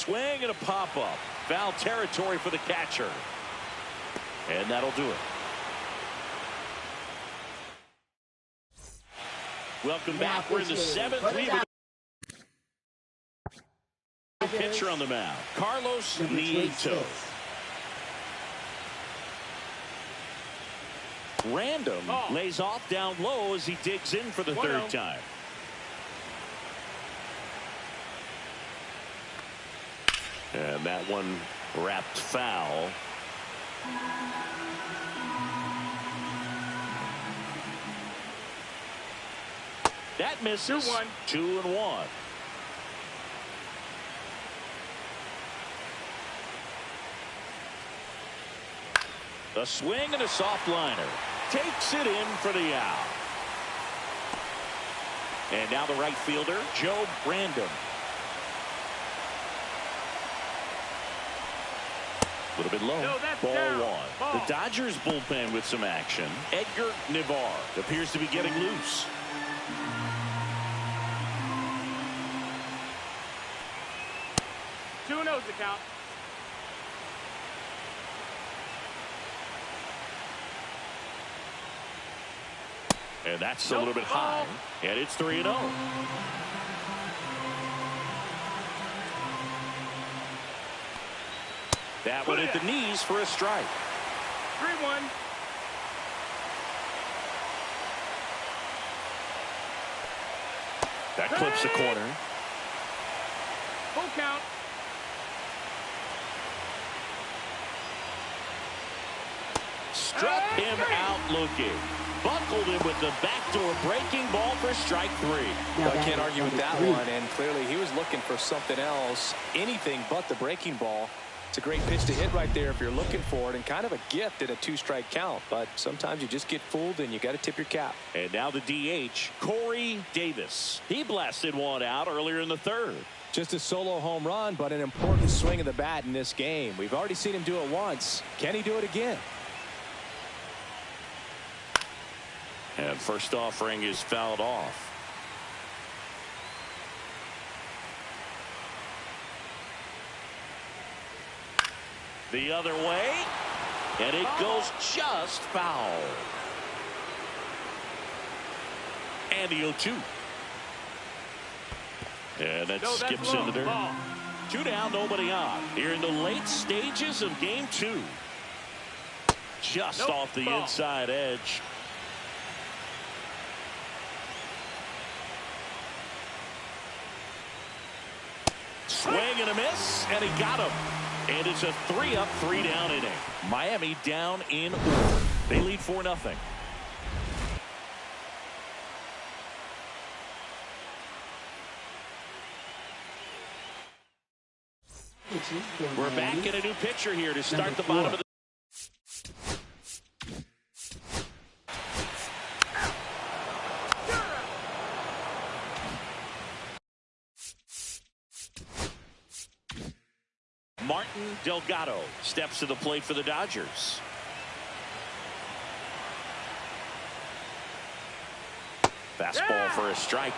swing and a pop-up. Foul territory for the catcher. And that'll do it. Welcome back. We're in the 7th. Pitcher on the mound, Carlos Nieto. Random lays off down low as he digs in for the third time. And that one wrapped foul. That misses. 2-1. A swing and a soft liner. Takes it in for the out. And now the right fielder, Joe Random. A little bit low. No, Ball down. one. Ball. The Dodgers bullpen with some action. Edgar Navarre appears to be getting loose. Two no's the count. And that's a little bit high. And it's 3-0. That one at the knees for a strike. 3-1. That clips the corner. Full count. Struck him out looking. Buckled him with the backdoor breaking ball for strike 3. Well, I can't argue with that one, and clearly he was looking for something else, anything but the breaking ball. It's a great pitch to hit right there if you're looking for it, and kind of a gift at a 2-strike count, but sometimes you just get fooled and you got to tip your cap. And now the DH, Corey Davis. He blasted one out earlier in the third. Just a solo home run, but an important swing of the bat in this game. We've already seen him do it once. Can he do it again? And first offering is fouled off. The other way, and it goes just foul. And the 0-2. And that skips into there. 2 down, nobody on. Here in the late stages of game 2. Just off the inside edge. Swing and a miss, and he got him. And it's a 3-up, 3-down inning. Miami down in order. They lead 4-0. We're back in a new pitcher here to start the bottom of the. Martin Delgado steps to the plate for the Dodgers. Fastball for a strike.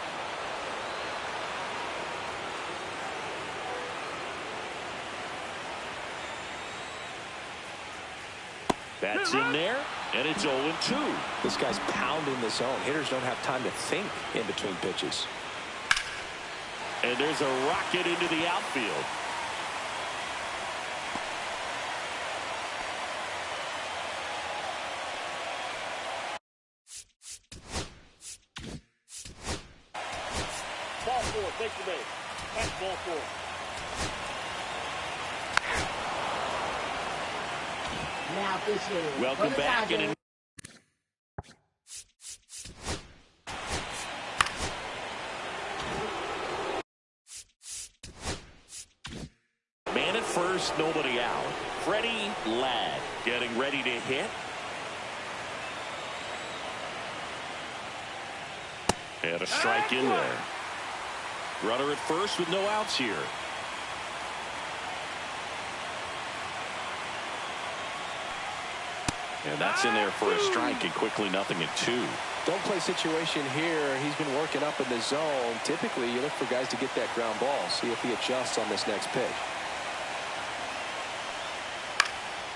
That's in there, and it's 0-2. This guy's pounding the zone. Hitters don't have time to think in between pitches. And there's a rocket into the outfield. Ball 4. Take the base. That's ball 4. Now pitching. Welcome back. And man at first, nobody out. Freddie Ladd getting ready to hit. And a strike in there. Runner at first with no outs here. And that's in there for a strike, and quickly 0-2. Don't play situation here. He's been working up in the zone. Typically, you look for guys to get that ground ball. See if he adjusts on this next pitch.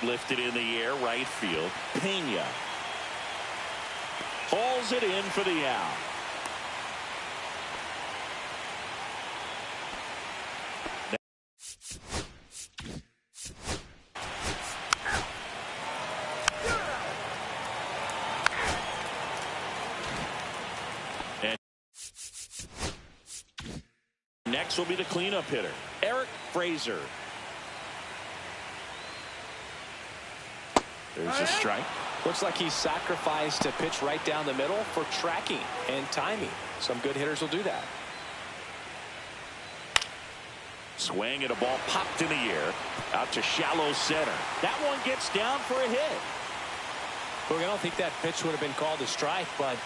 Lifted in the air, right field. Pena hauls it in for the out. And next will be the cleanup hitter, Eric Fraser. There's a strike. Looks like he sacrificed to pitch right down the middle for tracking and timing. Some good hitters will do that. Swing and a ball popped in the air out to shallow center. That one gets down for a hit. Look, I don't think that pitch would have been called a strike, but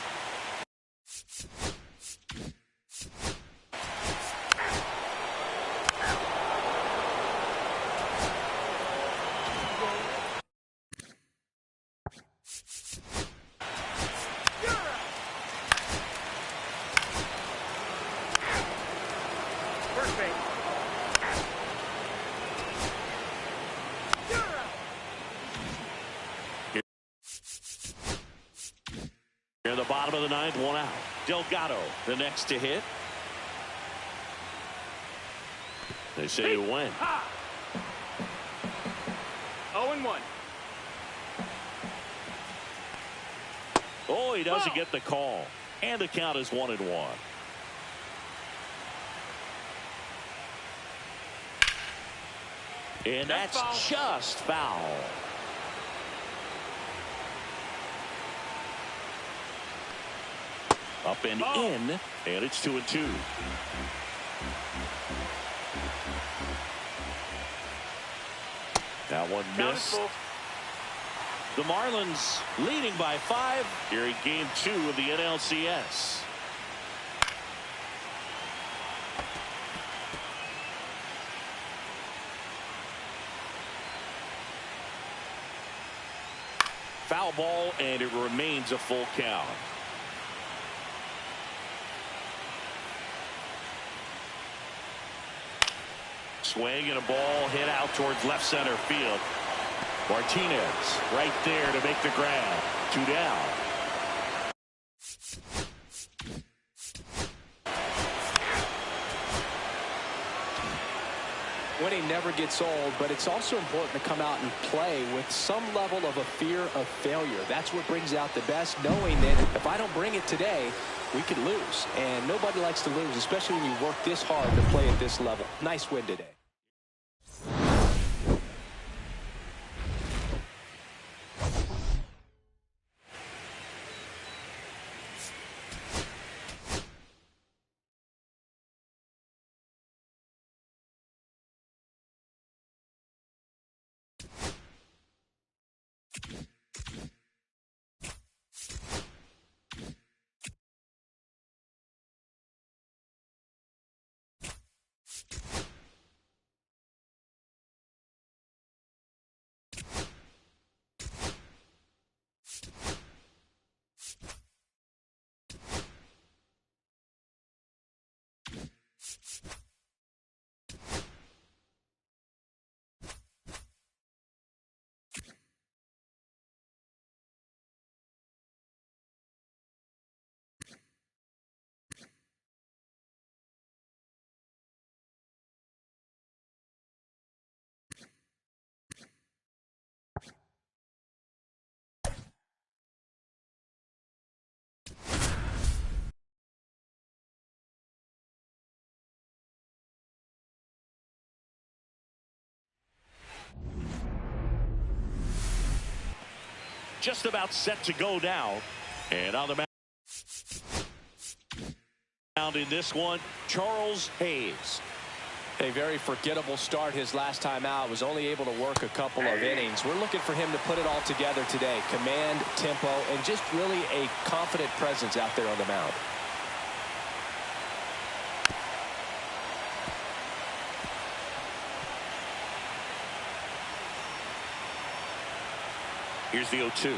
in the bottom of the ninth, one out. Delgado, the next to hit. They say you win. 0-1. Oh, he doesn't get the call. And the count is 1-1. And that's just foul. Up and in, and it's 2-2. That one missed. The Marlins leading by 5 here in Game 2 of the NLCS. Foul ball, and it remains a full count. Swing and a ball hit out towards left center field. Martinez right there to make the grab. 2 down. winning never gets old, but it's also important to come out and play with some level of a fear of failure. That's what brings out the best, knowing that if I don't bring it today, we could lose. And nobody likes to lose, especially when you work this hard to play at this level. Nice win today. Just about set to go now. And on the mound in this one, Charles Hayes. A very forgettable start his last time out. Was only able to work a couple of innings. We're looking for him to put it all together today. Command, tempo, and just really a confident presence out there on the mound. Here's the 0-2.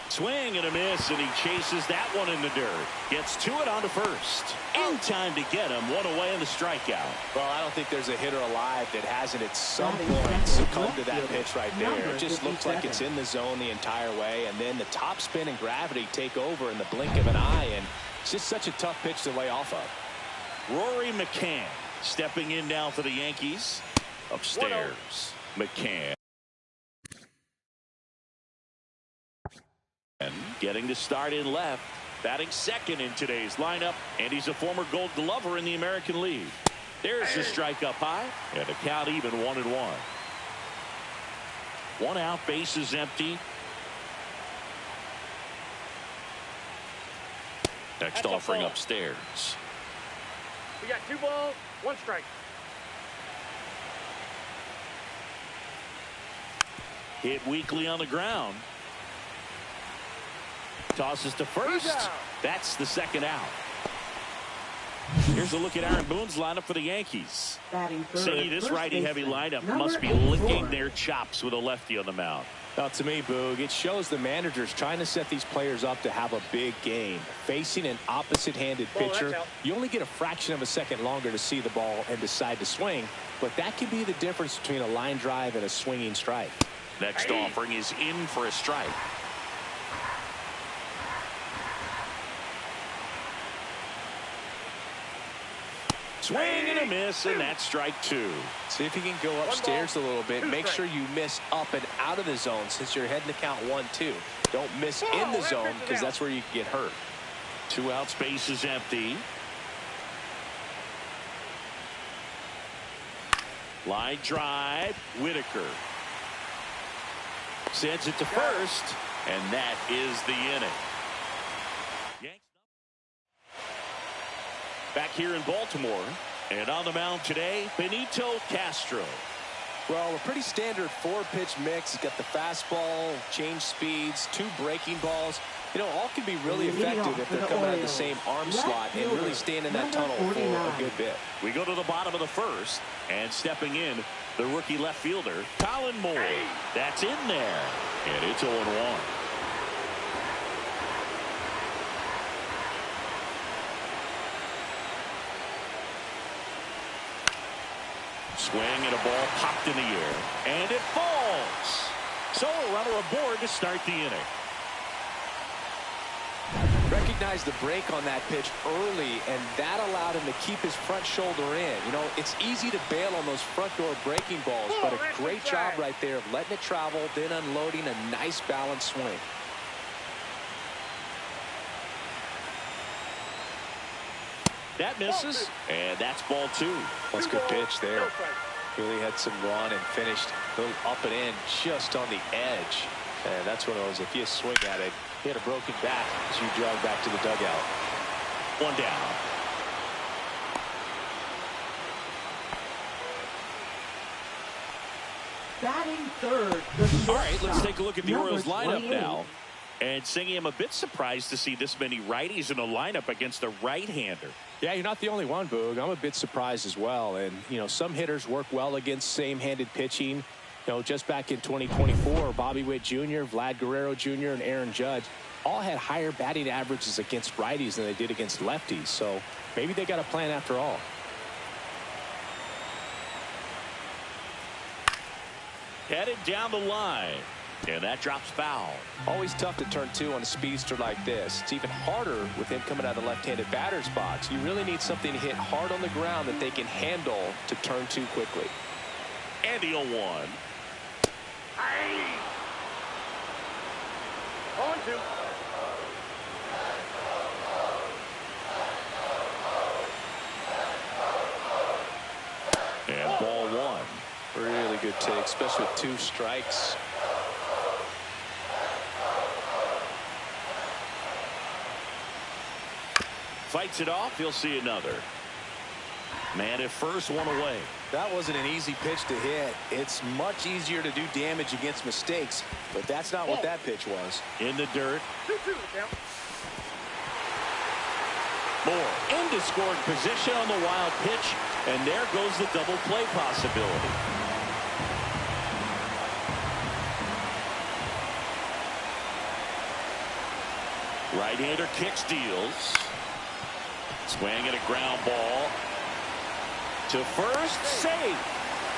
Swing and a miss, and he chases that one in the dirt. Gets to it on to first. In time to get him. One away in the strikeout. Well, I don't think there's a hitter alive that hasn't at some point succumbed to that pitch right there. It just looks like it's in the zone the entire way, and then the top spin and gravity take over in the blink of an eye, and it's just such a tough pitch to lay off of. Rory McCann stepping in now for the Yankees. Upstairs, McCann. And getting to start in left, batting second in today's lineup, and he's a former Gold Glover in the American League. There's the strike up high, and the count even 1-1. One out, base is empty. Next offering upstairs. We got 2 balls, 1 strike. Hit weakly on the ground. Tosses to first. That's the second out. Here's a look at Aaron Boone's lineup for the Yankees. See, this righty-heavy lineup must be licking their chops with a lefty on the mound. Now, to me, Boog, it shows the managers trying to set these players up to have a big game. Facing an opposite-handed pitcher, you only get a fraction of a second longer to see the ball and decide to swing, but that can be the difference between a line drive and a swinging strike. Next offering is in for a strike. Swing and a miss, and that's strike 2. See if you can go upstairs a little bit. Make sure you miss up and out of the zone since you're heading to count 1-2. Don't miss in the zone because that's where you can get hurt. 2 outs, base is empty. Line drive, Whitaker. Sends it to first, and that is the inning. Back here in Baltimore, and on the mound today, Benito Castro. Well, a pretty standard 4-pitch mix. He's got the fastball, change speeds, 2 breaking balls. You know, all can be really effective if they're coming out of the same arm slot and really staying in that tunnel for a good bit. We go to the bottom of the first, and stepping in, the rookie left fielder, Colin Moore. That's in there, and it's 0-1. Swing and a ball popped in the air, and it falls. So a runner aboard to start the inning. Recognized the break on that pitch early, and that allowed him to keep his front shoulder in. You know, it's easy to bail on those front door breaking balls, but a great job right there of letting it travel, then unloading a nice balanced swing. That misses, and that's ball 2. That's a good pitch there. Really had some run and finished a little up and in just on the edge. And that's one of those, if you swing at it, he had a broken back as you jog back to the dugout. 1 down. Batting third. All right, let's take a look at the Orioles lineup now. And Singy, I'm a bit surprised to see this many righties in a lineup against a right-hander. Yeah, you're not the only one, Boog. I'm a bit surprised as well. And, you know, some hitters work well against same-handed pitching. You know, just back in 2024, Bobby Witt Jr., Vlad Guerrero Jr., and Aaron Judge all had higher batting averages against righties than they did against lefties. So maybe they got a plan after all. Headed down the line. And that drops foul. Always tough to turn 2 on a speedster like this. It's even harder with him coming out of the left-handed batter's box. You really need something to hit hard on the ground that they can handle to turn 2 quickly. And the 0-1. On 2. And ball 1. Really good take, especially with 2 strikes. Fights it off. He'll see another. Man at first, 1 away. That wasn't an easy pitch to hit. It's much easier to do damage against mistakes, but that's not what that pitch was. In the dirt. 2-2 now. Moore into scoring position on the wild pitch, and there goes the double play possibility. Right-hander kicks, deals. Swing and a ground ball to first, safe.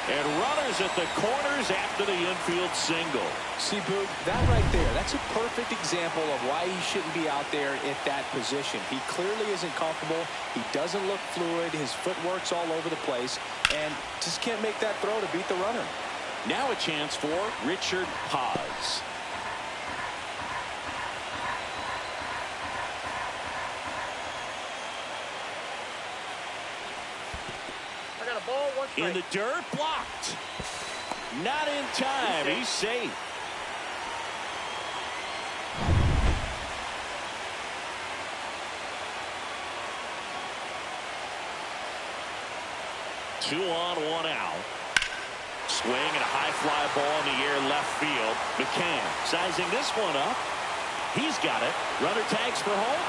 And runners at the corners after the infield single. See, Boog, that right there, that's a perfect example of why he shouldn't be out there at that position. He clearly isn't comfortable. He doesn't look fluid. His footwork's all over the place, and just can't make that throw to beat the runner. Now a chance for Richard Paz. Ball, in the dirt, blocked. Not in time. He's safe. Two on, one out. Swing and a high fly ball in the air left field. McCann sizing this one up. He's got it. Runner tags for home.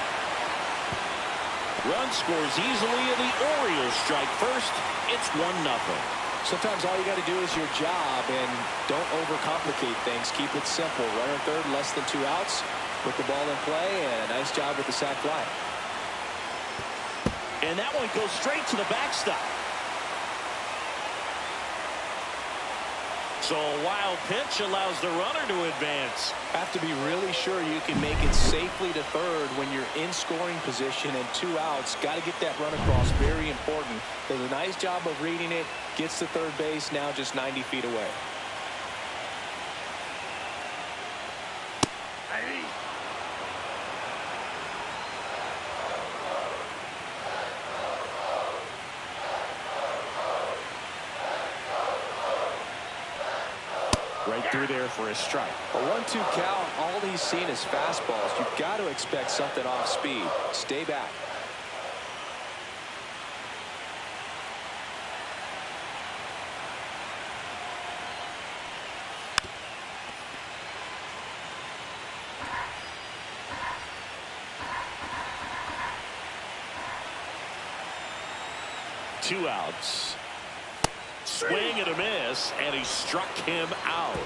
Run scores easily, and the Orioles strike first. It's 1-0. Sometimes all you got to do is your job, and don't overcomplicate things. Keep it simple. Runner third, less than 2 outs. Put the ball in play, and a nice job with the sac fly. And that one goes straight to the backstop. So a wild pitch allows the runner to advance. Have to be really sure you can make it safely to third when you're in scoring position and 2 outs. Got to get that run across. Very important. Does a nice job of reading it. Gets to third base. Now just 90 feet away. Right through there for a strike. A 1-2 count. All he's seen is fastballs. You've got to expect something off speed. Stay back. Two outs. Swing and a miss, and he struck him out.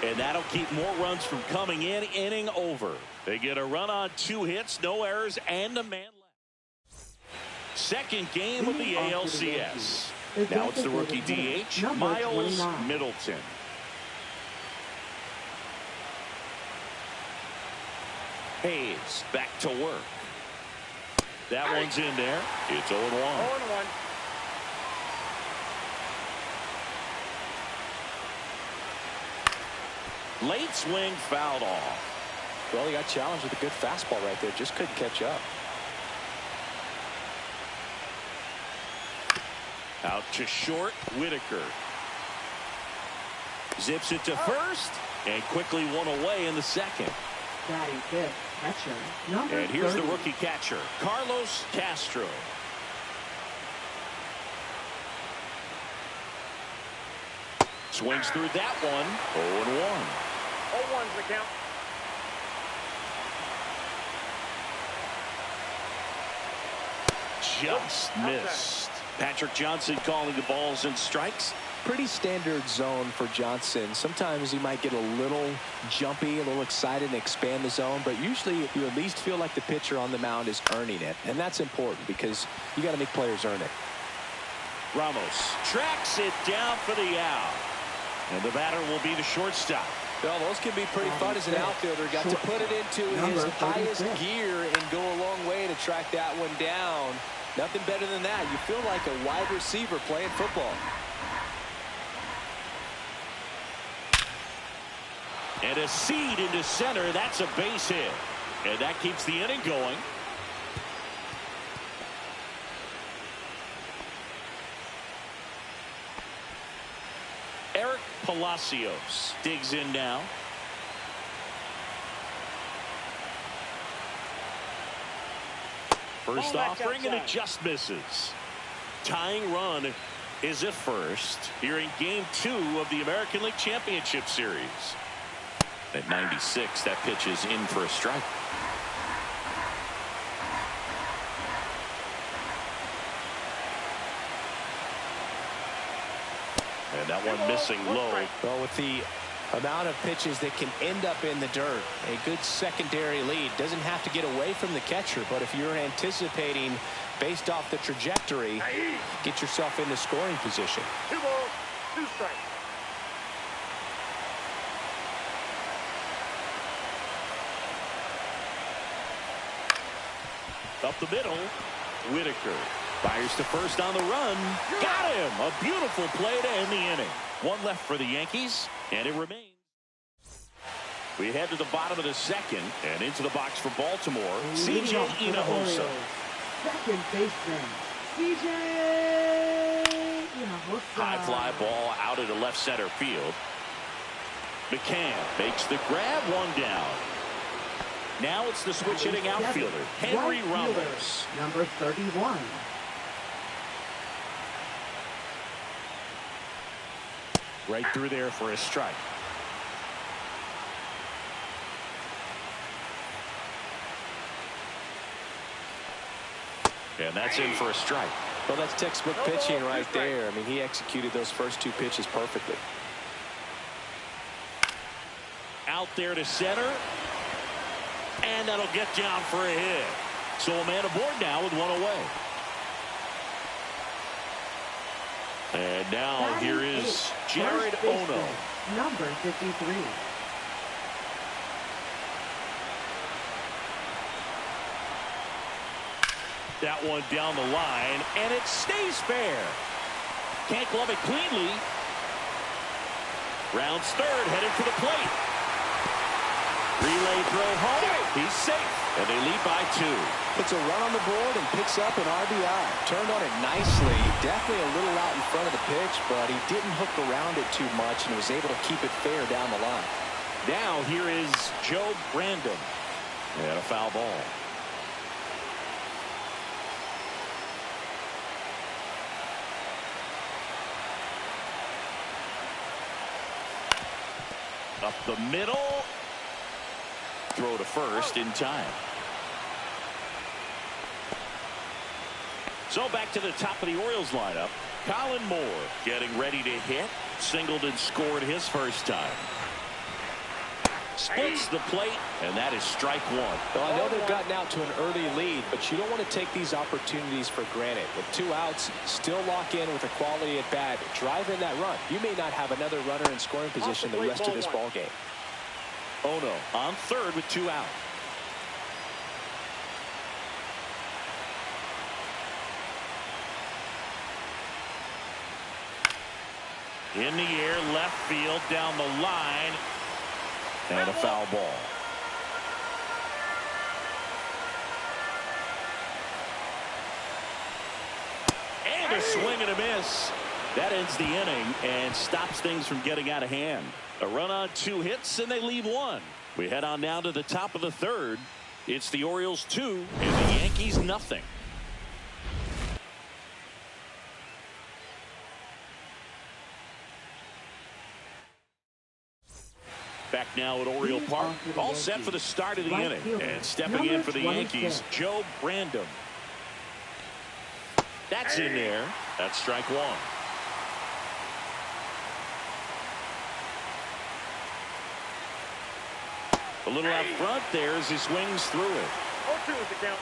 And that'll keep more runs from coming in. Inning over. They get a run on 2 hits, no errors, and a man left. Second game of the ALCS. Now it's the rookie DH, Miles Middleton. Hayes back to work. That one's in there. It's 0-1. 0-1. Late swing fouled off. Well, he got challenged with a good fastball right there. Just couldn't catch up. Out to short, Whitaker. Zips it to first, and quickly one away in the second. Batting fifth, catcher, number And here's 30. the rookie catcher, Carlos Castro. Swings through that one, 0-1. 0-1's the count. Just missed. Patrick Johnson calling the balls and strikes. Pretty standard zone for Johnson. Sometimes he might get a little jumpy, a little excited and expand the zone, but usually you at least feel like the pitcher on the mound is earning it, and that's important because you got to make players earn it. Ramos tracks it down for the out, and the batter will be the shortstop. Well, those can be pretty fun as an outfielder. Got to put it into his highest gear and go a long way to track that one down. Nothing better than that. You feel like a wide receiver playing football. And a seed into center. That's a base hit. And that keeps the inning going. Eric Palacios digs in now. First offering, and it just misses. Tying run is at first here in Game 2 of the American League Championship Series. At 96, that pitch is in for a strike. And that one missing low. Well, with the Amount of pitches that can end up in the dirt. A good secondary lead. Doesn't have to get away from the catcher, but if you're anticipating based off the trajectory, get yourself into scoring position. 2 balls, 2 strikes. Up the middle, Whitaker fires to first on the run. Got him! A beautiful play to end the inning. 1 left for the Yankees, and it remains. We head to the bottom of the second, and into the box for Baltimore, C.J. Inahosa. Second baseman, C.J. Inahosa. High fly ball out into left center field. McCann makes the grab, 1 down. Now it's the switch hitting outfielder, Henry Ramos. Number 31. Right through there for a strike. And that's in for a strike. Well, that's textbook pitching right there. I mean, he executed those first 2 pitches perfectly. Out there to center. And that'll get down for a hit. So a man aboard now with 1 away. And now here is Jared Ono. Number 53. That one down the line, and it stays fair. Can't glove it cleanly. Rounds third, headed for the plate. Relay throw home. He's safe, and they lead by 2. Puts a run on the board and picks up an RBI. Turned on it nicely. Definitely a little out in front of the pitch, but he didn't hook around it too much and was able to keep it fair down the line. Now here is Joe Brandon. And a foul ball. Up the middle. Throw to first in time. So back to the top of the Orioles lineup. Colin Moore getting ready to hit. Singled and scored his first time. Splits the plate, and that is strike 1. Well, I know they've gotten out to an early lead, but you don't want to take these opportunities for granted. With 2 outs, still lock in with a quality at bat. Drive in that run. You may not have another runner in scoring position the rest of this ball game. Ono on third with 2 out. In the air, left field, down the line. And a foul ball. And a swing and a miss. That ends the inning and stops things from getting out of hand. A run on 2 hits, and they leave 1. We head on down to the top of the third. It's the Orioles 2 and the Yankees nothing. Back now at Oriole Park, all set for the start of the inning. And stepping in for the Yankees, Joe Brandon. That's in there. That's strike 1. A little out front there as he swings through it. 0-2 is the count.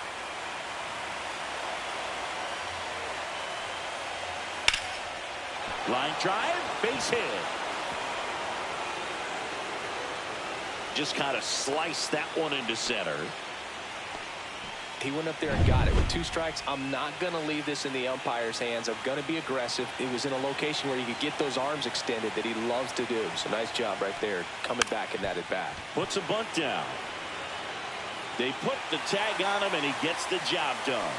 Line drive, base hit. Just kind of sliced that one into center. He went up there and got it. With 2 strikes, I'm not going to leave this in the umpire's hands. I'm going to be aggressive. It was in a location where he could get those arms extended that he loves to do. So nice job right there, coming back in that at bat. Puts a bunt down. They put the tag on him, and he gets the job done.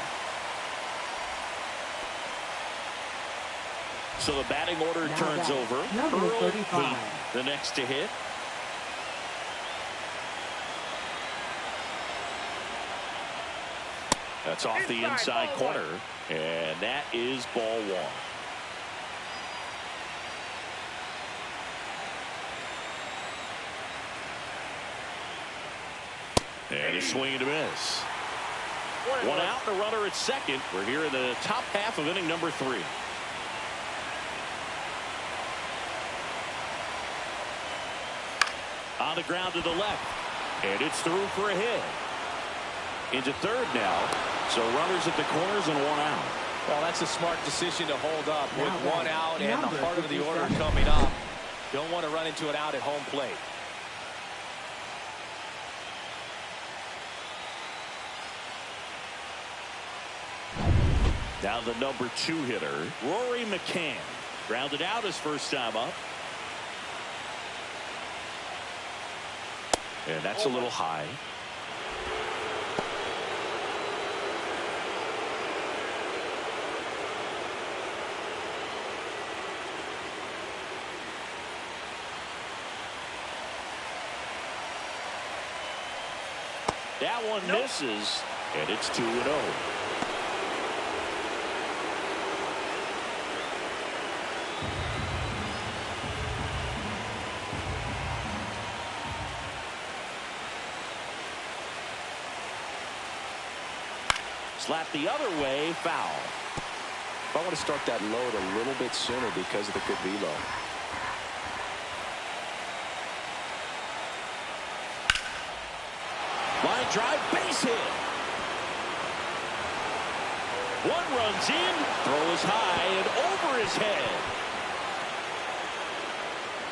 So the batting order turns over. Earl Payton, the next to hit. That's off the inside corner, and that is ball 1. And a swing and a miss. 1 out, and a runner at second. We're here in the top half of inning number 3. On the ground to the left. And it's through for a hit. Into third now. So runners at the corners and one out. Well, that's a smart decision to hold up with one out and the heart of the order coming up. Don't want to run into an out at home plate. Now the number 2 hitter, Rory McCann. Grounded out his first time up. And that's a little high. That one misses, and it's 2-0. Slap the other way, foul. I want to start that load a little bit sooner because of the good velo. Line drive, base hit. One runs in, throws high and over his head.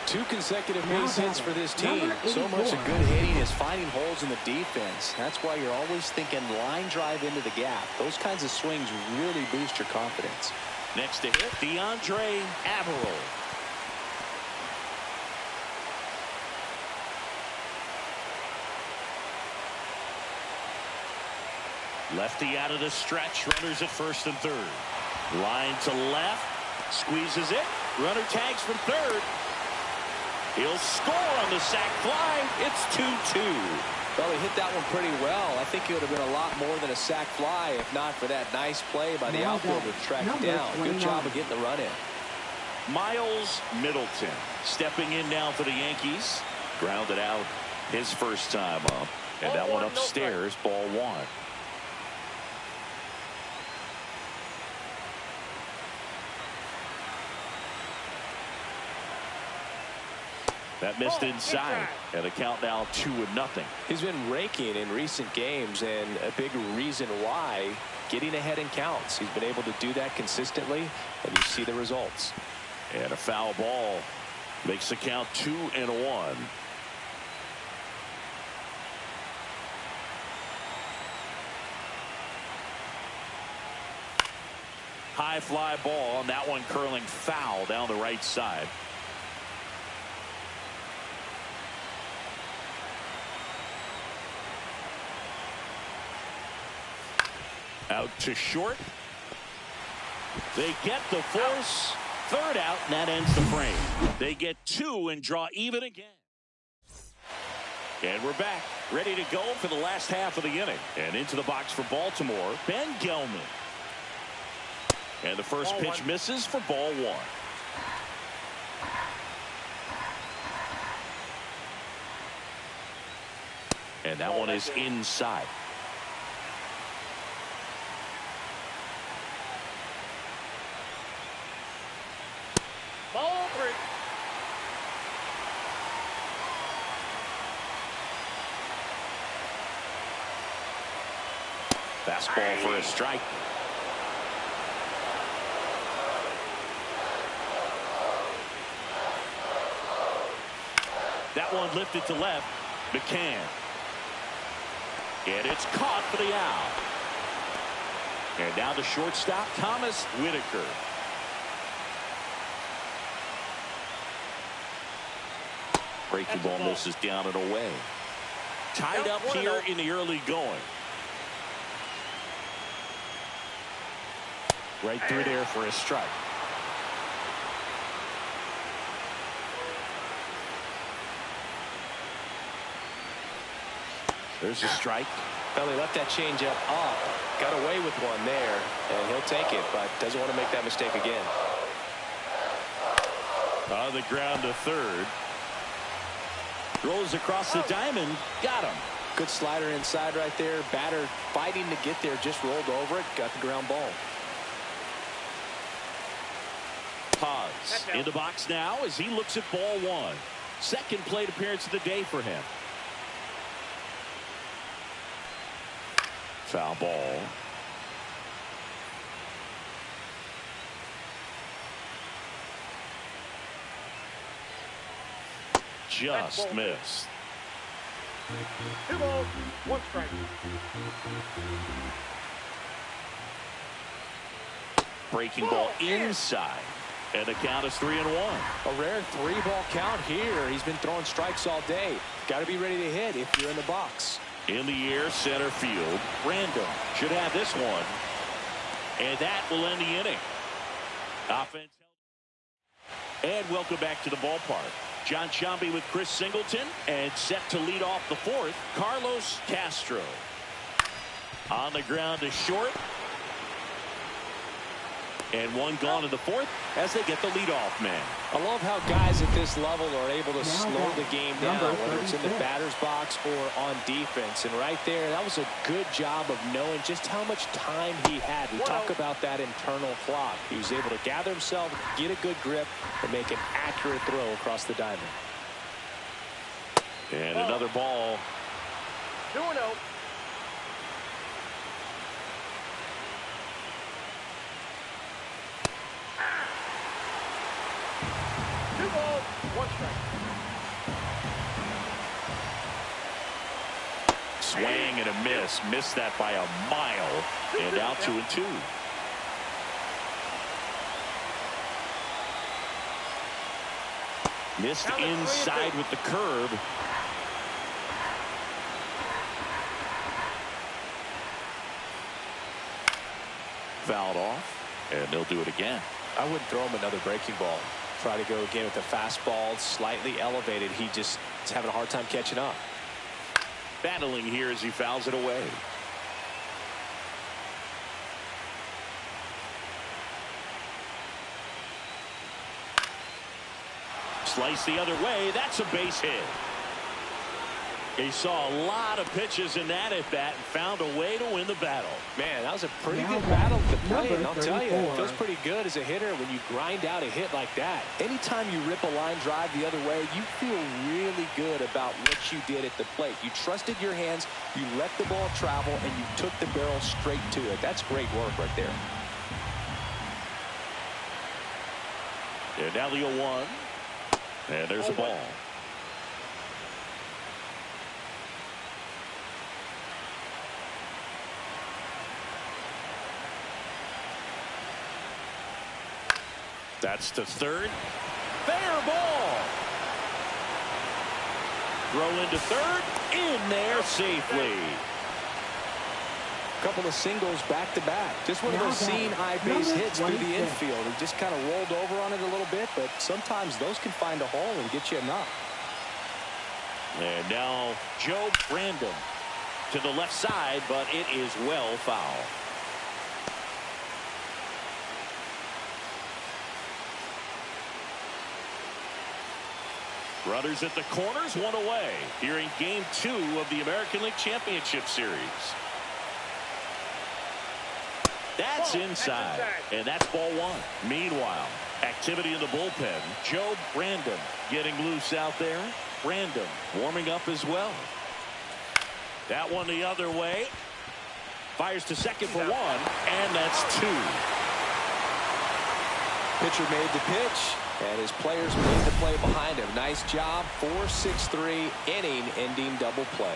2 consecutive base hits for this team. So much of good hitting is finding holes in the defense. That's why you're always thinking line drive into the gap. Those kinds of swings really boost your confidence. Next to hit, DeAndre Averill. Lefty out of the stretch. Runners at first and third. Line to left. Squeezes it. Runner tags from third. He'll score on the sac fly. It's 2-2. Well, he hit that one pretty well. I think it would have been a lot more than a sac fly if not for that nice play by the outfielder to track it down. Good job of getting the run in. Miles Middleton stepping in now for the Yankees. Grounded out his first time up. And that one upstairs, ball 1. That missed inside, and a count now 2-0. He's been raking in recent games, and a big reason why, getting ahead in counts. He's been able to do that consistently, and you see the results. And a foul ball makes the count 2-1. High fly ball, and that one curling foul down the right side. Out to short. They get the force. Third out, and that ends the frame. They get 2 and draw even again. And we're back, ready to go for the last half of the inning. And into the box for Baltimore, Ben Gelman. And the first pitch misses for ball 1. And that one is inside. Ball 3. Fastball for a strike. That one lifted to left. McCann. And it's caught for the out. And now the shortstop, Thomas Whitaker. Breaking ball misses down and away. Tied up here in the early going. Right through there for a strike. There's a strike. Well, he left that changeup up. Got away with one there, and he'll take it, but doesn't want to make that mistake again. On the ground to third. Throws across the diamond. Got him. Good slider inside right there. Batter fighting to get there. Just rolled over it. Got the ground ball. Pause in the box now as he looks at ball 1. Second plate appearance of the day for him. Foul ball. Just missed. 2 balls, 1 strike. Breaking ball inside. And the count is 3-1. A rare 3-ball count here. He's been throwing strikes all day. Got to be ready to hit if you're in the box. In the air, center field. Random should have this one. And that will end the inning. Offense. And welcome back to the ballpark. John Sciambi with Chris Singleton. And set to lead off the fourth, Carlos Castro. On the ground to short. And one gone in the fourth as they get the leadoff man. I love how guys at this level are able to slow the game down, whether it's in the batter's box or on defense. And right there, that was a good job of knowing just how much time he had. We talk about that internal clock. He was able to gather himself, get a good grip, and make an accurate throw across the diamond. And another ball. 2-0. Swing and a miss. Missed that by a mile. And out 2-2. Missed inside with the curve. Fouled off. And they'll do it again. I wouldn't throw him another breaking ball. Try to go again with the fastball, slightly elevated. He just is having a hard time catching up. Battling here as he fouls it away. Slice the other way. That's a base hit. He saw a lot of pitches in that at bat and found a way to win the battle. Man, that was a pretty good battle to play, and I'll tell you, it feels pretty good as a hitter when you grind out a hit like that. Anytime you rip a line drive the other way, you feel really good about what you did at the plate. You trusted your hands, you let the ball travel, and you took the barrel straight to it. That's great work right there. And now the 0-1. And there's a ball. That's to third. Fair ball. Throw into third. In there safely. A couple of singles back to back. Just one of those seeing eye base hits through the infield. He just kind of rolled over on it a little bit, but sometimes those can find a hole and get you enough. And now Joe Brandon to the left side, but it is well foul. Runners at the corners, one away here in Game 2 of the American League Championship Series. That's inside, and that's ball 1. Meanwhile, activity in the bullpen. Joe Brandon getting loose out there. Brandon warming up as well. That one the other way. Fires to second for 1, and that's 2. Pitcher made the pitch, and his players made the play behind him. Nice job. 4-6-3 inning-ending double play.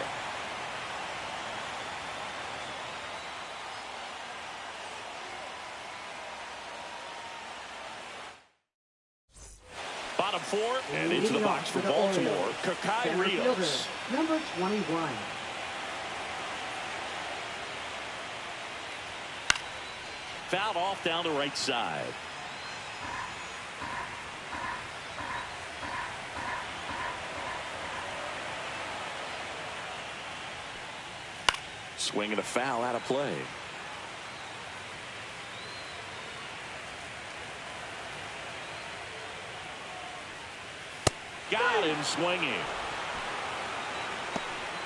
Bottom 4, and into the box for Baltimore, Kakai Rios. Number 21. Fouled off down the right side. Swing and a foul out of play. Got him swinging.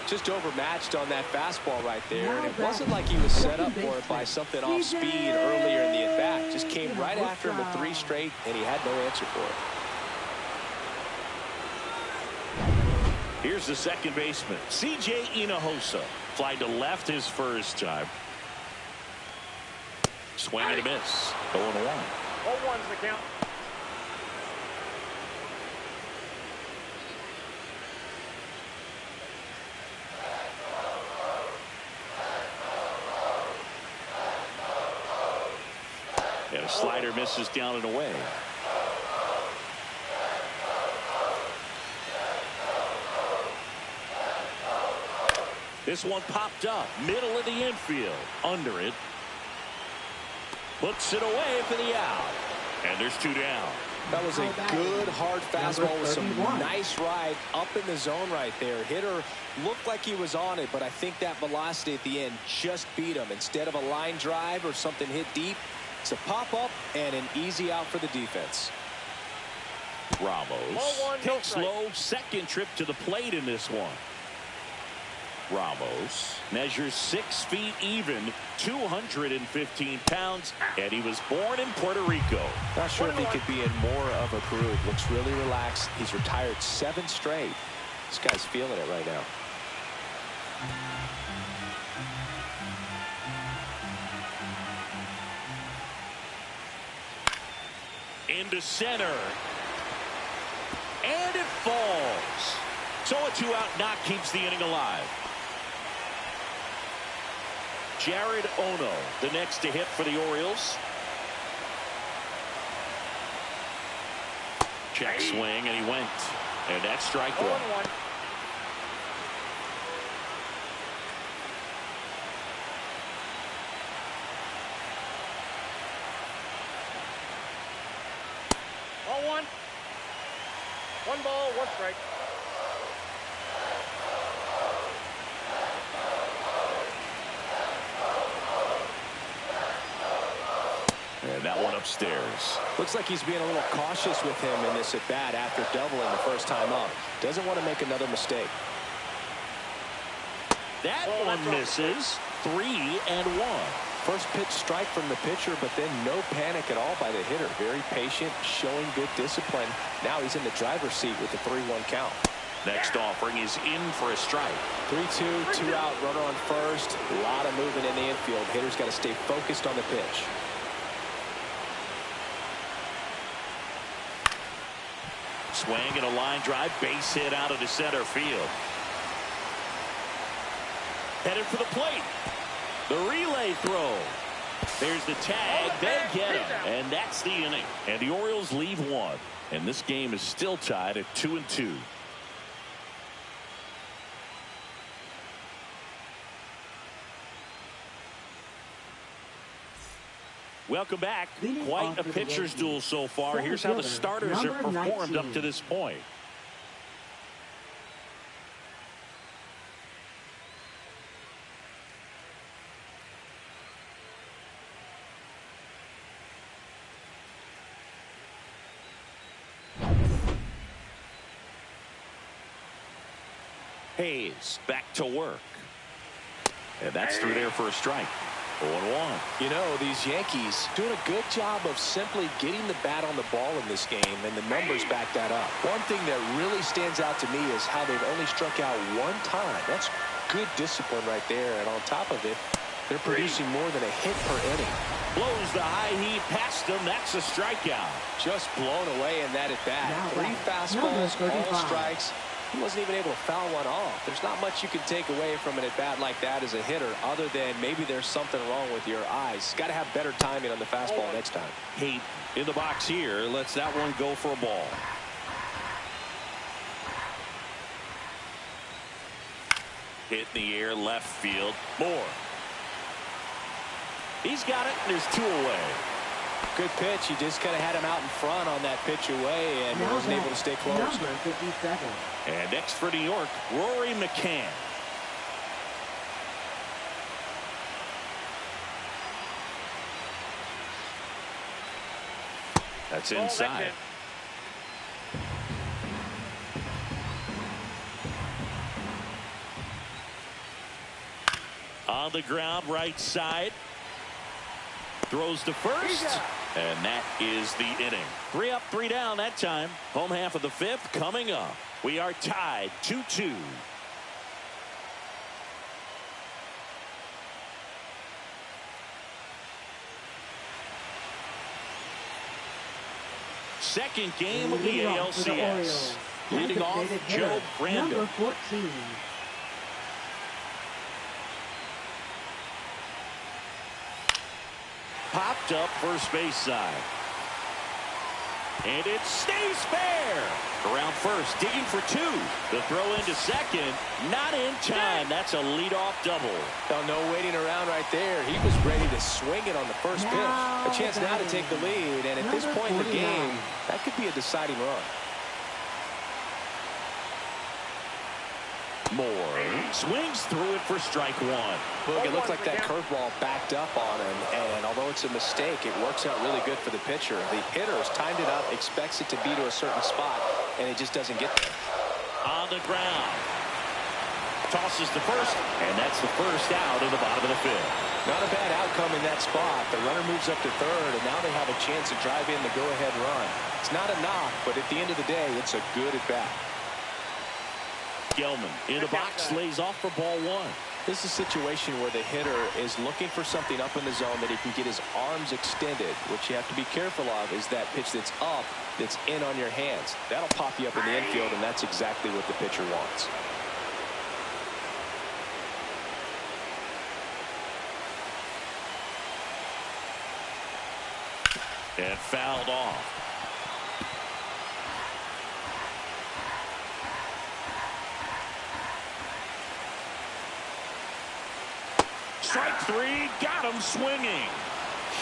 Just overmatched on that fastball right there, and it wasn't like he was set up for it by something off speed earlier in the at-bat. Just came right after him with 3 straight, and he had no answer for it. Here's the second baseman, C.J. Hinojosa. Fly to left his first time. Swing and a miss. 0-1. 0-1's the count. And a slider misses down and away. This one popped up, middle of the infield, under it. Puts it away for the out. And there's 2 down. That was a good, hard fastball with some nice ride up in the zone right there. Hitter looked like he was on it, but I think that velocity at the end just beat him. Instead of a line drive or something hit deep, it's a pop-up and an easy out for the defense. Ramos takes low, second trip to the plate in this one. Ramos measures 6 feet even, 215 pounds, and he was born in Puerto Rico. Not sure if he could be in more of a groove. Looks really relaxed. He's retired 7 straight. This guy's feeling it right now. Into center. And it falls. So a 2-out knock keeps the inning alive. Jared Ono, the next to hit for the Orioles. Check swing, and he went. And that's strike 1. 0-1. One ball, 1 strike. And that one upstairs. Looks like he's being a little cautious with him in this at bat after doubling the first time up. Doesn't want to make another mistake. That one misses. 3-1. First pitch strike from the pitcher, but then no panic at all by the hitter. Very patient, showing good discipline. Now he's in the driver's seat with the 3-1 count. Next offering is in for a strike. 3-2, 2 out, runner on first. A lot of movement in the infield. Hitter's got to stay focused on the pitch. Swing and a line drive, base hit out of the center field. Headed for the plate. The relay throw. There's the tag. They get him. And that's the inning. And the Orioles leave 1. And this game is still tied at 2-2. Welcome back. Quite a pitcher's duel so far. Here's how the starters have performed up to this point. Hayes back to work. And that's through there for a strike. 0-1. You know, these Yankees doing a good job of simply getting the bat on the ball in this game, and the numbers back that up. One thing that really stands out to me is how they've only struck out 1 time. That's good discipline right there, and on top of it, they're producing more than a hit per inning. Blows the high heat past him. That's a strikeout. Just blown away in that at bat. 3 fastballs, all strikes. He wasn't even able to foul one off. There's not much you can take away from an at-bat like that as a hitter, other than maybe there's something wrong with your eyes. Got to have better timing on the fastball next time. Hate in the box here. Lets that one go for a ball. Hit in the air, left field. Moore. He's got it, and there's 2 away. Good pitch. He just kind of had him out in front on that pitch away and wasn't able to stay close. Number 57. And next for New York, Rory McCann. That's inside. On the ground, right side. Throws to first. And that is the inning. 3 up, 3 down that time. Home half of the 5th coming up. We are tied 2-2. Second game of the ALCS. Leading off, Joe Brandon. Number 14. Popped up first base side. And it stays fair. Around first, digging for 2. The throw into second, not in time. That's a leadoff double. Oh, no waiting around right there. He was ready to swing it on the first pitch. A chance now to take the lead, and at this point in the game, that could be a deciding run. Moore swings through it for strike 1. Look, it looked like that curveball backed up on him, and although it's a mistake, it works out really good for the pitcher. The hitter's timed it up, expects it to be to a certain spot, and it just doesn't get there. On the ground. Tosses to first, and that's the first out in the bottom of the 5th. Not a bad outcome in that spot. The runner moves up to third, and now they have a chance to drive in the go-ahead run. It's not a knock, but at the end of the day, it's a good at-bat. Gelman in the box, lays off for ball 1. This is a situation where the hitter is looking for something up in the zone that he can get his arms extended. What you have to be careful of is that pitch that's up, that's in on your hands. That'll pop you up in the infield, and that's exactly what the pitcher wants. And fouled off. Strike 3, got him swinging.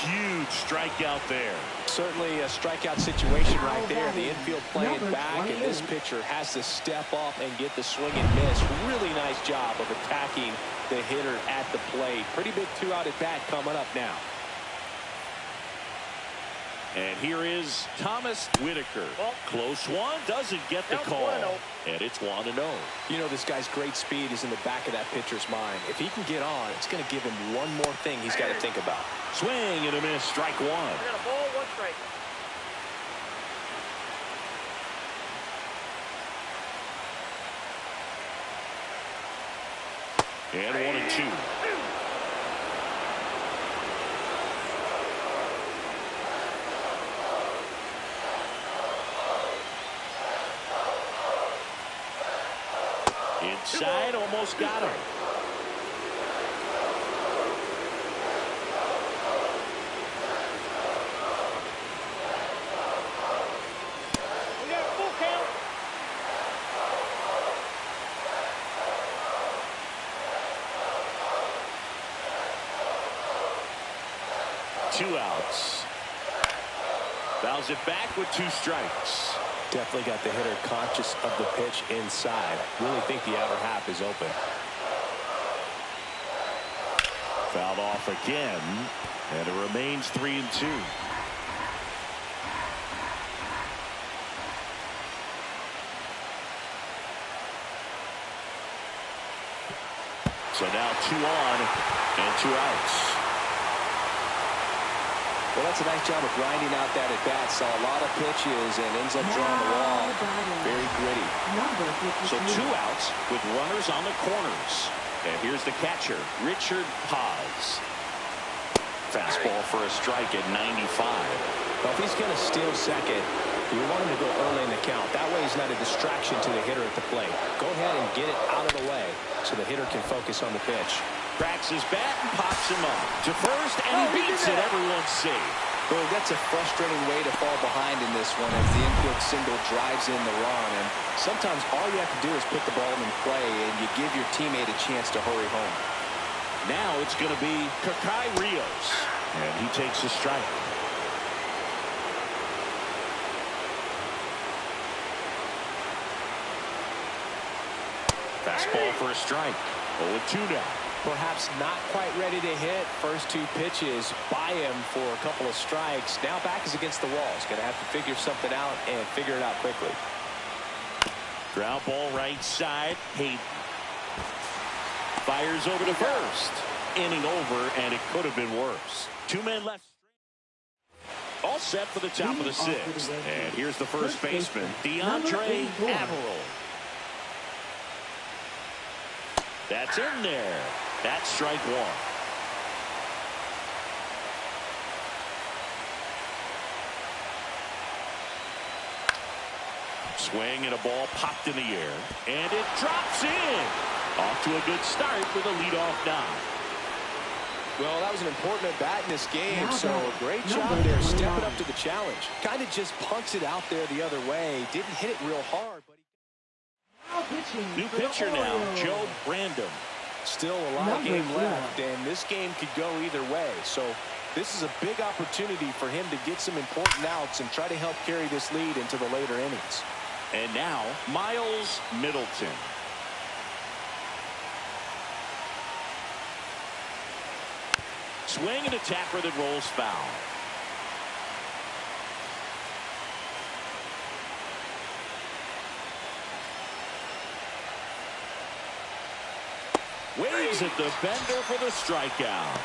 Huge strikeout there. Certainly a strikeout situation right there. The infield playing back, and this pitcher has to step up and get the swing and miss. Really nice job of attacking the hitter at the plate. Pretty big 2-out at bat coming up now. And here is Thomas Whitaker. Close one, doesn't get the call. And it's 1-0. You know, this guy's great speed is in the back of that pitcher's mind. If he can get on, it's going to give him one more thing he's got to think about. Swing and a miss, strike 1. We got a ball, 1 strike. And 1-2. Inside, almost got him. We got a full count. Two outs. Fouls it back with 2 strikes. Definitely got the hitter conscious of the pitch inside. Really think the outer half is open. Fouled off again, and it remains 3-2. So now 2 on and 2 outs. Well, that's a nice job of grinding out that at-bat. Saw a lot of pitches and ends up drawing the wall. Very gritty. So 2 outs with runners on the corners. And here's the catcher, Richard Paz. Fastball for a strike at 95. Well, if he's going to steal second, you want him to go early in the count. That way he's not a distraction to the hitter at the plate. Go ahead and get it out of the way so the hitter can focus on the pitch. Cracks his bat and pops him up to first, and he beats it. Everyone's safe. Boy, that's a frustrating way to fall behind in this one as the infield single drives in the run. And sometimes all you have to do is put the ball in play, and you give your teammate a chance to hurry home. Now it's going to be Kakai Rios, and he takes a strike. Fastball for a strike. 0-2 now. Perhaps not quite ready to hit. First 2 pitches by him for a couple of strikes. Now back is against the wall. He's going to have to figure something out and figure it out quickly. Ground ball right side. Hayden fires over to first. Inning over, and it could have been worse. 2 men left. All set for the top of the sixth. And here's the first baseman, DeAndre Averill. That's in there. That's strike one. Swing and a ball popped in the air. And it drops in. Off to a good start with a leadoff knock. Well, that was an important at-bat in this game, so great job there stepping up to the challenge. Kind of just punts it out there the other way. Didn't hit it real hard. But new pitcher now, Joe Brandon. Still a lot of game left, and this game could go either way. So this is a big opportunity for him to get some important outs and try to help carry this lead into the later innings. And now, Miles Middleton. Swing and a tapper that rolls foul. Waves at the bender for the strikeout.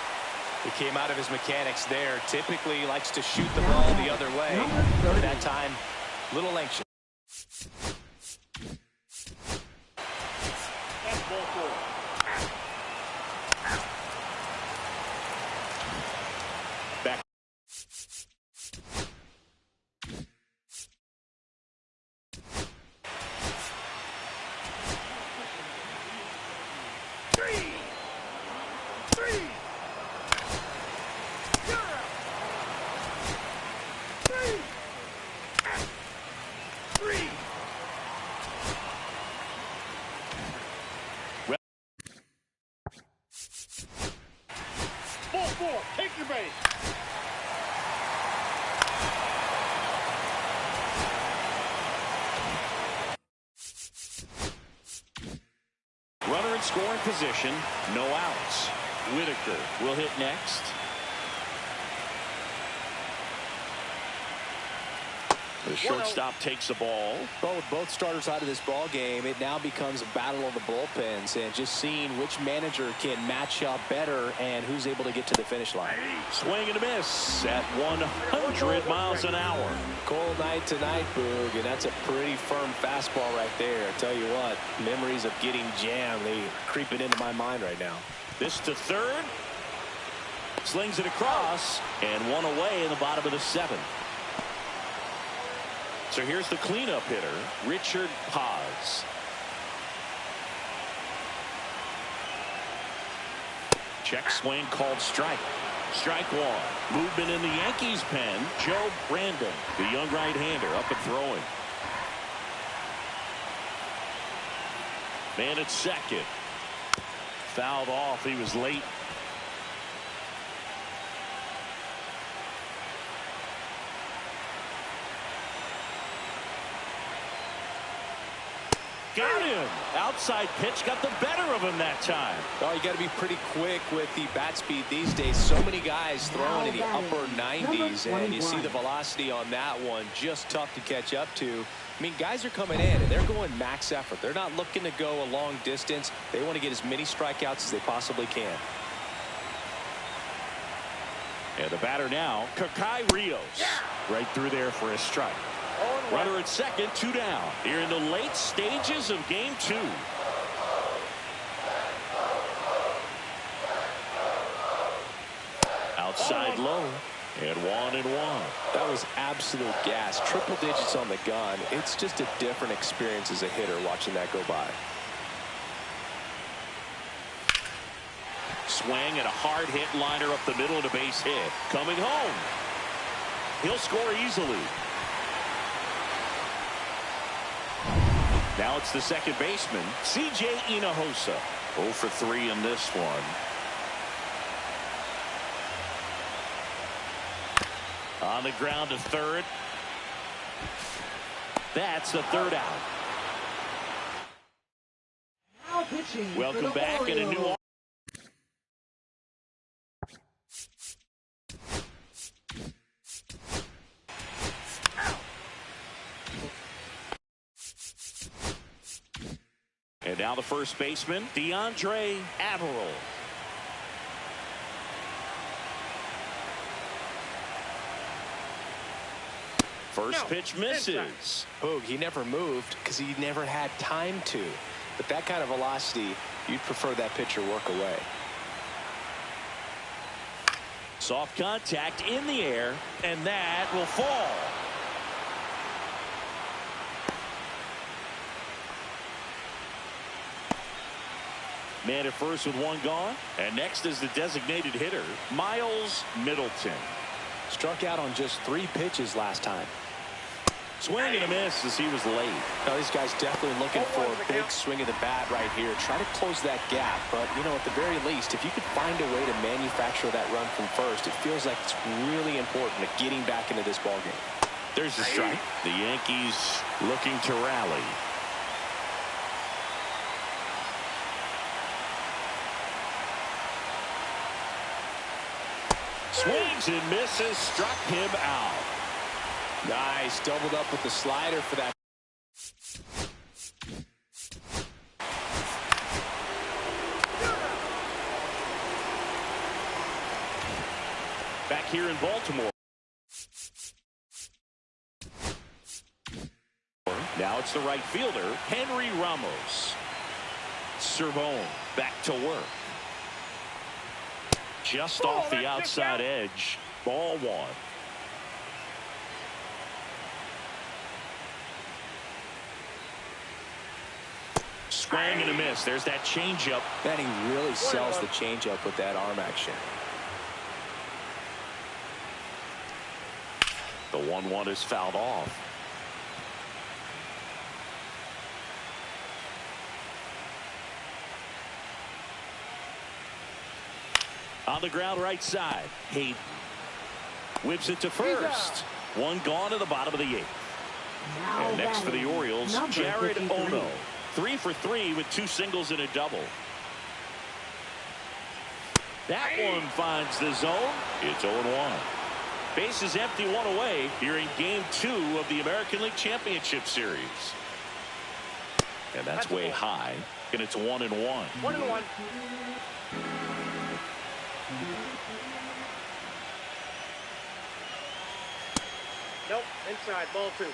He came out of his mechanics there. Typically likes to shoot the ball the other way. But that time, a little anxious. That's ball four. Back. Ball four. Take your base. Runner in scoring position, no outs. Whitaker will hit next. The shortstop takes the ball. Well, with both starters out of this ball game, it now becomes a battle of the bullpens and just seeing which manager can match up better and who's able to get to the finish line. Swing and a miss at 100 miles an hour. Cold night tonight, Boog, and that's a pretty firm fastball right there. I tell you what, memories of getting jammed, they creeping into my mind right now. This to third. Slings it across and one away in the bottom of the seventh. So here's the cleanup hitter, Richard Paz. Check swing called strike. Strike one. Movement in the Yankees pen. Joe Brandon, the young right-hander, up and throwing. Man at second. Fouled off. He was late. Got him. Outside pitch got the better of him that time. Well, you got to be pretty quick with the bat speed these days. So many guys throwing in the upper 90s, and you see the velocity on that one. Just tough to catch up to. I mean, guys are coming in, and they're going max effort. They're not looking to go a long distance. They want to get as many strikeouts as they possibly can. And the batter now, Kakai Rios. Right through there for a strike. Runner at second, 2 down. Here in the late stages of game 2. Outside low. And 1-1. That was absolute gas. Triple digits on the gun. It's just a different experience as a hitter watching that go by. Swing and a hard hit liner up the middle and a base hit. Coming home. He'll score easily. Now it's the second baseman, C.J. Hinojosa. 0 for 3 in this one. On the ground to third. That's the third out. Welcome back in a new. And now the first baseman, DeAndre Averill. First pitch misses. Boog, he never moved because he never had time to. But that kind of velocity, you'd prefer that pitcher work away. Soft contact in the air, and that will fall. Man at first with one gone. And next is the designated hitter, Miles Middleton. Struck out on just 3 pitches last time. Swing and a miss as he was late. Now, this guy's definitely looking for a big swing of the bat right here. Try to close that gap. But, you know, at the very least, if you could find a way to manufacture that run from first, it feels like it's really important to getting back into this ballgame. There's the strike. The Yankees looking to rally. Swings and misses, struck him out. Nice, doubled up with the slider for that. Back here in Baltimore. Now it's the right fielder, Henry Ramos. Cervone back to work. Just off the outside edge. Ball 1. Swing and a miss. There's that changeup. Manning really sells the changeup with that arm action. The 1-1 is fouled off. On the ground right side. Hayden whips it to first. One gone to the bottom of the 8th. And next for the Orioles, Jared Ono. 3 for 3 with 2 singles and a double. That one finds the zone. It's 0-1. Base is empty, 1 away here in Game 2 of the American League Championship Series. And that's way high. And it's 1-1. 1-1. Nope, inside, ball 2.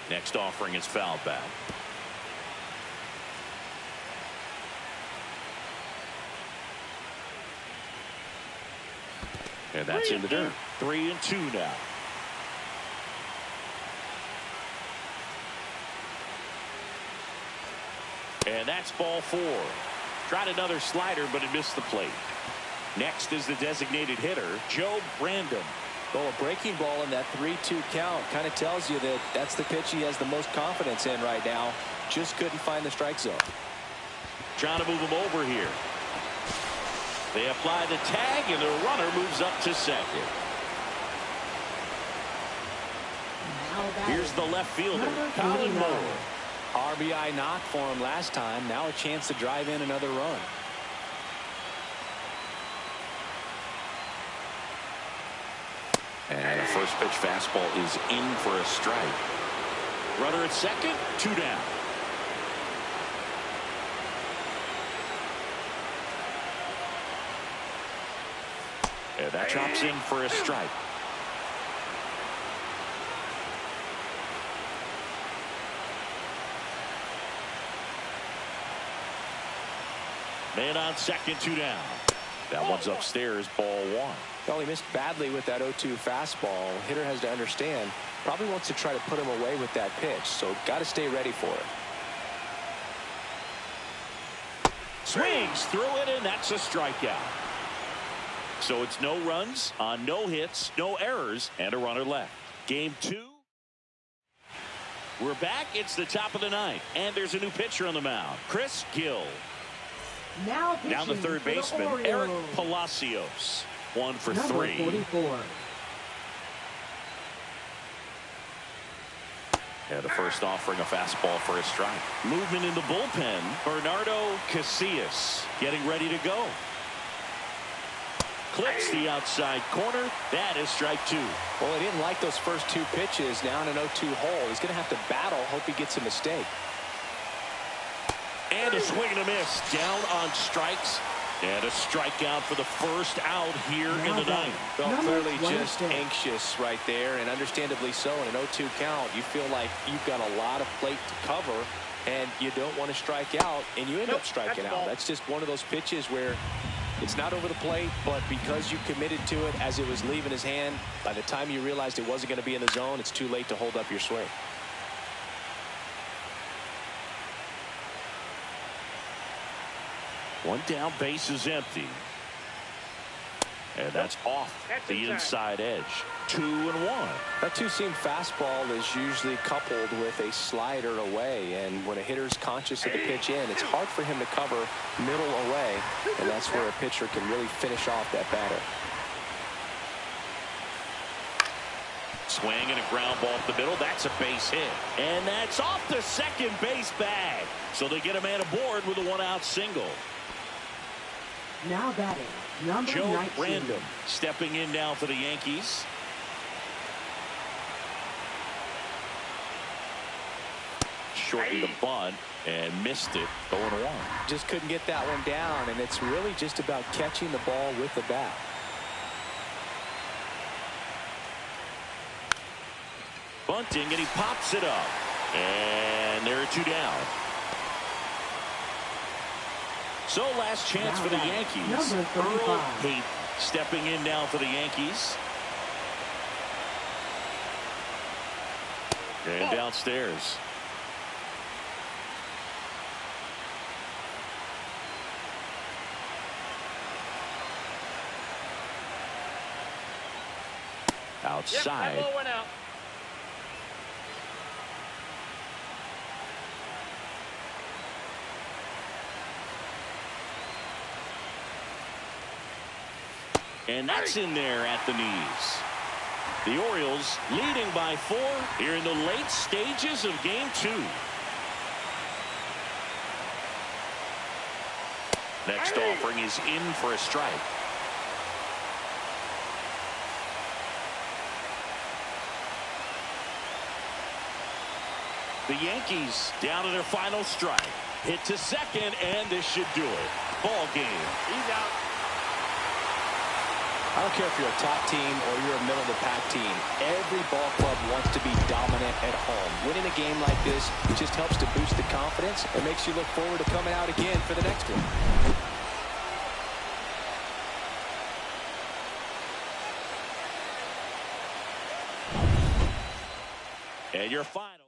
Next offering is fouled back. And that's in the dirt. 3-2 now. And that's ball 4. Tried another slider, but it missed the plate. Next is the designated hitter, Joe Brandon. Well, a breaking ball in that 3-2 count kind of tells you that that's the pitch he has the most confidence in right now. Just couldn't find the strike zone. Trying to move him over here. They apply the tag, and the runner moves up to second. Here's the left fielder, Colin Moore. RBI knock for him last time. Now a chance to drive in another run. And the first pitch fastball is in for a strike. Runner at second, 2 down. And that drops in for a strike. Man on second, 2 down. That one's upstairs, ball 1. Well, he missed badly with that 0-2 fastball. Hitter has to understand, probably wants to try to put him away with that pitch, so got to stay ready for it. Swings through it, and that's a strikeout. So it's no runs on no hits, no errors, and a runner left. Game 2. We're back. It's the top of the 9th, and there's a new pitcher on the mound, Chris Gill. Now the third baseman, Eric Palacios. 1 for 3. 44. And the first offering a fastball for a strike. Movement in the bullpen. Bernardo Casillas getting ready to go. Clips the outside corner. That is strike 2. Well, he didn't like those first 2 pitches. Now in an 0-2 hole. He's going to have to battle. Hope he gets a mistake. And a swing and a miss. Down on strikes. And a strikeout for the first out here in the ninth. Well, clearly just anxious right there, and understandably so. In an 0-2 count, you feel like you've got a lot of plate to cover, and you don't want to strike out, and you end up striking out. That's just one of those pitches where it's not over the plate, but because you committed to it as it was leaving his hand, by the time you realized it wasn't going to be in the zone, it's too late to hold up your swing. One down, base is empty. And that's off the inside edge. 2-1. That two-seam fastball is usually coupled with a slider away, and when a hitter's conscious of the pitch in, it's hard for him to cover middle away, and that's where a pitcher can really finish off that batter. Swing and a ground ball up the middle. That's a base hit. And that's off the second base bag. So they get a man aboard with a one-out single. Now batting, number Joe 19. Random stepping in now for the Yankees. Shortened the bunt and missed it. 0-1. Just couldn't get that one down, and it's really just about catching the ball with the bat. Bunting, and he pops it up. And there are two down. So last chance for the Yankees. Earl Pate stepping in now for the Yankees. And downstairs. Outside. That ball went out. And that's in there at the knees. The Orioles leading by 4 here in the late stages of game 2. Next offering is in for a strike. The Yankees down to their final strike. Hit to second, and this should do it. Ball game. He's out. I don't care if you're a top team or you're a middle-of-the-pack team. Every ball club wants to be dominant at home. Winning a game like this just helps to boost the confidence and makes you look forward to coming out again for the next one. And your final.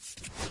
You